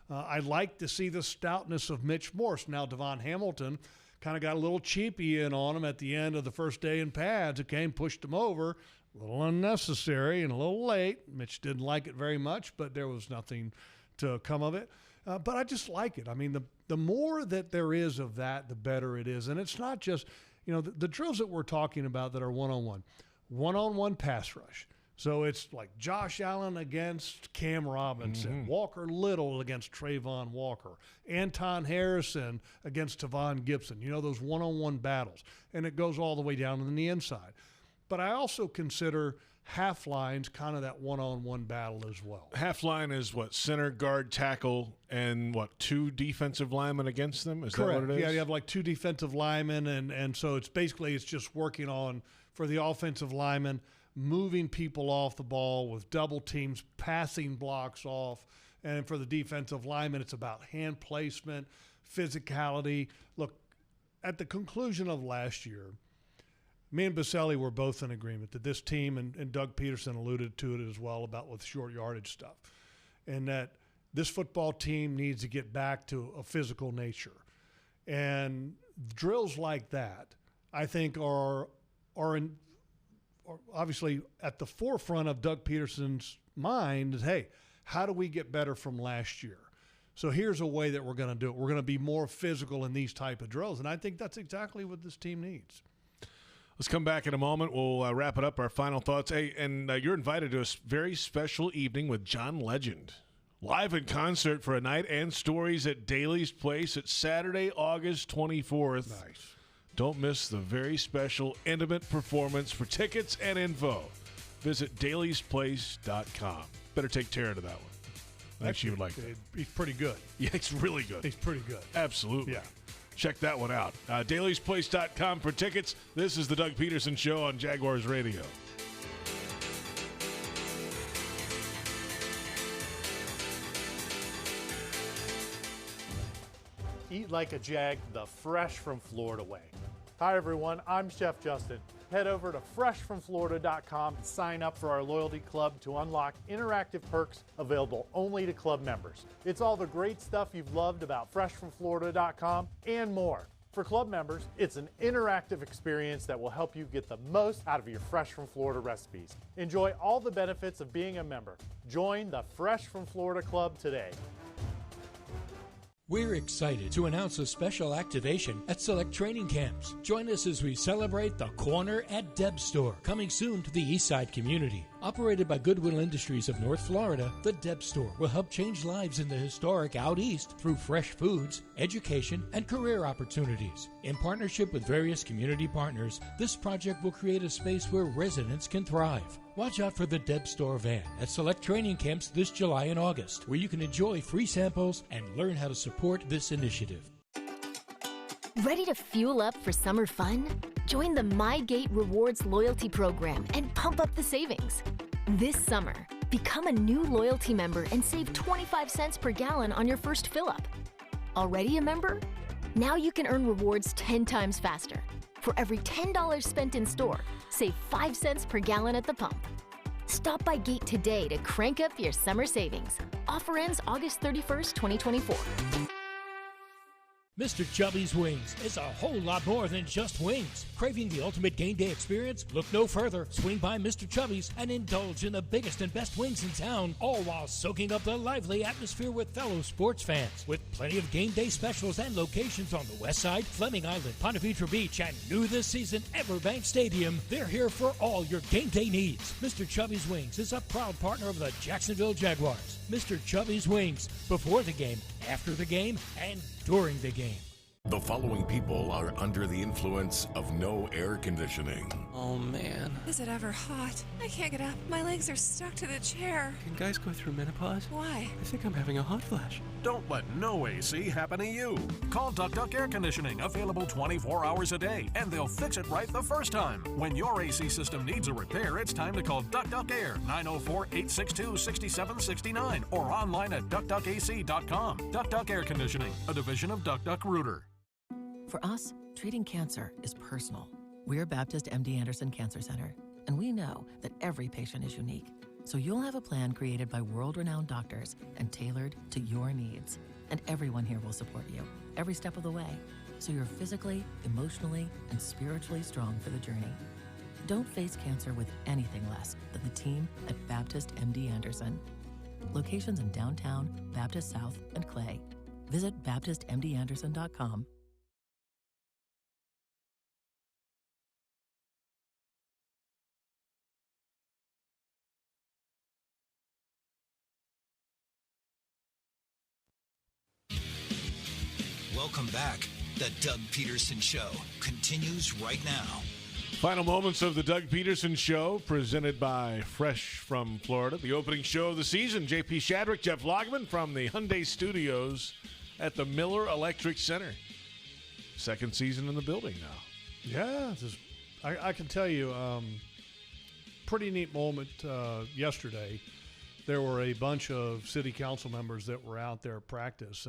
S3: I like to see the stoutness of Mitch Morse. Now, Devon Hamilton kind of got a little cheapy in on him at the end of the first day in pads. Okay, and pushed him over. A little unnecessary and a little late. Mitch didn't like it very much, but there was nothing to come of it. But I just like it. I mean, the more that there is of that, the better it is. And it's not just, the drills that we're talking about that are one-on-one pass rush. So it's like Josh Allen against Cam Robinson, Walker Little against Trayvon Walker, Anton Harrison against Tavon Gibson. Those one-on-one battles. And it goes all the way down in the inside. But I also consider half lines kind of that one-on-one battle as well.
S2: Half line is what? Center, guard, tackle, and what? 2 defensive linemen against them? Is
S3: Correct.
S2: That what it is?
S3: Yeah, you have like 2 defensive linemen, and so it's just working on, for the offensive linemen, moving people off the ball with double teams, passing blocks off. And for the defensive linemen, it's about hand placement, physicality. Look, at the conclusion of last year, me and Baselli were both in agreement that this team, and Doug Pederson alluded to it as well about with short yardage stuff, and that this football team needs to get back to a physical nature. And drills like that, I think, are obviously at the forefront of Doug Peterson's mind is, hey, how do we get better from last year? So here's a way that we're going to do it. We're going to be more physical in these type of drills, and I think that's exactly what this team needs.
S2: Let's come back in a moment. We'll wrap it up, our final thoughts. Hey, and you're invited to a very special evening with John Legend. Live in concert for a night and stories at Daly's Place. It's Saturday, August 24th.
S3: Nice.
S2: Don't miss the very special, intimate performance. For tickets and info, visit dailysplace.com. Better take Tara to that one. I think she would like that.
S3: He's pretty good.
S2: Yeah, it's really good.
S3: He's pretty good.
S2: Absolutely.
S3: Yeah.
S2: Check that one out. dailysplace.com for tickets. This is the Doug Pederson Show on Jaguars Radio.
S21: Eat like a Jag, the fresh from Florida way. Hi everyone, I'm Chef Justin. Head over to freshfromflorida.com and sign up for our loyalty club to unlock interactive perks available only to club members. It's all the great stuff you've loved about freshfromflorida.com and more. For club members, it's an interactive experience that will help you get the most out of your Fresh from Florida recipes. Enjoy all the benefits of being a member. Join the Fresh from Florida Club today.
S1: We're excited to announce a special activation at select training camps. Join us as we celebrate the Corner at Deb Store, coming soon to the Eastside community. Operated by Goodwill Industries of North Florida, the Deb Store will help change lives in the historic Out East through fresh foods, education, and career opportunities. In partnership with various community partners, this project will create a space where residents can thrive. Watch out for the Deb Store van at select training camps this July and August, where you can enjoy free samples and learn how to support this initiative.
S22: Ready to fuel up for summer fun? Join the MyGate Rewards loyalty program and pump up the savings. This summer, become a new loyalty member and save 25 cents per gallon on your first fill-up. Already a member? Now you can earn rewards 10 times faster. For every $10 spent in store, save 5 cents per gallon at the pump. Stop by Gate today to crank up your summer savings. Offer ends August 31st, 2024.
S1: Mr. Chubby's Wings is a whole lot more than just wings. Craving the ultimate game day experience? Look no further. Swing by Mr. Chubby's and indulge in the biggest and best wings in town, all while soaking up the lively atmosphere with fellow sports fans. With plenty of game day specials and locations on the West Side, Fleming Island, Ponte Vedra Beach, and new this season, Everbank Stadium, they're here for all your game day needs. Mr. Chubby's Wings is a proud partner of the Jacksonville Jaguars. Mr. Chubby's Wings, before the game, after the game, and during the game.
S5: The following people are under the influence of no air conditioning.
S10: Oh, man.
S23: Is it ever hot? I can't get up. My legs are stuck to the chair.
S10: Can guys go through menopause?
S23: Why?
S10: I think I'm having a hot flash.
S24: Don't let no AC happen to you. Call Duck Duck Air Conditioning, available 24 hours a day, and they'll fix it right the first time. When your AC system needs a repair, it's time to call Duck Duck Air, 904-862-6769, or online at duckduckac.com. Duck Duck Air Conditioning, a division of Duck Duck Rooter.
S8: For us, treating cancer is personal. We're Baptist MD Anderson Cancer Center, and we know that every patient is unique. So you'll have a plan created by world-renowned doctors and tailored to your needs. And everyone here will support you every step of the way, so you're physically, emotionally, and spiritually strong for the journey. Don't face cancer with anything less than the team at Baptist MD Anderson. Locations in downtown, Baptist South, and Clay. Visit BaptistMDAnderson.com.
S14: Welcome back. The Doug Pederson Show continues right now.
S2: Final moments of the Doug Pederson Show, presented by Fresh from Florida. The opening show of the season. JP Shadrick, Jeff Logman from the Hyundai Studios at the Miller Electric Center. Second season in the building now.
S3: Yeah, I can tell you, pretty neat moment yesterday. There were a bunch of city council members that were out there at practice,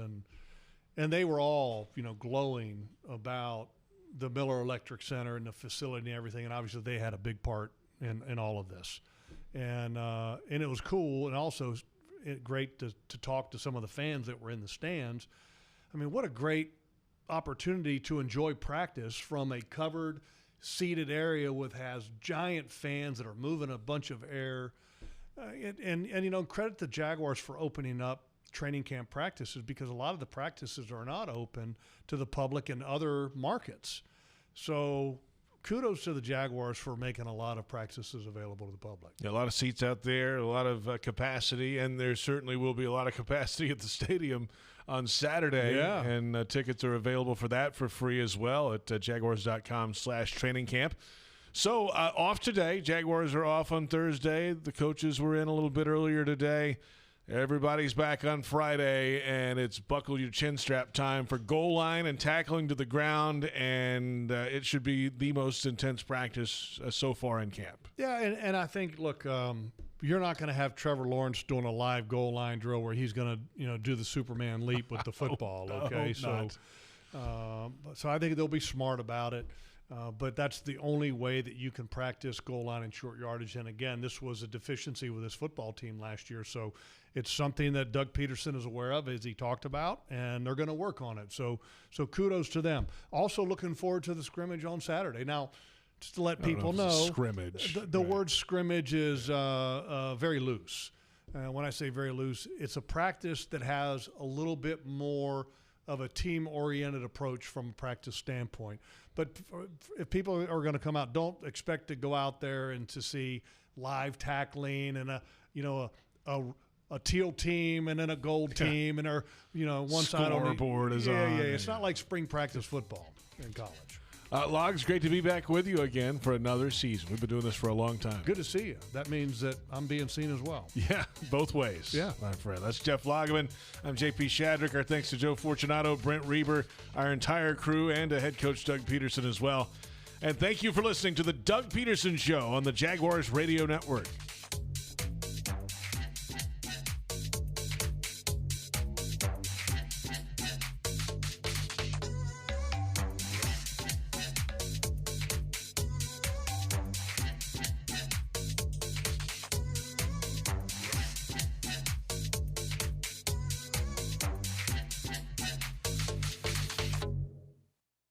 S3: and they were all, glowing about the Miller Electric Center and the facility and everything. And obviously they had a big part in all of this. And it was cool, and also great to talk to some of the fans that were in the stands. I mean, what a great opportunity to enjoy practice from a covered, seated area has giant fans that are moving a bunch of air. And credit the Jaguars for opening up training camp practices, because a lot of the practices are not open to the public in other markets. So kudos to the Jaguars for making a lot of practices available to the public.
S2: Yeah, a lot of seats out there, a lot of capacity, and there certainly will be a lot of capacity at the stadium on Saturday.
S3: Yeah.
S2: And tickets are available for that for free as well at jaguars.com/training camp. So off today. Jaguars are off on Thursday. The coaches were in a little bit earlier today. Everybody's back on Friday, and it's buckle your chin strap time for goal line and tackling to the ground, and it should be the most intense practice so far in camp.
S3: Yeah, and I think, look, you're not going to have Trevor Lawrence doing a live goal line drill where he's going to, do the Superman leap with the football. Okay, so I think they'll be smart about it. But that's the only way that you can practice goal line and short yardage. And again, this was a deficiency with this football team last year. So it's something that Doug Pederson is aware of, as he talked about, and they're going to work on it. So kudos to them. Also looking forward to the scrimmage on Saturday. Now, just to let people know,
S2: scrimmage.
S3: The word scrimmage is very loose. When I say very loose, it's a practice that has a little bit more of a team-oriented approach from a practice standpoint. But if people are going to come out, don't expect to go out there and to see live tackling and a teal team and then a gold team and one side on the
S2: scoreboard is
S3: on.
S2: on.
S3: Yeah, it's not like spring practice football in college.
S2: Logs, great to be back with you again for another season. We've been doing this for a long time.
S3: Good to see you. That means that I'm being seen as well.
S2: Yeah, both ways.
S3: Yeah.
S2: My friend. That's Jeff Lageman. I'm JP Shadrick. Our thanks to Joe Fortunato, Brent Reber, our entire crew, and to head coach Doug Pederson as well. And thank you for listening to the Doug Pederson Show on the Jaguars Radio Network.